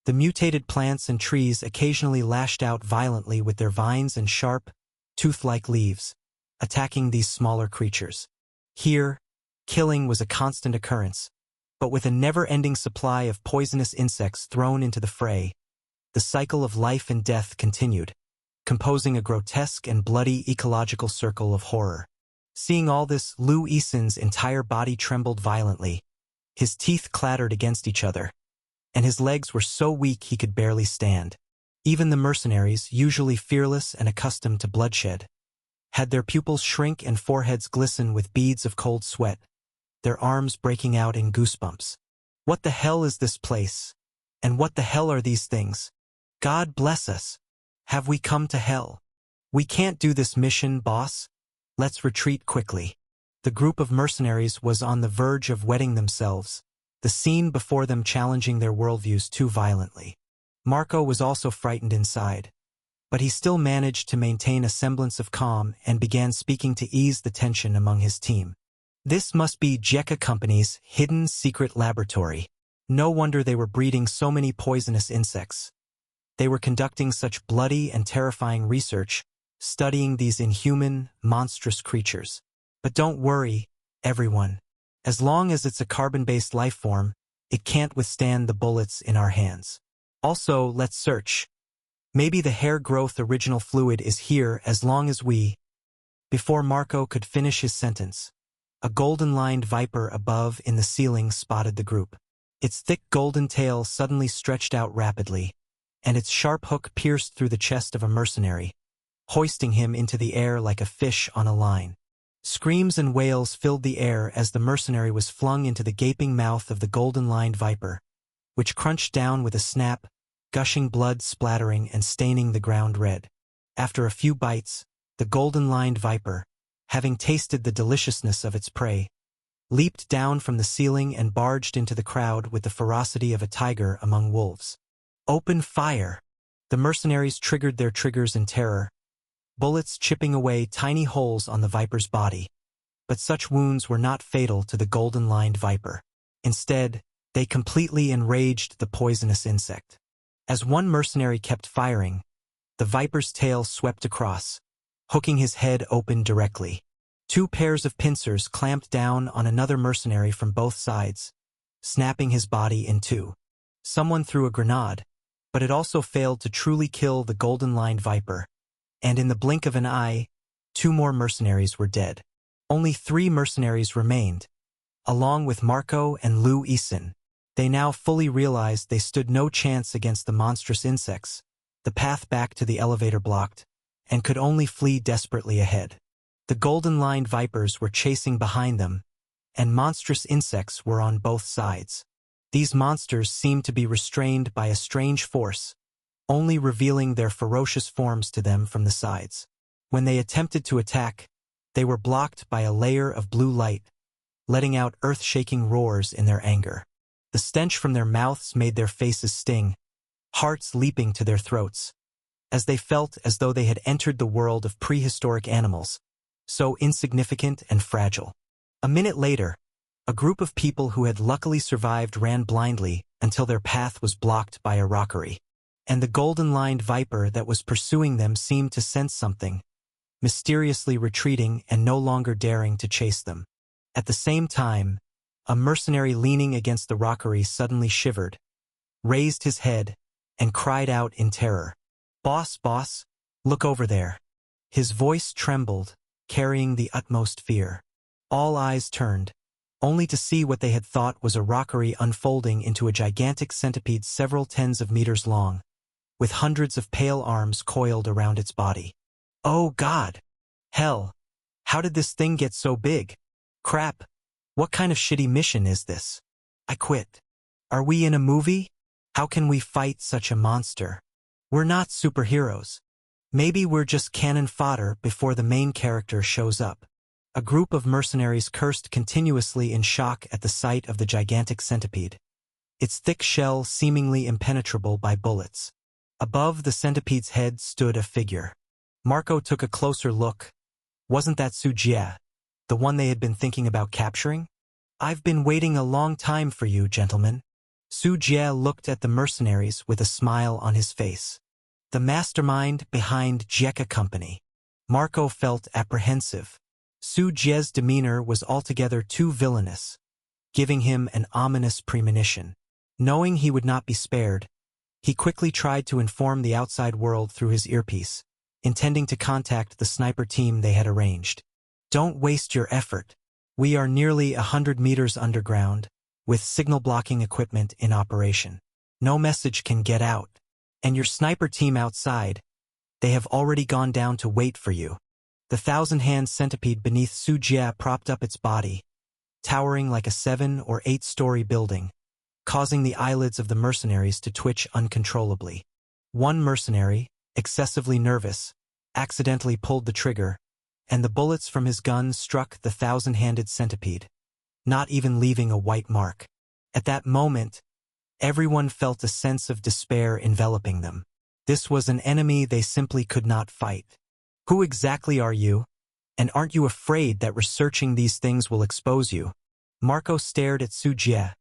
The mutated plants and trees occasionally lashed out violently with their vines and sharp, tooth-like leaves, attacking these smaller creatures. Here, killing was a constant occurrence, but with a never-ending supply of poisonous insects thrown into the fray, the cycle of life and death continued, composing a grotesque and bloody ecological circle of horror. Seeing all this, Lu Isen's entire body trembled violently. His teeth clattered against each other, and his legs were so weak he could barely stand. Even the mercenaries, usually fearless and accustomed to bloodshed, had their pupils shrink and foreheads glisten with beads of cold sweat, their arms breaking out in goosebumps. What the hell is this place? And what the hell are these things? God bless us. Have we come to hell? We can't do this mission, boss. Let's retreat quickly. The group of mercenaries was on the verge of wetting themselves, the scene before them challenging their worldviews too violently. Marco was also frightened inside, but he still managed to maintain a semblance of calm and began speaking to ease the tension among his team. This must be Jekka Company's hidden secret laboratory. No wonder they were breeding so many poisonous insects. They were conducting such bloody and terrifying research, studying these inhuman, monstrous creatures. But don't worry, everyone. As long as it's a carbon-based life form, it can't withstand the bullets in our hands. Also, let's search. Maybe the hair growth original fluid is here as long as we... Before Marco could finish his sentence, a golden-lined viper above in the ceiling spotted the group. Its thick golden tail suddenly stretched out rapidly, and its sharp hook pierced through the chest of a mercenary, hoisting him into the air like a fish on a line. Screams and wails filled the air as the mercenary was flung into the gaping mouth of the golden-lined viper, which crunched down with a snap, gushing blood splattering and staining the ground red. After a few bites, the golden-lined viper, having tasted the deliciousness of its prey, leaped down from the ceiling and barged into the crowd with the ferocity of a tiger among wolves. Open fire! The mercenaries triggered their triggers in terror, bullets chipping away tiny holes on the viper's body. But such wounds were not fatal to the golden-lined viper. Instead, they completely enraged the poisonous insect. As one mercenary kept firing, the viper's tail swept across, hooking his head open directly. 2 pairs of pincers clamped down on another mercenary from both sides, snapping his body in two. Someone threw a grenade, but it also failed to truly kill the golden-lined viper, and in the blink of an eye, 2 more mercenaries were dead. Only 3 mercenaries remained, along with Marco and Lu Isen. They now fully realized they stood no chance against the monstrous insects, the path back to the elevator blocked, and could only flee desperately ahead. The golden-lined vipers were chasing behind them, and monstrous insects were on both sides. These monsters seemed to be restrained by a strange force, only revealing their ferocious forms to them from the sides. When they attempted to attack, they were blocked by a layer of blue light, letting out earth-shaking roars in their anger. The stench from their mouths made their faces sting, hearts leaping to their throats, as they felt as though they had entered the world of prehistoric animals, so insignificant and fragile. A minute later, a group of people who had luckily survived ran blindly until their path was blocked by a rockery, and the golden-lined viper that was pursuing them seemed to sense something, mysteriously retreating and no longer daring to chase them. At the same time, a mercenary leaning against the rockery suddenly shivered, raised his head, and cried out in terror. "Boss, boss, look over there." His voice trembled, carrying the utmost fear. All eyes turned, only to see what they had thought was a rockery unfolding into a gigantic centipede several tens of meters long, with hundreds of pale arms coiled around its body. "Oh God! Hell! How did this thing get so big? Crap! What kind of shitty mission is this? I quit. Are we in a movie? How can we fight such a monster? We're not superheroes. Maybe we're just cannon fodder before the main character shows up." A group of mercenaries cursed continuously in shock at the sight of the gigantic centipede, its thick shell seemingly impenetrable by bullets. Above the centipede's head stood a figure. Marco took a closer look. Wasn't that Su Jie, the one they had been thinking about capturing? "I've been waiting a long time for you, gentlemen." Su Jie looked at the mercenaries with a smile on his face. The mastermind behind Jekka Company. Marco felt apprehensive. Su Jie's demeanor was altogether too villainous, giving him an ominous premonition. Knowing he would not be spared, he quickly tried to inform the outside world through his earpiece, intending to contact the sniper team they had arranged. "Don't waste your effort. We are nearly 100 meters underground, with signal-blocking equipment in operation. No message can get out. And your sniper team outside, they have already gone down to wait for you." The thousand-hand centipede beneath Su Jie propped up its body, towering like a 7- or 8-story building, causing the eyelids of the mercenaries to twitch uncontrollably. One mercenary, excessively nervous, accidentally pulled the trigger, and the bullets from his gun struck the thousand-handed centipede, not even leaving a white mark. At that moment, everyone felt a sense of despair enveloping them. This was an enemy they simply could not fight. "Who exactly are you? And aren't you afraid that researching these things will expose you?" Marco stared at Su Jie,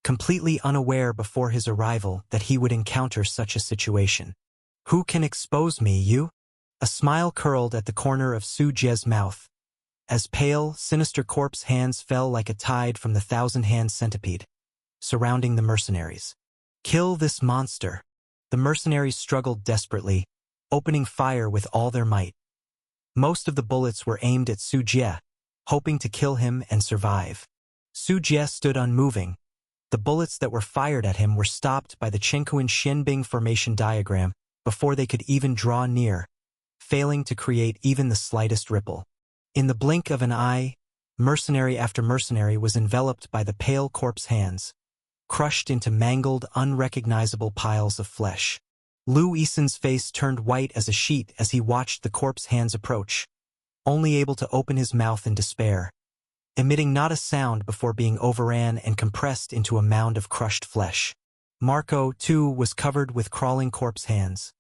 completely unaware before his arrival that he would encounter such a situation. "Who can expose me, you?" A smile curled at the corner of Su Jie's mouth, as pale, sinister corpse hands fell like a tide from the thousand-hand centipede, surrounding the mercenaries. "Kill this monster." The mercenaries struggled desperately, opening fire with all their might. Most of the bullets were aimed at Su Jie, hoping to kill him and survive. Su Jie stood unmoving. The bullets that were fired at him were stopped by the Chenkuan Xianbing formation diagram before they could even draw near, failing to create even the slightest ripple. In the blink of an eye, mercenary after mercenary was enveloped by the pale corpse hands, crushed into mangled, unrecognizable piles of flesh. Lu Yisen's face turned white as a sheet as he watched the corpse hands approach, only able to open his mouth in despair, emitting not a sound before being overran and compressed into a mound of crushed flesh. Marco, too, was covered with crawling corpse hands,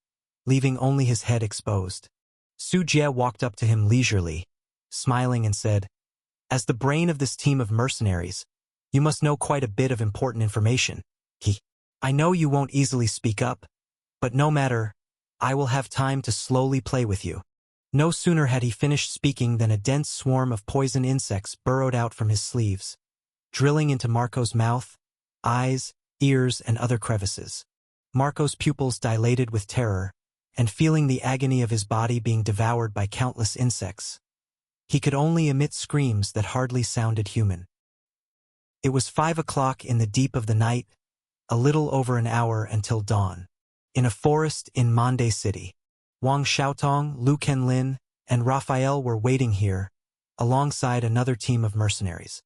leaving only his head exposed. Su Jie walked up to him leisurely, smiling and said, "As the brain of this team of mercenaries, you must know quite a bit of important information. I know you won't easily speak up, but no matter, I will have time to slowly play with you." No sooner had he finished speaking than a dense swarm of poison insects burrowed out from his sleeves, drilling into Marco's mouth, eyes, ears, and other crevices. Marco's pupils dilated with terror, and feeling the agony of his body being devoured by countless insects, he could only emit screams that hardly sounded human. It was 5 o'clock in the deep of the night, a little over an hour until dawn. In a forest in Mande City, Wang Xiaotong, Lu Kenlin, and Raphael were waiting here, alongside another team of mercenaries.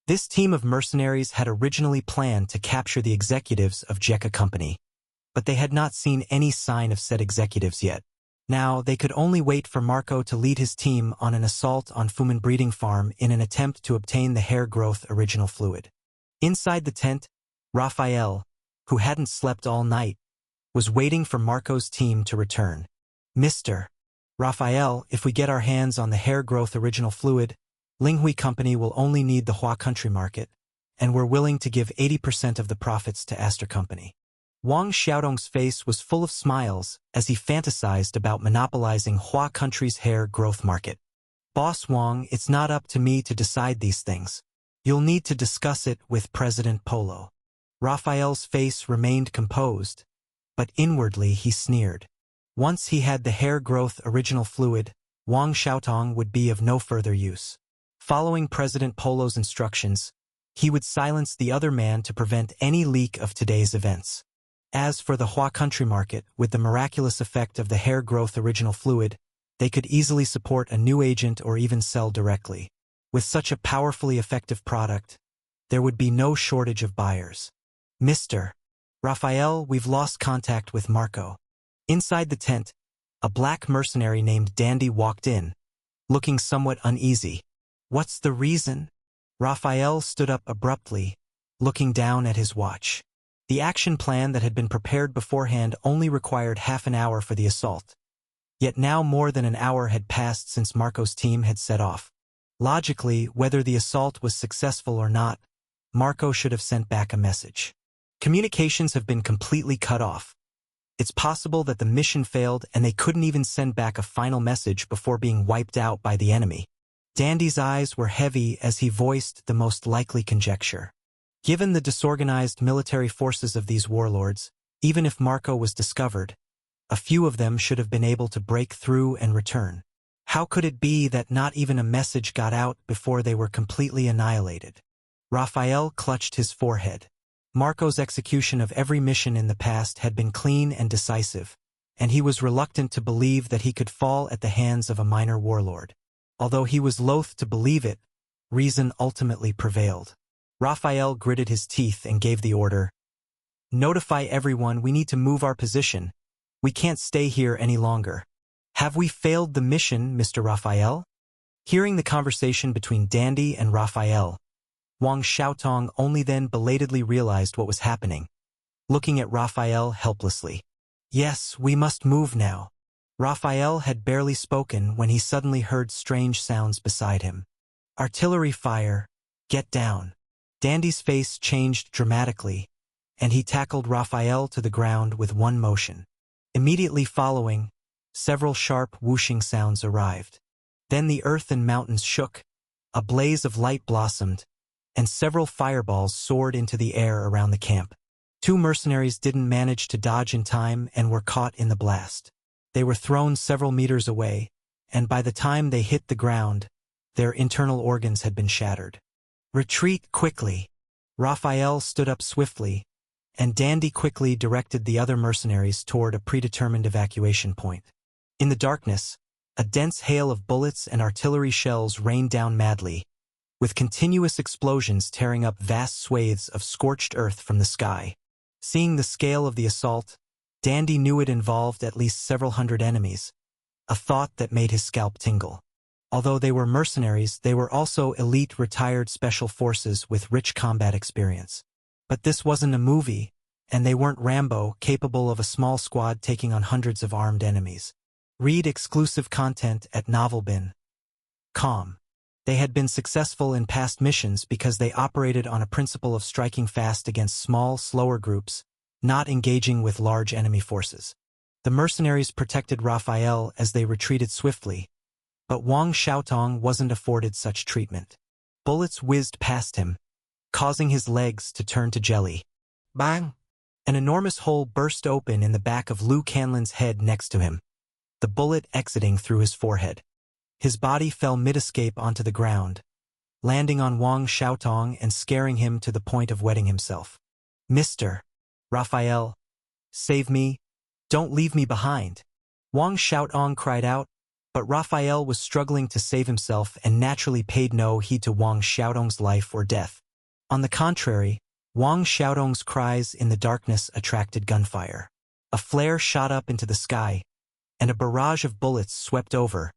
This team of mercenaries had originally planned to capture the executives of Jekka Company, but they had not seen any sign of said executives yet. Now, they could only wait for Marco to lead his team on an assault on Fumin breeding farm in an attempt to obtain the hair growth original fluid. Inside the tent, Raphael, who hadn't slept all night, was waiting for Marco's team to return. Mr. Raphael, if we get our hands on the hair growth original fluid, Linghui Company will only need the Hua country market, and we're willing to give 80% of the profits to Aster Company. Wang Xiaodong's face was full of smiles as he fantasized about monopolizing Hua country's hair growth market. Boss Wang, it's not up to me to decide these things. You'll need to discuss it with President Polo. Raphael's face remained composed, but inwardly he sneered. Once he had the hair growth original fluid, Wang Xiaodong would be of no further use. Following President Polo's instructions, he would silence the other man to prevent any leak of today's events. As for the Hua country market, with the miraculous effect of the hair growth original fluid, they could easily support a new agent or even sell directly. With such a powerfully effective product, there would be no shortage of buyers. Mr. Raphael, we've lost contact with Marco. Inside the tent, a black mercenary named Dandy walked in, looking somewhat uneasy. What's the reason? Raphael stood up abruptly, looking down at his watch. The action plan that had been prepared beforehand only required half an hour for the assault. Yet now more than an hour had passed since Marco's team had set off. Logically, whether the assault was successful or not, Marco should have sent back a message. Communications have been completely cut off. It's possible that the mission failed and they couldn't even send back a final message before being wiped out by the enemy. Dandy's eyes were heavy as he voiced the most likely conjecture. Given the disorganized military forces of these warlords, even if Marco was discovered, a few of them should have been able to break through and return. How could it be that not even a message got out before they were completely annihilated? Raphael clutched his forehead. Marco's execution of every mission in the past had been clean and decisive, and he was reluctant to believe that he could fall at the hands of a minor warlord. Although he was loath to believe it, reason ultimately prevailed. Raphael gritted his teeth and gave the order. Notify everyone, we need to move our position. We can't stay here any longer. Have we failed the mission, Mr. Raphael? Hearing the conversation between Dandy and Raphael, Wang Xiaodong only then belatedly realized what was happening, looking at Raphael helplessly. Yes, we must move now. Raphael had barely spoken when he suddenly heard strange sounds beside him. Artillery fire, get down. Dandy's face changed dramatically, and he tackled Raphael to the ground with one motion. Immediately following, several sharp whooshing sounds arrived. Then the earth and mountains shook, a blaze of light blossomed, and several fireballs soared into the air around the camp. 2 mercenaries didn't manage to dodge in time and were caught in the blast. They were thrown several meters away, and by the time they hit the ground, their internal organs had been shattered. Retreat quickly. Raphael stood up swiftly, and Dandy quickly directed the other mercenaries toward a predetermined evacuation point. In the darkness, a dense hail of bullets and artillery shells rained down madly, with continuous explosions tearing up vast swathes of scorched earth from the sky. Seeing the scale of the assault, Dandy knew it involved at least several hundred enemies, a thought that made his scalp tingle. Although they were mercenaries, they were also elite retired special forces with rich combat experience. But this wasn't a movie, and they weren't Rambo, capable of a small squad taking on hundreds of armed enemies. Read exclusive content at novelbin.com. They had been successful in past missions because they operated on a principle of striking fast against small, slower groups, not engaging with large enemy forces. The mercenaries protected Raphael as they retreated swiftly, but Wang Xiaodong wasn't afforded such treatment. Bullets whizzed past him, causing his legs to turn to jelly. Bang! An enormous hole burst open in the back of Liu Canlin's head next to him, the bullet exiting through his forehead. His body fell mid-escape onto the ground, landing on Wang Xiaodong and scaring him to the point of wetting himself. Mr. Raphael, save me, don't leave me behind. Wang Xiaodong cried out, but Raphael was struggling to save himself and naturally paid no heed to Wang Xiaodong's life or death. On the contrary, Wang Xiaodong's cries in the darkness attracted gunfire. A flare shot up into the sky, and a barrage of bullets swept over,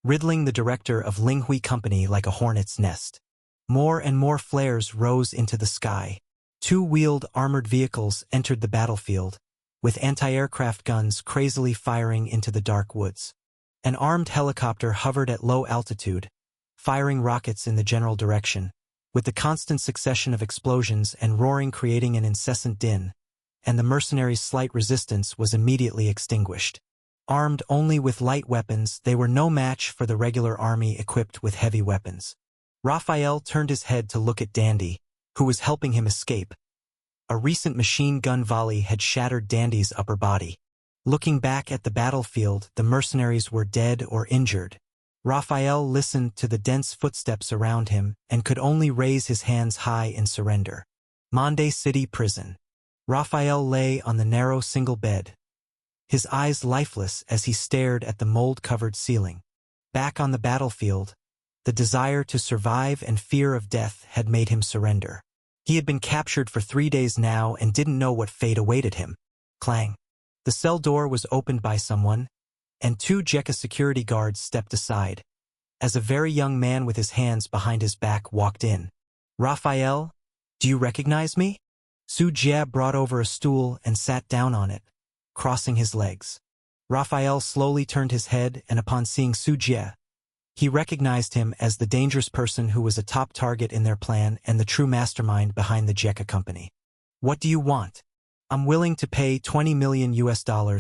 riddling the director of Linghui Company like a hornet's nest. More and more flares rose into the sky, Two-wheeled armored vehicles entered the battlefield, with anti-aircraft guns crazily firing into the dark woods. An armed helicopter hovered at low altitude, firing rockets in the general direction, with the constant succession of explosions and roaring creating an incessant din, and the mercenaries' slight resistance was immediately extinguished. Armed only with light weapons, they were no match for the regular army equipped with heavy weapons. Raphael turned his head to look at Dandy, who was helping him escape. A recent machine gun volley had shattered Dandy's upper body. Looking back at the battlefield, the mercenaries were dead or injured. Raphael listened to the dense footsteps around him and could only raise his hands high in surrender. Monday City Prison. Raphael lay on the narrow single bed, his eyes lifeless as he stared at the mold-covered ceiling. Back on the battlefield, the desire to survive and fear of death had made him surrender. He had been captured for 3 days now and didn't know what fate awaited him. Clang. The cell door was opened by someone, and 2 Jekka security guards stepped aside, as a very young man with his hands behind his back walked in. Raphael, do you recognize me? Su Jie brought over a stool and sat down on it, crossing his legs. Raphael slowly turned his head, and upon seeing Su Jie, he recognized him as the dangerous person who was a top target in their plan and the true mastermind behind the Jekka company. What do you want? I'm willing to pay $20 million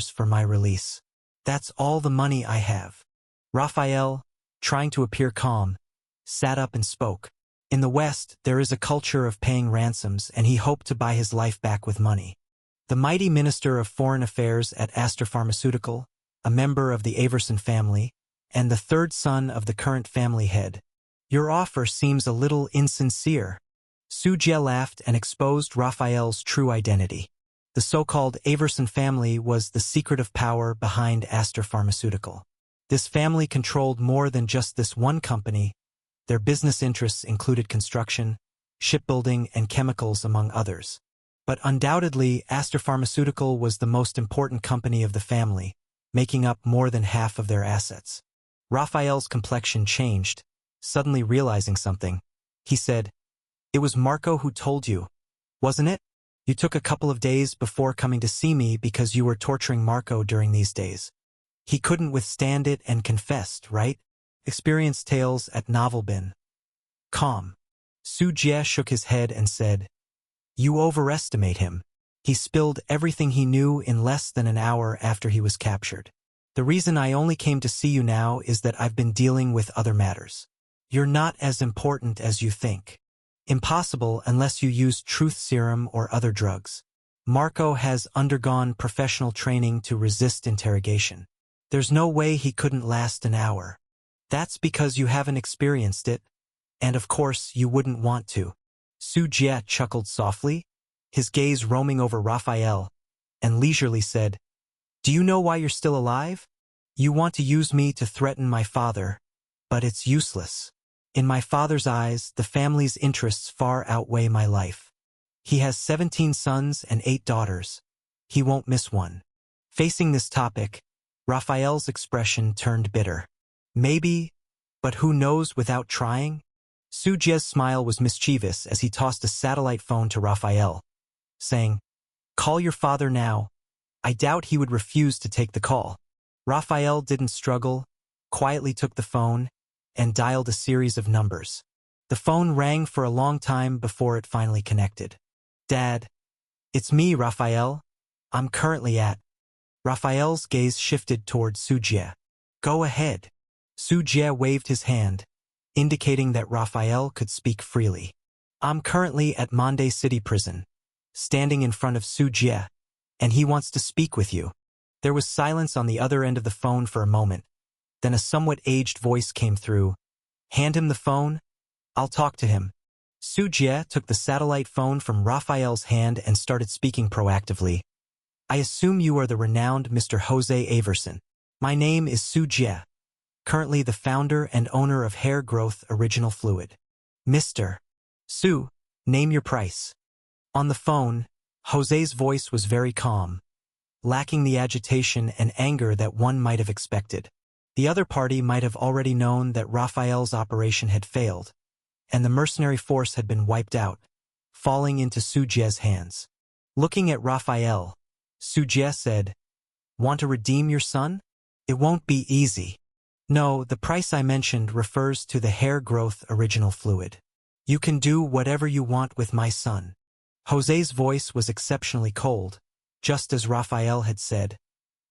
for my release. That's all the money I have. Raphael, trying to appear calm, sat up and spoke. In the West, there is a culture of paying ransoms, and he hoped to buy his life back with money. The mighty Minister of Foreign Affairs at Aster Pharmaceutical, a member of the Averson family, and the 3rd son of the current family head. Your offer seems a little insincere. Su Jie laughed and exposed Raphael's true identity. The so-called Averson family was the secret of power behind Aster Pharmaceutical. This family controlled more than just this one company. Their business interests included construction, shipbuilding, and chemicals, among others. But undoubtedly, Aster Pharmaceutical was the most important company of the family, making up more than half of their assets. Raphael's complexion changed, suddenly realizing something. He said, "It was Marco who told you, wasn't it? You took a couple of days before coming to see me because you were torturing Marco during these days. He couldn't withstand it and confessed, right? Experience tales at Novelbin." Calm. Su Jie shook his head and said, "You overestimate him. He spilled everything he knew in less than an hour after he was captured. The reason I only came to see you now is that I've been dealing with other matters. You're not as important as you think. Impossible unless you use truth serum or other drugs. Marco has undergone professional training to resist interrogation. There's no way he couldn't last an hour. That's because you haven't experienced it, and of course you wouldn't want to." Su Jie chuckled softly, his gaze roaming over Raphael, and leisurely said, "Do you know why you're still alive? You want to use me to threaten my father, but it's useless. In my father's eyes, the family's interests far outweigh my life. He has 17 sons and 8 daughters. He won't miss one." Facing this topic, Raphael's expression turned bitter. "Maybe, but who knows without trying?" Su Jie's smile was mischievous as he tossed a satellite phone to Raphael, saying, "Call your father now." I doubt he would refuse to take the call. Raphael didn't struggle, quietly took the phone, and dialed a series of numbers. The phone rang for a long time before it finally connected. "Dad, it's me, Raphael. I'm currently at..." Raphael's gaze shifted toward Su Jie. "Go ahead." Su Jie waved his hand, indicating that Raphael could speak freely. "I'm currently at Monday City Prison, standing in front of Su Jie, and he wants to speak with you." There was silence on the other end of the phone for a moment. Then a somewhat aged voice came through. "Hand him the phone. I'll talk to him." Su Jie took the satellite phone from Raphael's hand and started speaking proactively. "I assume you are the renowned Mr. Jose Averson. My name is Su Jie, currently the founder and owner of Hair Growth Original Fluid. Mr. Su, name your price." On the phone, Jose's voice was very calm, lacking the agitation and anger that one might have expected. The other party might have already known that Raphael's operation had failed, and the mercenary force had been wiped out, falling into Su Jie's hands. Looking at Raphael, Su Jie said, "Want to redeem your son? It won't be easy. No, the price I mentioned refers to the hair growth original fluid. You can do whatever you want with my son." Jose's voice was exceptionally cold, just as Raphael had said.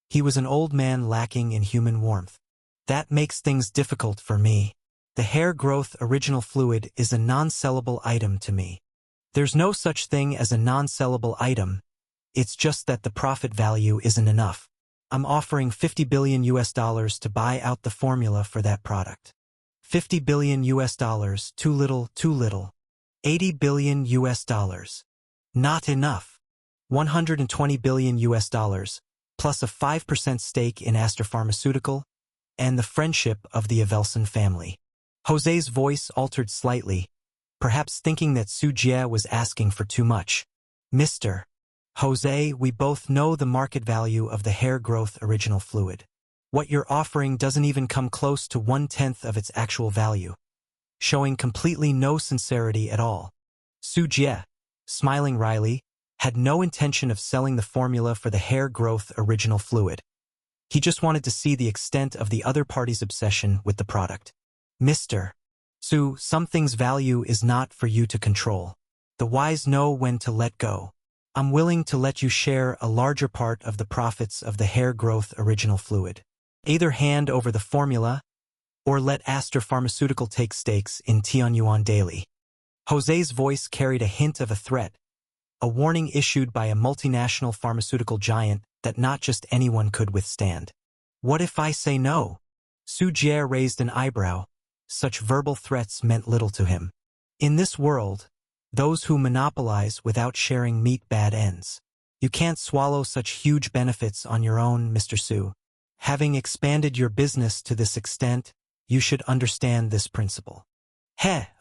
He was an old man lacking in human warmth. "That makes things difficult for me. The hair growth original fluid is a non-sellable item to me." "There's no such thing as a non-sellable item. It's just that the profit value isn't enough. I'm offering $50 billion to buy out the formula for that product." $50 billion, too little, too little. $80 billion. Not enough. $120 billion, plus a 5% stake in Aster Pharmaceutical, and the friendship of the Avelson family. Jose's voice altered slightly, perhaps thinking that Su Jie was asking for too much. "Mr. Jose, we both know the market value of the hair growth original fluid. What you're offering doesn't even come close to 1/10 of its actual value," showing completely no sincerity at all. Su Jie, smiling wryly, had no intention of selling the formula for the hair growth original fluid. He just wanted to see the extent of the other party's obsession with the product. "Mr. Su, something's value is not for you to control. The wise know when to let go. I'm willing to let you share a larger part of the profits of the hair growth original fluid. Either hand over the formula, or let Aster Pharmaceutical take stakes in Tianyuan Daily." Jose's voice carried a hint of a threat, a warning issued by a multinational pharmaceutical giant that not just anyone could withstand. "What if I say no?" Su Jie raised an eyebrow. Such verbal threats meant little to him. In this world, those who monopolize without sharing meet bad ends. You can't swallow such huge benefits on your own, Mr. Su. Having expanded your business to this extent, you should understand this principle.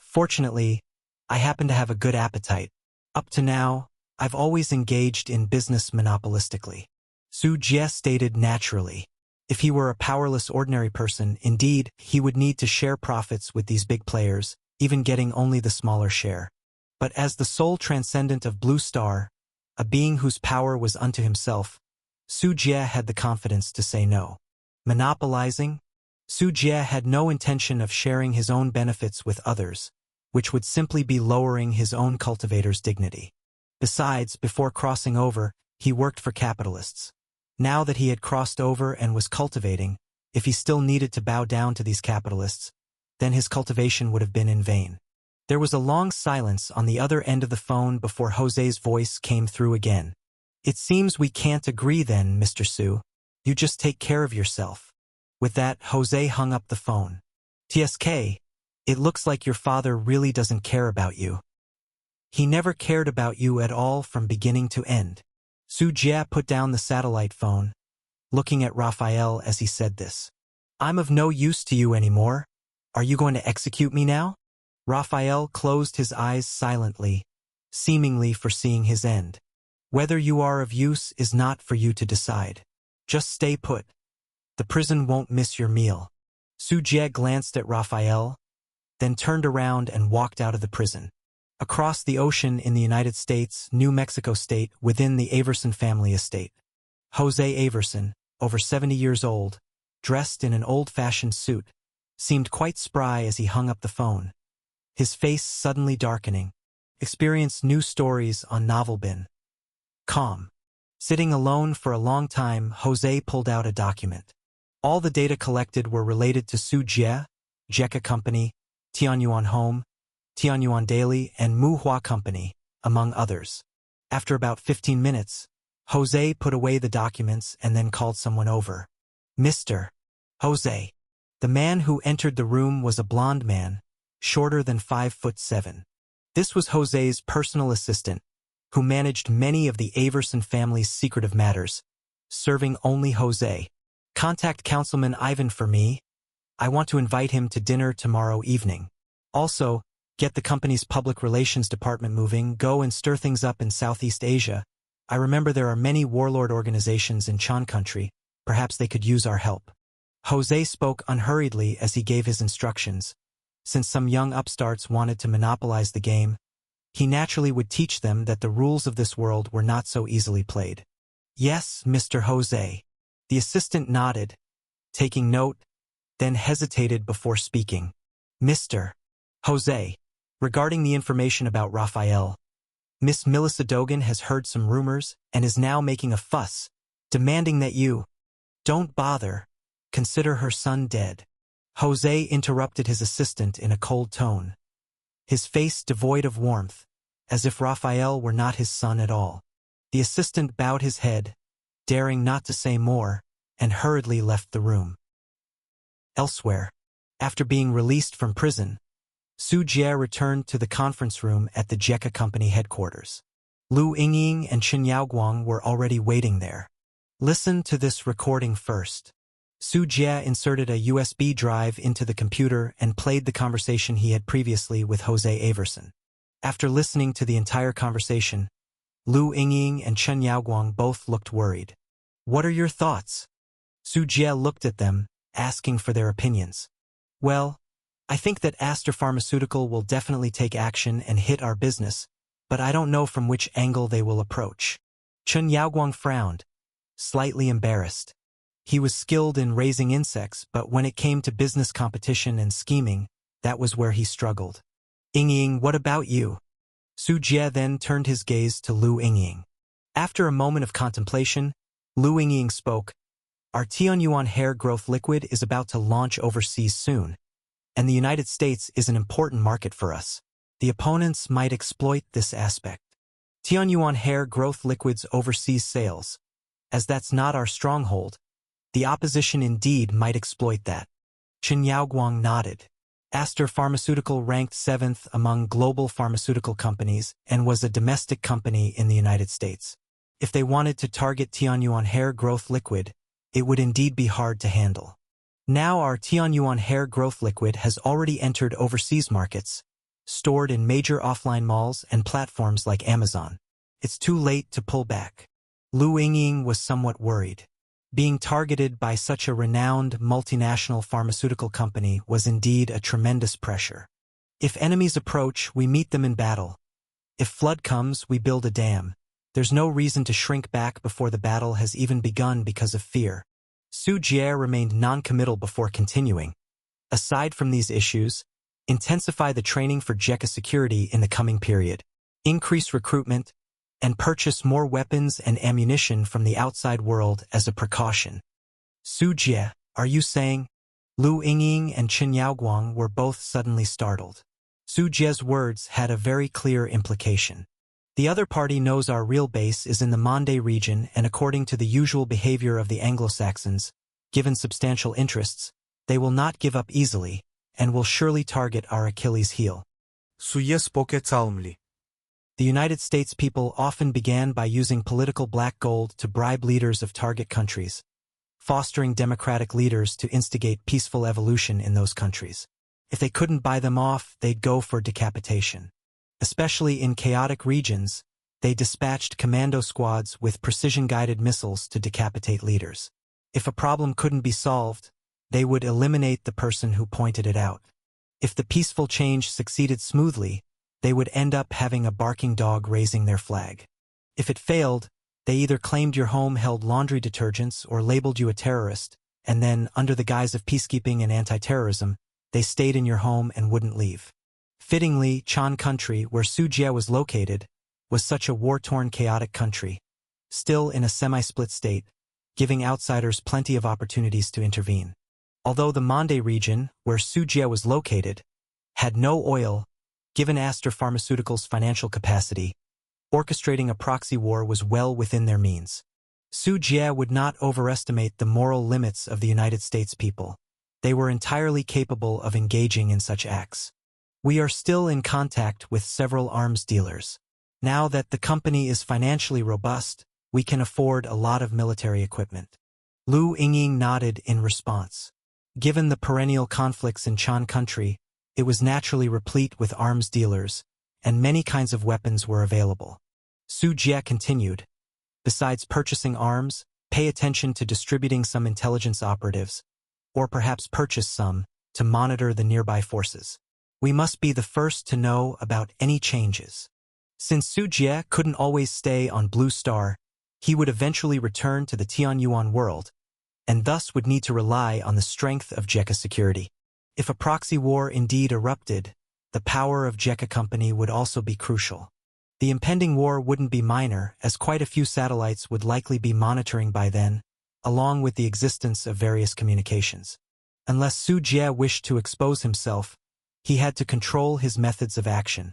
Fortunately, I happen to have a good appetite. Up to now, I've always engaged in business monopolistically. Su Jie stated naturally. If he were a powerless ordinary person, indeed, he would need to share profits with these big players, even getting only the smaller share. But as the sole transcendent of Blue Star, a being whose power was unto himself, Su Jie had the confidence to say no. Monopolizing? Su Jie had no intention of sharing his own benefits with others, which would simply be lowering his own cultivator's dignity. Besides, before crossing over, he worked for capitalists. Now that he had crossed over and was cultivating, if he still needed to bow down to these capitalists, then his cultivation would have been in vain. There was a long silence on the other end of the phone before Jose's voice came through again. "It seems we can't agree then, Mr. Su. You just take care of yourself." With that, Jose hung up the phone. "TSK, it looks like your father really doesn't care about you. He never cared about you at all from beginning to end." Su Jie put down the satellite phone, looking at Raphael as he said this. "I'm of no use to you anymore. Are you going to execute me now?" Raphael closed his eyes silently, seemingly foreseeing his end. "Whether you are of use is not for you to decide. Just stay put. The prison won't miss your meal." Su Jie glanced at Raphael, then turned around and walked out of the prison. Across the ocean in the United States, New Mexico State, within the Averson family estate. Jose Averson, over 70 years old, dressed in an old-fashioned suit, seemed quite spry as he hung up the phone. His face suddenly darkening. Experienced new stories on Novelbin.com. Sitting alone for a long time, Jose pulled out a document. All the data collected were related to Su Jie, Jeka Company, Tianyuan Home, Tianyuan Daily, and Muhua Company, among others. After about 15 minutes, Jose put away the documents and then called someone over. "Mr. Jose." The man who entered the room was a blond man, shorter than 5'7". This was Jose's personal assistant, who managed many of the Averson family's secretive matters, serving only Jose. "Contact Councilman Ivan for me. I want to invite him to dinner tomorrow evening. Also, get the company's public relations department moving. Go and stir things up in Southeast Asia. I remember there are many warlord organizations in Chan country. Perhaps they could use our help." Jose spoke unhurriedly as he gave his instructions. Since some young upstarts wanted to monopolize the game, he naturally would teach them that the rules of this world were not so easily played. Yes, Mr. Jose. The assistant nodded, taking note, then hesitated before speaking. Mr. Jose, regarding the information about Raphael, Miss Melissa Dogan has heard some rumors and is now making a fuss, demanding that you don't bother, consider her son dead. Jose interrupted his assistant in a cold tone, his face devoid of warmth, as if Raphael were not his son at all. The assistant bowed his head, daring not to say more, and hurriedly left the room. Elsewhere, after being released from prison, Su Jie returned to the conference room at the Jekka Company headquarters. Lu Yingying and Chen Yaoguang were already waiting there. Listen to this recording first. Su Jie inserted a USB drive into the computer and played the conversation he had previously with Jose Averson. After listening to the entire conversation, Lu Yingying and Chen Yaoguang both looked worried. What are your thoughts? Su Jie looked at them, asking for their opinions. Well, I think that Aster Pharmaceutical will definitely take action and hit our business, but I don't know from which angle they will approach. Chen Yaoguang frowned, slightly embarrassed. He was skilled in raising insects, but when it came to business competition and scheming, that was where he struggled. Yingying, what about you? Su Jie then turned his gaze to Lu Yingying. After a moment of contemplation, Lu Yingying spoke. Our Tianyuan hair growth liquid is about to launch overseas soon, and the United States is an important market for us. The opponents might exploit this aspect. Tianyuan hair growth liquid's overseas sales. As that's not our stronghold, the opposition indeed might exploit that. Chen Yaoguang nodded. Aster Pharmaceutical ranked 7th among global pharmaceutical companies and was a domestic company in the United States. If they wanted to target Tianyuan hair growth liquid, it would indeed be hard to handle. Now our Tianyuan hair growth liquid has already entered overseas markets, stored in major offline malls and platforms like Amazon. It's too late to pull back. Lu Yingying was somewhat worried. Being targeted by such a renowned multinational pharmaceutical company was indeed a tremendous pressure. If enemies approach, we meet them in battle. If flood comes, we build a dam. There's no reason to shrink back before the battle has even begun because of fear. Su Jie remained non-committal before continuing. Aside from these issues, intensify the training for Jekka security in the coming period. Increase recruitment, and purchase more weapons and ammunition from the outside world as a precaution. Su Jie, are you saying? Lu Yingying and Chen Yaoguang were both suddenly startled. Su Jie's words had a very clear implication. The other party knows our real base is in the Mande region, and according to the usual behavior of the Anglo-Saxons, given substantial interests, they will not give up easily, and will surely target our Achilles' heel. Сує споке calmly. The United States people often began by using political black gold to bribe leaders of target countries, fostering democratic leaders to instigate peaceful evolution in those countries. If they couldn't buy them off, they'd go for decapitation. Especially in chaotic regions, they dispatched commando squads with precision-guided missiles to decapitate leaders. If a problem couldn't be solved, they would eliminate the person who pointed it out. If the peaceful change succeeded smoothly, they would end up having a barking dog raising their flag. If it failed, they either claimed your home held laundry detergents or labeled you a terrorist, and then, under the guise of peacekeeping and anti-terrorism, they stayed in your home and wouldn't leave. Fittingly, Chan country, where Su Jie was located, was such a war-torn chaotic country, still in a semi-split state, giving outsiders plenty of opportunities to intervene. Although the Mande region, where Su Jie was located, had no oil, given Aster Pharmaceuticals' financial capacity, orchestrating a proxy war was well within their means. Su Jie would not overestimate the moral limits of the United States people. They were entirely capable of engaging in such acts. We are still in contact with several arms dealers. Now that the company is financially robust, we can afford a lot of military equipment. Lu Yingying nodded in response. Given the perennial conflicts in Chan country, it was naturally replete with arms dealers, and many kinds of weapons were available. Su Jie continued, besides purchasing arms, pay attention to distributing some intelligence operatives, or perhaps purchase some, to monitor the nearby forces. We must be the first to know about any changes. Since Su Jie couldn't always stay on Blue Star, he would eventually return to the Tianyuan world, and thus would need to rely on the strength of Jekka security. If a proxy war indeed erupted, the power of Jekka Company would also be crucial. The impending war wouldn't be minor, as quite a few satellites would likely be monitoring by then, along with the existence of various communications. Unless Su Jie wished to expose himself, he had to control his methods of action,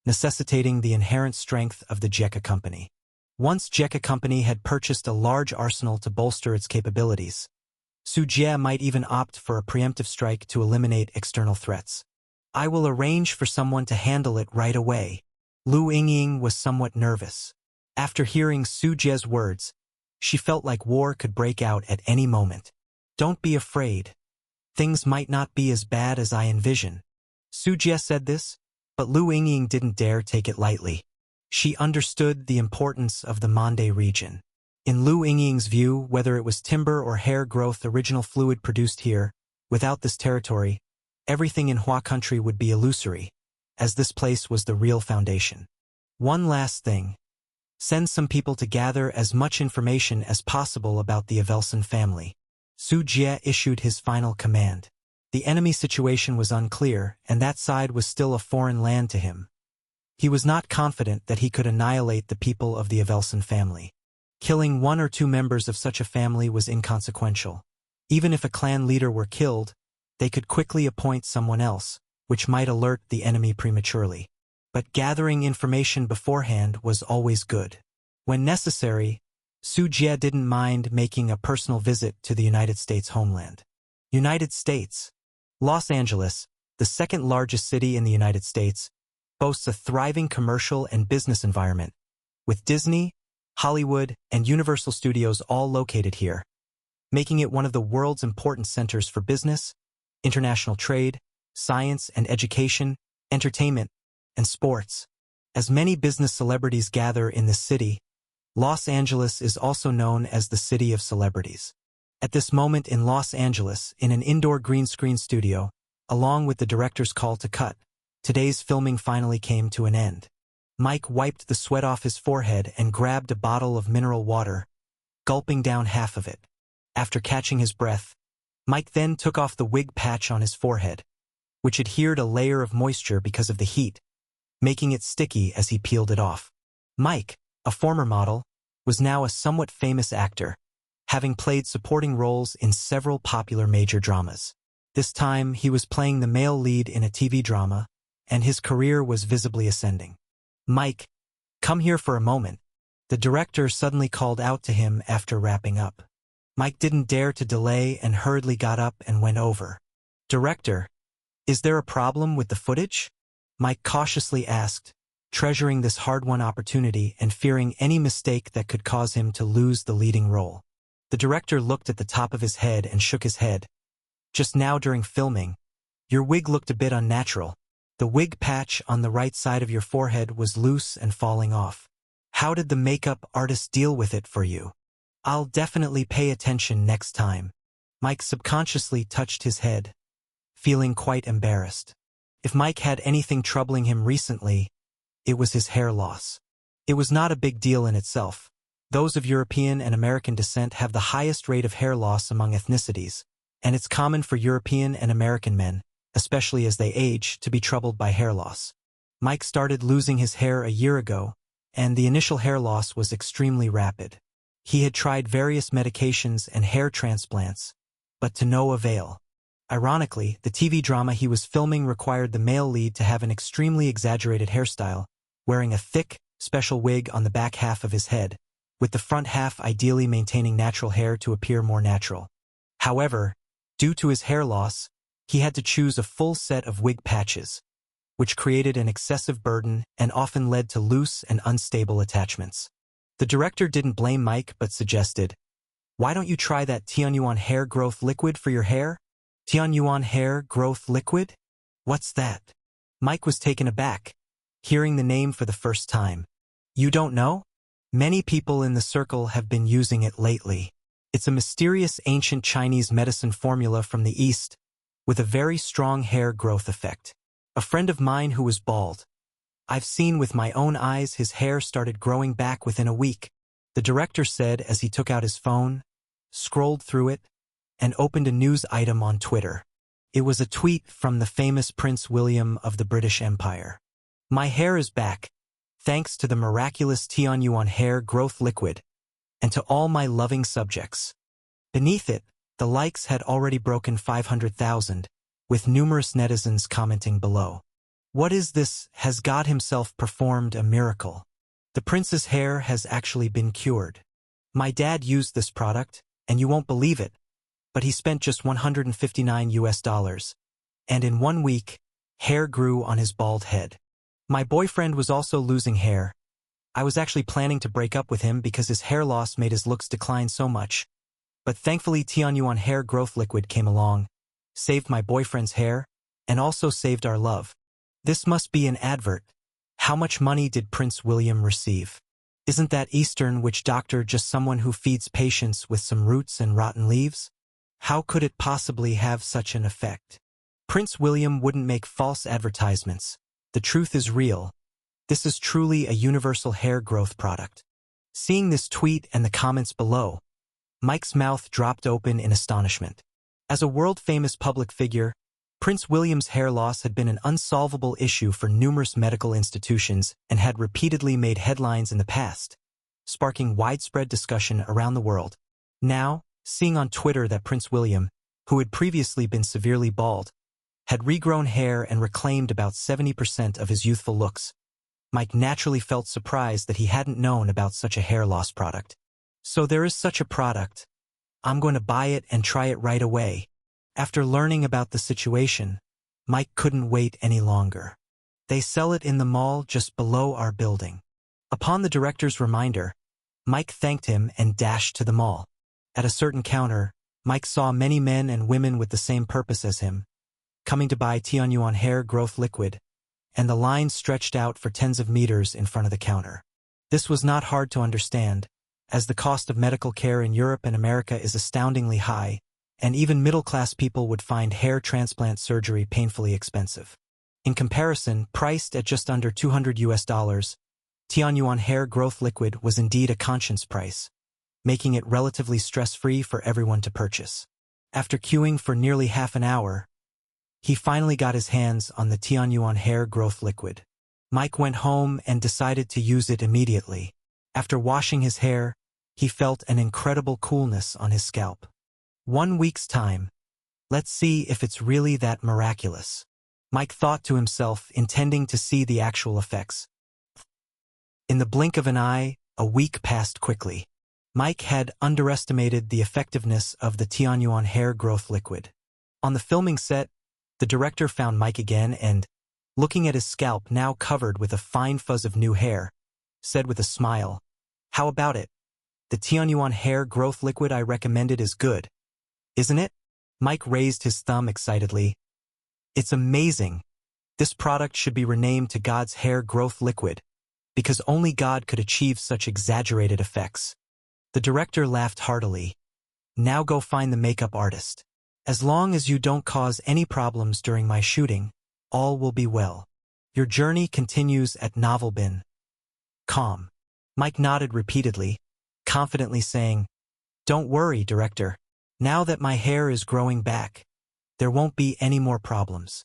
necessitating the inherent strength of the Jekka Company. Once Jekka Company had purchased a large arsenal to bolster its capabilities, Su Jie might even opt for a preemptive strike to eliminate external threats. I will arrange for someone to handle it right away. Lu Yingying was somewhat nervous. After hearing Su Jie's words, she felt like war could break out at any moment. Don't be afraid. Things might not be as bad as I envision. Su Jie said this, but Lu Yingying didn't dare take it lightly. She understood the importance of the Mande region. In Lu Yingying's view, whether it was timber or hair growth original fluid produced here, without this territory, everything in Hua country would be illusory, as this place was the real foundation. One last thing. Send some people to gather as much information as possible about the Avelson family. Su Jie issued his final command. The enemy situation was unclear, and that side was still a foreign land to him. He was not confident that he could annihilate the people of the Avelson family. Killing one or two members of such a family was inconsequential. Even if a clan leader were killed, they could quickly appoint someone else, which might alert the enemy prematurely. But gathering information beforehand was always good. When necessary, Su Jie didn't mind making a personal visit to the United States homeland. United States. Los Angeles, the second largest city in the United States, boasts a thriving commercial and business environment, with Disney, Hollywood, and Universal Studios all located here, making it one of the world's important centers for business, international trade, science and education, entertainment, and sports. As many business celebrities gather in this city, Los Angeles is also known as the City of Celebrities. At this moment in Los Angeles, in an indoor green screen studio, along with the director's call to cut, today's filming finally came to an end. Mike wiped the sweat off his forehead and grabbed a bottle of mineral water, gulping down half of it. After catching his breath, Mike then took off the wig patch on his forehead, which adhered a layer of moisture because of the heat, making it sticky as he peeled it off. Mike, a former model, was now a somewhat famous actor, having played supporting roles in several popular major dramas. This time, he was playing the male lead in a TV drama, and his career was visibly ascending. Mike, come here for a moment. The director suddenly called out to him after wrapping up. Mike didn't dare to delay and hurriedly got up and went over. Director, is there a problem with the footage? Mike cautiously asked, treasuring this hard-won opportunity and fearing any mistake that could cause him to lose the leading role. The director looked at the top of his head and shook his head. Just now during filming, your wig looked a bit unnatural. The wig patch on the right side of your forehead was loose and falling off. How did the makeup artist deal with it for you? I'll definitely pay attention next time. Mike subconsciously touched his head, feeling quite embarrassed. If Mike had anything troubling him recently, it was his hair loss. It was not a big deal in itself. Those of European and American descent have the highest rate of hair loss among ethnicities, and it's common for European and American men, especially as they age, to be troubled by hair loss. Mike started losing his hair a year ago, and the initial hair loss was extremely rapid. He had tried various medications and hair transplants, but to no avail. Ironically, the TV drama he was filming required the male lead to have an extremely exaggerated hairstyle, wearing a thick, special wig on the back half of his head, with the front half ideally maintaining natural hair to appear more natural. However, due to his hair loss, he had to choose a full set of wig patches, which created an excessive burden and often led to loose and unstable attachments. The director didn't blame Mike but suggested, "Why don't you try that Tianyuan hair growth liquid for your hair?" Tianyuan hair growth liquid? What's that? Mike was taken aback, hearing the name for the first time. You don't know? Many people in the circle have been using it lately. It's a mysterious ancient Chinese medicine formula from the East, with a very strong hair growth effect. A friend of mine who was bald, I've seen with my own eyes his hair started growing back within a week, the director said as he took out his phone, scrolled through it, and opened a news item on Twitter. It was a tweet from the famous Prince William of the British Empire. "My hair is back, thanks to the miraculous Tianyuan hair growth liquid, and to all my loving subjects." Beneath it, the likes had already broken 500,000, with numerous netizens commenting below. "What is this? Has God himself performed a miracle? The prince's hair has actually been cured. My dad used this product, and you won't believe it, but he spent just $159, and in 1 week, hair grew on his bald head. My boyfriend was also losing hair. I was actually planning to break up with him because his hair loss made his looks decline so much. But thankfully Tianyuan hair growth liquid came along, saved my boyfriend's hair, and also saved our love. This must be an advert. How much money did Prince William receive? Isn't that Eastern witch doctor just someone who feeds patients with some roots and rotten leaves? How could it possibly have such an effect? Prince William wouldn't make false advertisements. The truth is real. This is truly a universal hair growth product." Seeing this tweet and the comments below, Mike's mouth dropped open in astonishment. As a world-famous public figure, Prince William's hair loss had been an unsolvable issue for numerous medical institutions and had repeatedly made headlines in the past, sparking widespread discussion around the world. Now, seeing on Twitter that Prince William, who had previously been severely bald, had regrown hair and reclaimed about 70% of his youthful looks, Mike naturally felt surprised that he hadn't known about such a hair loss product. "So there is such a product. I'm going to buy it and try it right away." After learning about the situation, Mike couldn't wait any longer. "They sell it in the mall just below our building." Upon the director's reminder, Mike thanked him and dashed to the mall. At a certain counter, Mike saw many men and women with the same purpose as him, coming to buy Tianyuan hair growth liquid, and the line stretched out for tens of meters in front of the counter. This was not hard to understand, as the cost of medical care in Europe and America is astoundingly high, and even middle-class people would find hair transplant surgery painfully expensive. In comparison, priced at just under $200, Tianyuan hair growth liquid was indeed a conscience price, making it relatively stress-free for everyone to purchase. After queuing for nearly half an hour, he finally got his hands on the Tianyuan hair growth liquid. Mike went home and decided to use it immediately. After washing his hair, he felt an incredible coolness on his scalp. 1 week's time. Let's see if it's really that miraculous, Mike thought to himself, intending to see the actual effects. In the blink of an eye, a week passed quickly. Mike had underestimated the effectiveness of the Tianyuan hair growth liquid. On the filming set, the director found Mike again and, looking at his scalp now covered with a fine fuzz of new hair, said with a smile, "How about it? The Tianyuan hair growth liquid I recommended is good, isn't it?" Mike raised his thumb excitedly. "It's amazing. This product should be renamed to God's hair growth liquid, because only God could achieve such exaggerated effects." The director laughed heartily. "Now go find the makeup artist. As long as you don't cause any problems during my shooting, all will be well. Your journey continues at Novelbin.com." Mike nodded repeatedly, confidently saying, "Don't worry, director. Now that my hair is growing back, there won't be any more problems."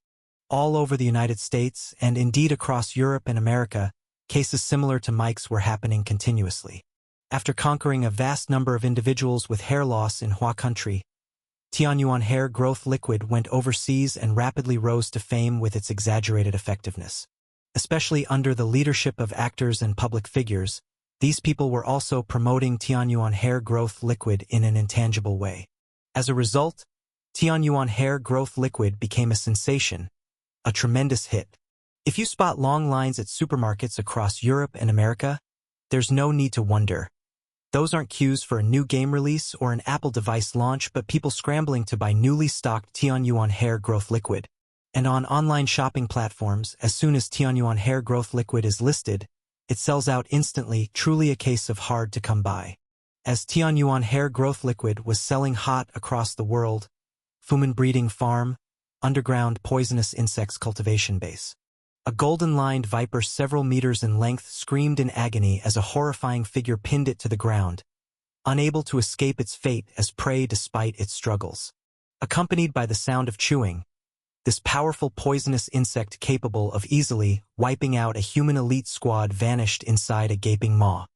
All over the United States, and indeed across Europe and America, cases similar to Mike's were happening continuously. After conquering a vast number of individuals with hair loss in Hua country, Tianyuan hair growth liquid went overseas and rapidly rose to fame with its exaggerated effectiveness. Especially under the leadership of actors and public figures, these people were also promoting Tianyuan hair growth liquid in an intangible way. As a result, Tianyuan hair growth liquid became a sensation, a tremendous hit. If you spot long lines at supermarkets across Europe and America, there's no need to wonder. Those aren't queues for a new game release or an Apple device launch, but people scrambling to buy newly stocked Tianyuan hair growth liquid. And on online shopping platforms, as soon as Tianyuan hair growth liquid is listed, it sells out instantly, truly a case of hard to come by. As Tianyuan hair growth liquid was selling hot across the world, Fumin breeding farm, underground poisonous insects cultivation base. A golden-lined viper several meters in length screamed in agony as a horrifying figure pinned it to the ground, unable to escape its fate as prey despite its struggles. Accompanied by the sound of chewing, this powerful poisonous insect capable of easily wiping out a human elite squad vanished inside a gaping maw.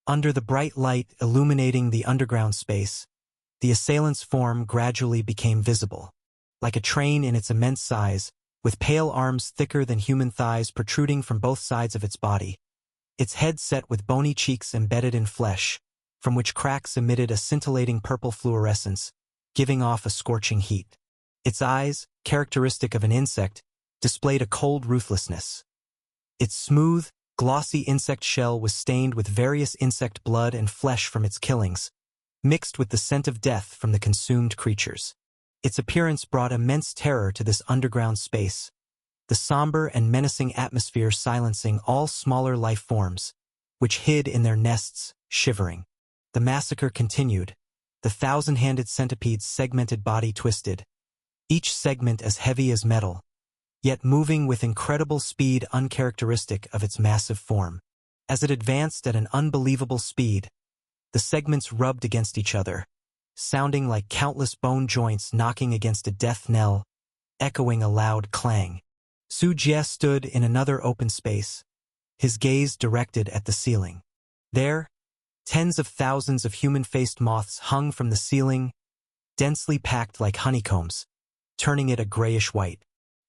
Under the bright light illuminating the underground space, the assailant's form gradually became visible. Like a train in its immense size, with pale arms thicker than human thighs protruding from both sides of its body, its head set with bony cheeks embedded in flesh, from which cracks emitted a scintillating purple fluorescence, giving off a scorching heat. Its eyes, characteristic of an insect, displayed a cold ruthlessness. Its smooth, glossy insect shell was stained with various insect blood and flesh from its killings, mixed with the scent of death from the consumed creatures. Its appearance brought immense terror to this underground space, the somber and menacing atmosphere silencing all smaller life forms, which hid in their nests, shivering. The massacre continued. The thousand-handed centipede's segmented body twisted, each segment as heavy as metal, yet moving with incredible speed uncharacteristic of its massive form. As it advanced at an unbelievable speed, the segments rubbed against each other, sounding like countless bone joints knocking against a death knell, echoing a loud clang. Su Jie stood in another open space, his gaze directed at the ceiling. There, tens of thousands of human-faced moths hung from the ceiling, densely packed like honeycombs, turning it a grayish white.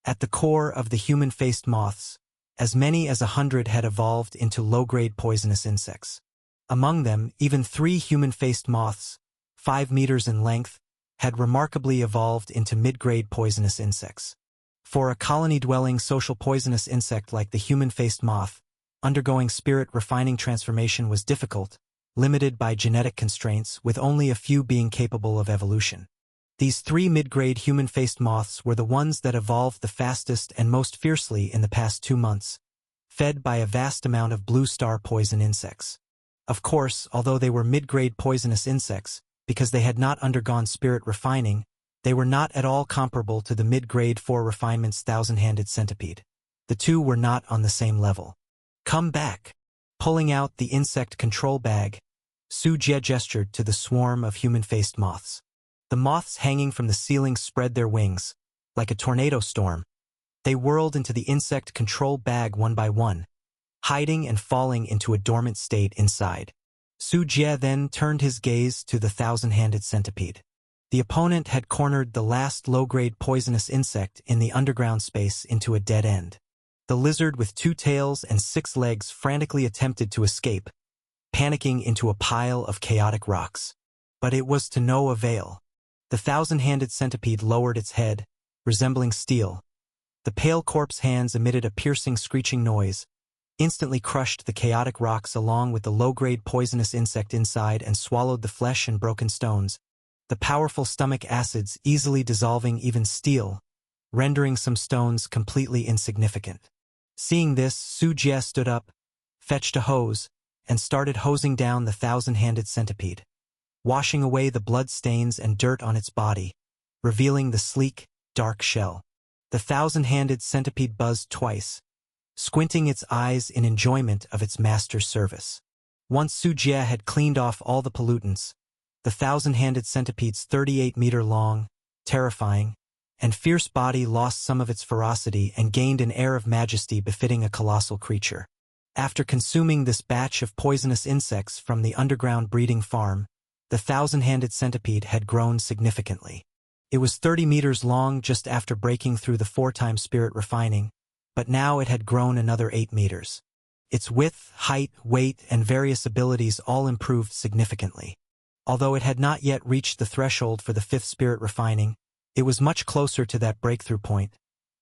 At the core of the human-faced moths, as many as 100 had evolved into low-grade poisonous insects. Among them, even 3 human-faced moths, 5 meters in length, had remarkably evolved into mid-grade poisonous insects. For a colony-dwelling social poisonous insect like the human-faced moth, undergoing spirit-refining transformation was difficult, limited by genetic constraints, with only a few being capable of evolution. These 3 mid-grade human-faced moths were the ones that evolved the fastest and most fiercely in the past 2 months, fed by a vast amount of blue star poison insects. Of course, although they were mid-grade poisonous insects, because they had not undergone spirit refining, they were not at all comparable to the mid-grade 4 refinement's thousand-handed centipede. The two were not on the same level. "Come back!" Pulling out the insect control bag, Su Jie gestured to the swarm of human-faced moths. The moths hanging from the ceiling spread their wings. Like a tornado storm, they whirled into the insect control bag one by one, hiding and falling into a dormant state inside. Su Jie then turned his gaze to the thousand-handed centipede. The opponent had cornered the last low-grade poisonous insect in the underground space into a dead end. The lizard with 2 tails and 6 legs frantically attempted to escape, panicking into a pile of chaotic rocks. But it was to no avail. The thousand-handed centipede lowered its head, resembling steel. The pale corpse hands emitted a piercing screeching noise, instantly crushed the chaotic rocks along with the low-grade poisonous insect inside and swallowed the flesh and broken stones, the powerful stomach acids easily dissolving even steel, rendering some stones completely insignificant. Seeing this, Su Jie stood up, fetched a hose, and started hosing down the thousand-handed centipede, washing away the blood stains and dirt on its body, revealing the sleek, dark shell. The thousand-handed centipede buzzed twice, squinting its eyes in enjoyment of its master's service. Once Su Jie had cleaned off all the pollutants, the thousand-handed centipede's 38-meter-long, terrifying, and fierce body lost some of its ferocity and gained an air of majesty befitting a colossal creature. After consuming this batch of poisonous insects from the underground breeding farm, the thousand-handed centipede had grown significantly. It was 30 meters long just after breaking through the 4-time spirit refining, but now it had grown another 8 meters. Its width, height, weight, and various abilities all improved significantly. Although it had not yet reached the threshold for the 5th spirit refining, it was much closer to that breakthrough point,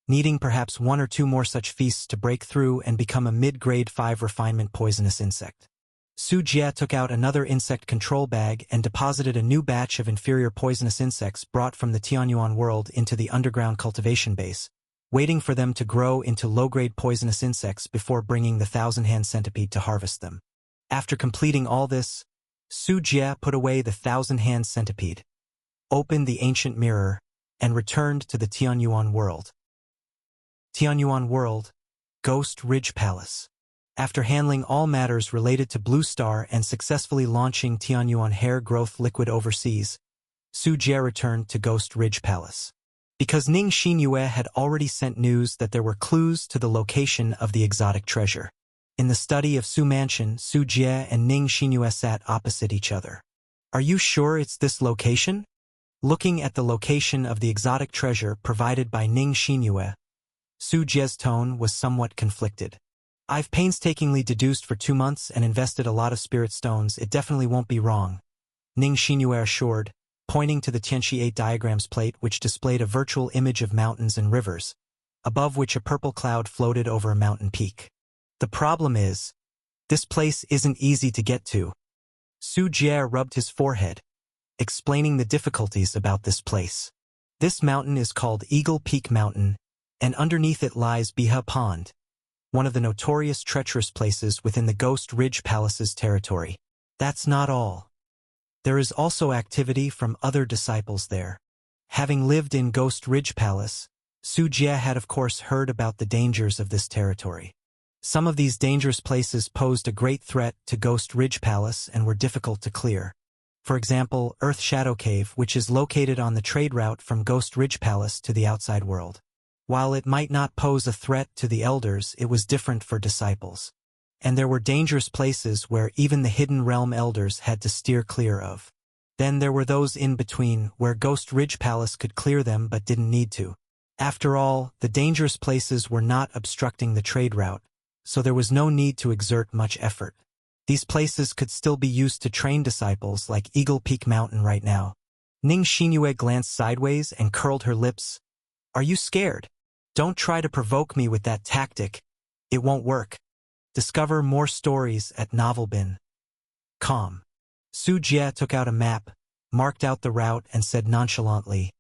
needing perhaps 1 or 2 more such feasts to break through and become a mid-grade 5 refinement poisonous insect. Su Jie took out another insect control bag and deposited a new batch of inferior poisonous insects brought from the Tianyuan world into the underground cultivation base, waiting for them to grow into low-grade poisonous insects before bringing the thousand-hand centipede to harvest them. After completing all this, Su Jie put away the thousand-hand centipede, opened the ancient mirror, and returned to the Tianyuan world. Tianyuan world, Ghost Ridge Palace. After handling all matters related to Blue Star and successfully launching Tianyuan hair growth liquid overseas, Su Jie returned to Ghost Ridge Palace. Because Ning Xinyue had already sent news that there were clues to the location of the exotic treasure. In the study of Su Mansion, Su Jie and Ning Xinyue sat opposite each other. "Are you sure it's this location?" Looking at the location of the exotic treasure provided by Ning Xinyue, Su Jie's tone was somewhat conflicted. "I've painstakingly deduced for 2 months and invested a lot of spirit stones. It definitely won't be wrong," Ning Xinyue assured, pointing to the Tianxi 8 diagrams plate which displayed a virtual image of mountains and rivers, above which a purple cloud floated over a mountain peak. "The problem is, this place isn't easy to get to." Su Jie rubbed his forehead, explaining the difficulties about this place. "This mountain is called Eagle Peak Mountain, and underneath it lies Biha Pond, one of the notorious treacherous places within the Ghost Ridge Palace's territory. That's not all. There is also activity from other disciples there." Having lived in Ghost Ridge Palace, Su Jie had of course heard about the dangers of this territory. Some of these dangerous places posed a great threat to Ghost Ridge Palace and were difficult to clear. For example, Earth Shadow Cave, which is located on the trade route from Ghost Ridge Palace to the outside world. While it might not pose a threat to the elders, it was different for disciples. And there were dangerous places where even the Hidden Realm elders had to steer clear of. Then there were those in between, where Ghost Ridge Palace could clear them but didn't need to. After all, the dangerous places were not obstructing the trade route, so there was no need to exert much effort. These places could still be used to train disciples like Eagle Peak Mountain right now. Ning Xinyue glanced sideways and curled her lips. "Are you scared? Don't try to provoke me with that tactic. It won't work." Discover more stories at novelbin.com. Su Jie took out a map, marked out the route and said nonchalantly,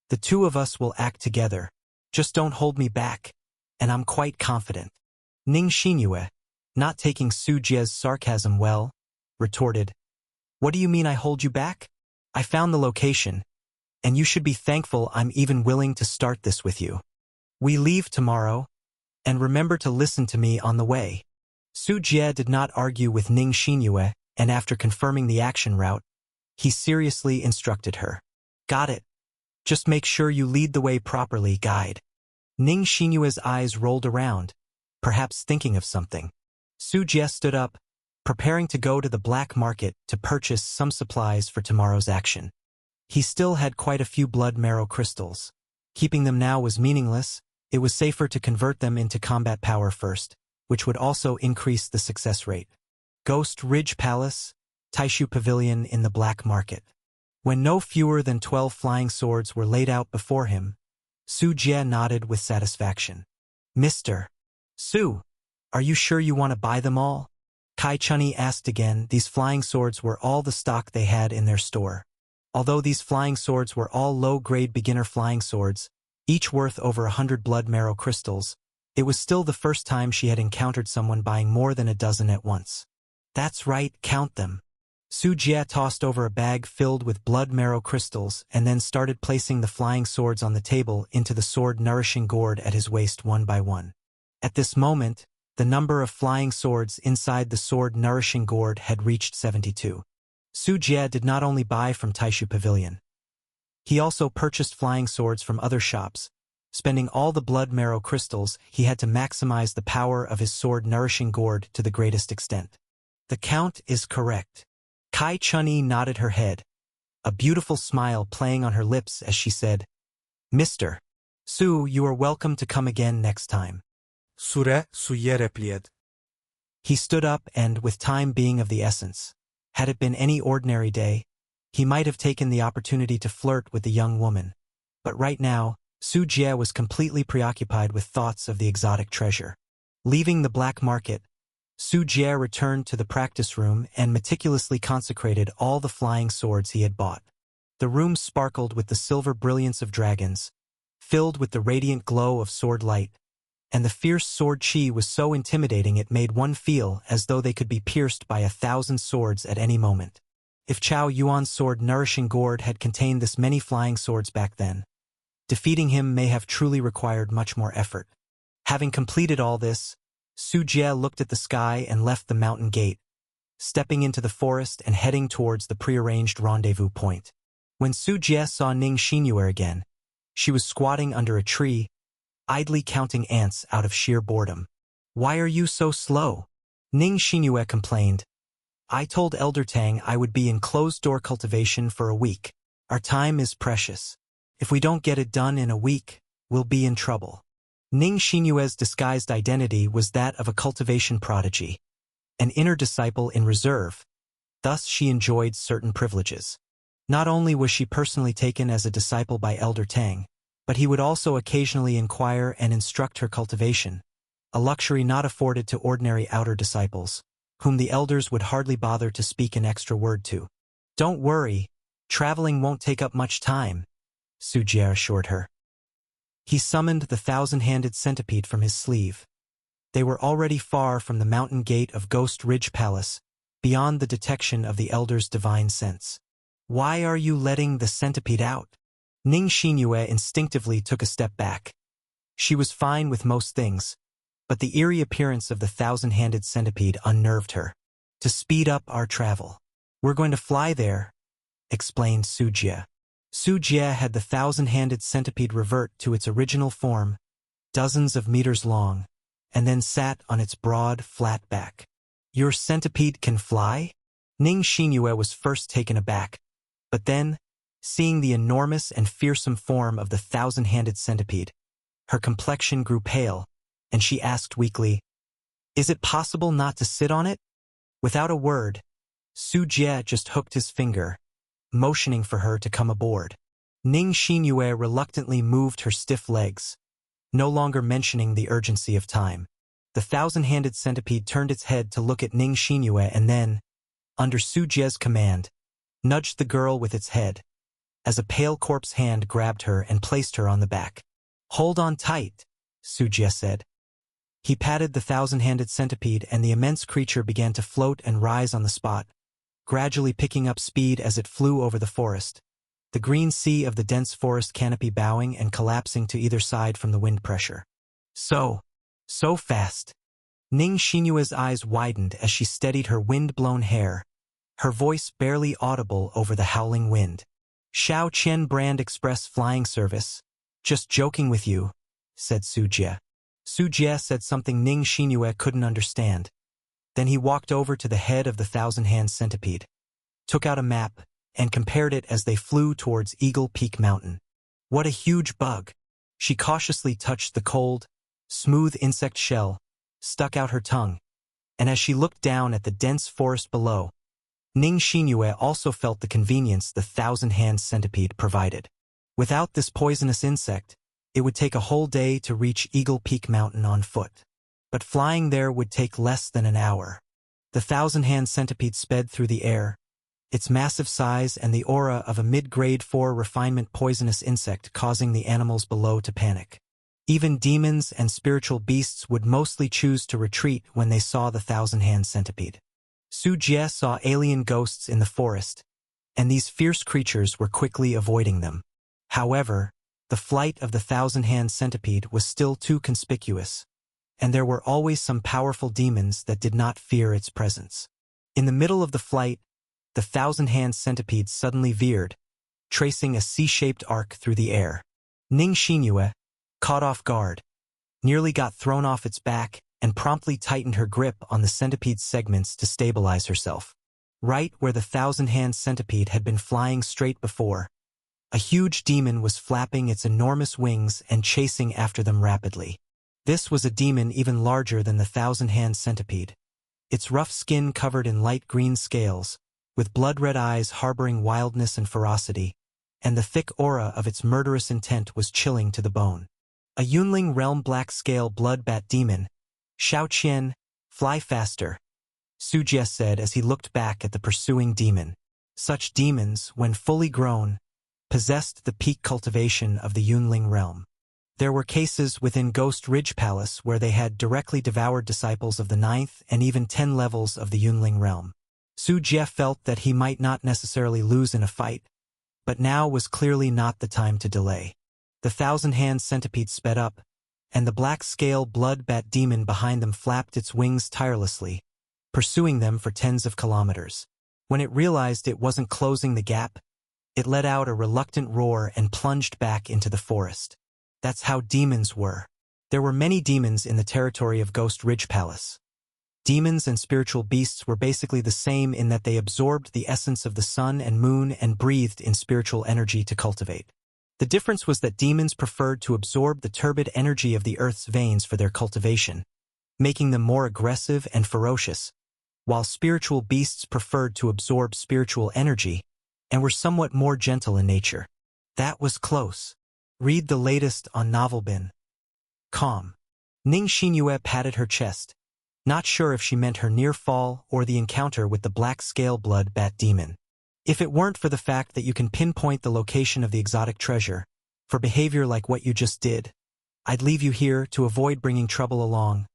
"The two of us will act together. Just don't hold me back. And I'm quite confident." Ning Xinyue, not taking Su Jie's sarcasm well, retorted, "What do you mean I hold you back? I found the location, and you should be thankful I'm even willing to start this with you. We leave tomorrow, and remember to listen to me on the way." Su Jie did not argue with Ning Xinyue, and after confirming the action route, he seriously instructed her. "Got it. Just make sure you lead the way properly, guide." Ning Xinyue's eyes rolled around, perhaps thinking of something. Su Jie stood up, preparing to go to the black market to purchase some supplies for tomorrow's action. He still had quite a few blood marrow crystals. Keeping them now was meaningless. It was safer to convert them into combat power first, which would also increase the success rate. Ghost Ridge Palace, Taishu Pavilion in the black market. When no fewer than 12 flying swords were laid out before him, Su Jie nodded with satisfaction. "Mr. Su, are you sure you want to buy them all?" Kai Chunni asked again. These flying swords were all the stock they had in their store. Although these flying swords were all low-grade beginner flying swords, each worth over 100 blood marrow crystals, it was still the first time she had encountered someone buying more than a dozen at once. "That's right, count them." Su Jie tossed over a bag filled with blood marrow crystals and then started placing the flying swords on the table into the sword nourishing gourd at his waist one by one. At this moment, the number of flying swords inside the sword nourishing gourd had reached 72. Su Jie did not only buy from Taishu Pavilion. He also purchased flying swords from other shops. Spending all the blood marrow crystals, he had to maximize the power of his sword nourishing gourd to the greatest extent. "The count is correct." Kai Chunni nodded her head, a beautiful smile playing on her lips as she said, "Mr. Su, you are welcome to come again next time." Sure, Su Jie replied. He stood up and, with time being of the essence, had it been any ordinary day, he might have taken the opportunity to flirt with the young woman. But right now, Su Jie was completely preoccupied with thoughts of the exotic treasure. Leaving the black market, Su Jie returned to the practice room and meticulously consecrated all the flying swords he had bought. The room sparkled with the silver brilliance of dragons, filled with the radiant glow of sword light, and the fierce sword chi was so intimidating it made one feel as though they could be pierced by 1,000 swords at any moment. If Chao Yuan's sword nourishing gourd had contained this many flying swords back then, defeating him may have truly required much more effort. Having completed all this, Su Jie looked at the sky and left the mountain gate, stepping into the forest and heading towards the prearranged rendezvous point. When Su Jie saw Ning Xinyue again, she was squatting under a tree, idly counting ants out of sheer boredom. "Why are you so slow?" Ning Xinyue complained. "I told Elder Tang I would be in closed-door cultivation for a week. Our time is precious. If we don't get it done in a week, we'll be in trouble." Ning Xinyue's disguised identity was that of a cultivation prodigy, an inner disciple in reserve. Thus she enjoyed certain privileges. Not only was she personally taken as a disciple by Elder Tang, but he would also occasionally inquire and instruct her cultivation, a luxury not afforded to ordinary outer disciples, whom the elders would hardly bother to speak an extra word to. "Don't worry, traveling won't take up much time," Su Jie assured her. He summoned the thousand-handed centipede from his sleeve. They were already far from the mountain gate of Ghost Ridge Palace, beyond the detection of the elder's divine sense. "Why are you letting the centipede out?" Ning Xinyue instinctively took a step back. She was fine with most things, but the eerie appearance of the thousand-handed centipede unnerved her. "To speed up our travel. We're going to fly there," explained Su Jie. Su Jie had the thousand-handed centipede revert to its original form, dozens of meters long, and then sat on its broad, flat back. "Your centipede can fly?" Ning Xinyue was first taken aback, but then, seeing the enormous and fearsome form of the thousand-handed centipede, her complexion grew pale, and she asked weakly, "Is it possible not to sit on it?" Without a word, Su Jie just hooked his finger, motioning for her to come aboard. Ning Xinyue reluctantly moved her stiff legs, no longer mentioning the urgency of time. The thousand-handed centipede turned its head to look at Ning Xinyue and then, under Su Jie's command, nudged the girl with its head, as a pale corpse hand grabbed her and placed her on the back. "Hold on tight," Su Jie said. He patted the thousand-handed centipede and the immense creature began to float and rise on the spot, gradually picking up speed as it flew over the forest, the green sea of the dense forest canopy bowing and collapsing to either side from the wind pressure. So fast." Ning Xinyue's eyes widened as she steadied her wind-blown hair, her voice barely audible over the howling wind. "Xiao Qian Brand Express Flying Service. Just joking with you," said Su Jie. Su Jie said something Ning Xinyue couldn't understand. Then he walked over to the head of the thousand-hand centipede, took out a map, and compared it as they flew towards Eagle Peak Mountain. "What a huge bug!" She cautiously touched the cold, smooth insect shell, stuck out her tongue, and as she looked down at the dense forest below, Ning Xinyue also felt the convenience the thousand-hand centipede provided. Without this poisonous insect, it would take a whole day to reach Eagle Peak Mountain on foot. But flying there would take less than an hour. The thousand-hand centipede sped through the air, its massive size and the aura of a mid-grade 4 refinement poisonous insect causing the animals below to panic. Even demons and spiritual beasts would mostly choose to retreat when they saw the thousand-hand centipede. Su Jie saw alien ghosts in the forest, and these fierce creatures were quickly avoiding them. However, the flight of the thousand-hand centipede was still too conspicuous, and there were always some powerful demons that did not fear its presence. In the middle of the flight, the thousand-hand centipede suddenly veered, tracing a C-shaped arc through the air. Ning Xinyue, caught off guard, nearly got thrown off its back and promptly tightened her grip on the centipede's segments to stabilize herself. Right where the thousand-hand centipede had been flying straight before, a huge demon was flapping its enormous wings and chasing after them rapidly. This was a demon even larger than the thousand-hand centipede, its rough skin covered in light green scales, with blood-red eyes harboring wildness and ferocity, and the thick aura of its murderous intent was chilling to the bone. A Yunling realm black-scale blood-bat demon, Xiao Qian, fly faster, Su Jie said as he looked back at the pursuing demon. Such demons, when fully grown, possessed the peak cultivation of the Yunling realm. There were cases within Ghost Ridge Palace where they had directly devoured disciples of the 9th and even 10 levels of the Yunling realm. Su Jie felt that he might not necessarily lose in a fight, but now was clearly not the time to delay. The thousand-hand centipede sped up, and the black scale blood bat demon behind them flapped its wings tirelessly, pursuing them for tens of kilometers. When it realized it wasn't closing the gap, it let out a reluctant roar and plunged back into the forest. That's how demons were. There were many demons in the territory of Ghost Ridge Palace. Demons and spiritual beasts were basically the same in that they absorbed the essence of the sun and moon and breathed in spiritual energy to cultivate. The difference was that demons preferred to absorb the turbid energy of the earth's veins for their cultivation, making them more aggressive and ferocious, while spiritual beasts preferred to absorb spiritual energy and were somewhat more gentle in nature. That was close. Read the latest on Novelbin. Calm. Ning Xinyue patted her chest, not sure if she meant her near fall or the encounter with the black scale blood bat demon. If it weren't for the fact that you can pinpoint the location of the exotic treasure, for behavior like what you just did, I'd leave you here to avoid bringing trouble along,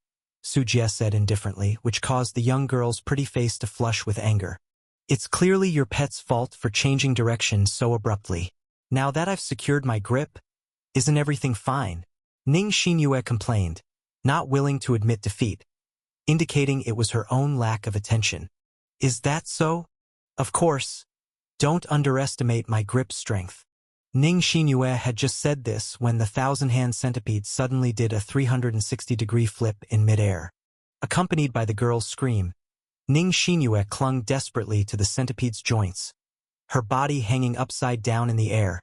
Su Jie said indifferently, which caused the young girl's pretty face to flush with anger. It's clearly your pet's fault for changing direction so abruptly. Now that I've secured my grip, isn't everything fine? Ning Xinyue complained, not willing to admit defeat, indicating it was her own lack of attention. Is that so? Of course. Don't underestimate my grip strength. Ning Xinyue had just said this when the thousand-hand centipede suddenly did a 360-degree flip in midair. Accompanied by the girl's scream, Ning Xinyue clung desperately to the centipede's joints, her body hanging upside down in the air,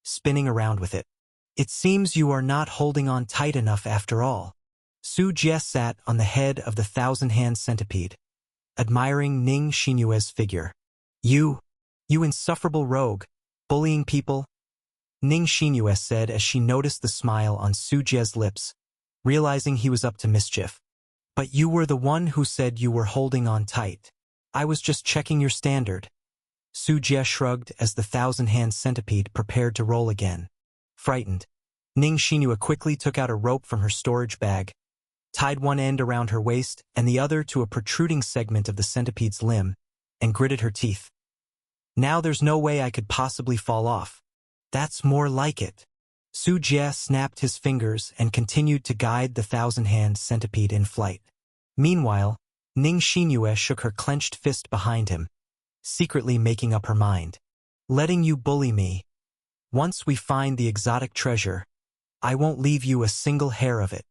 spinning around with it. It seems you are not holding on tight enough after all. Su Jie sat on the head of the thousand-hand centipede, admiring Ning Xinyue's figure. You insufferable rogue, bullying people? Ning Xinyue said as she noticed the smile on Su Jie's lips, realizing he was up to mischief. But you were the one who said you were holding on tight. I was just checking your standard. Su Jie shrugged as the thousand-hand centipede prepared to roll again. Frightened, Ning Xinyue quickly took out a rope from her storage bag, tied one end around her waist and the other to a protruding segment of the centipede's limb, and gritted her teeth. Now there's no way I could possibly fall off. That's more like it. Su Jie snapped his fingers and continued to guide the thousand-hand centipede in flight. Meanwhile, Ning Xinyue shook her clenched fist behind him, secretly making up her mind. Letting you bully me. Once we find the exotic treasure, I won't leave you a single hair of it.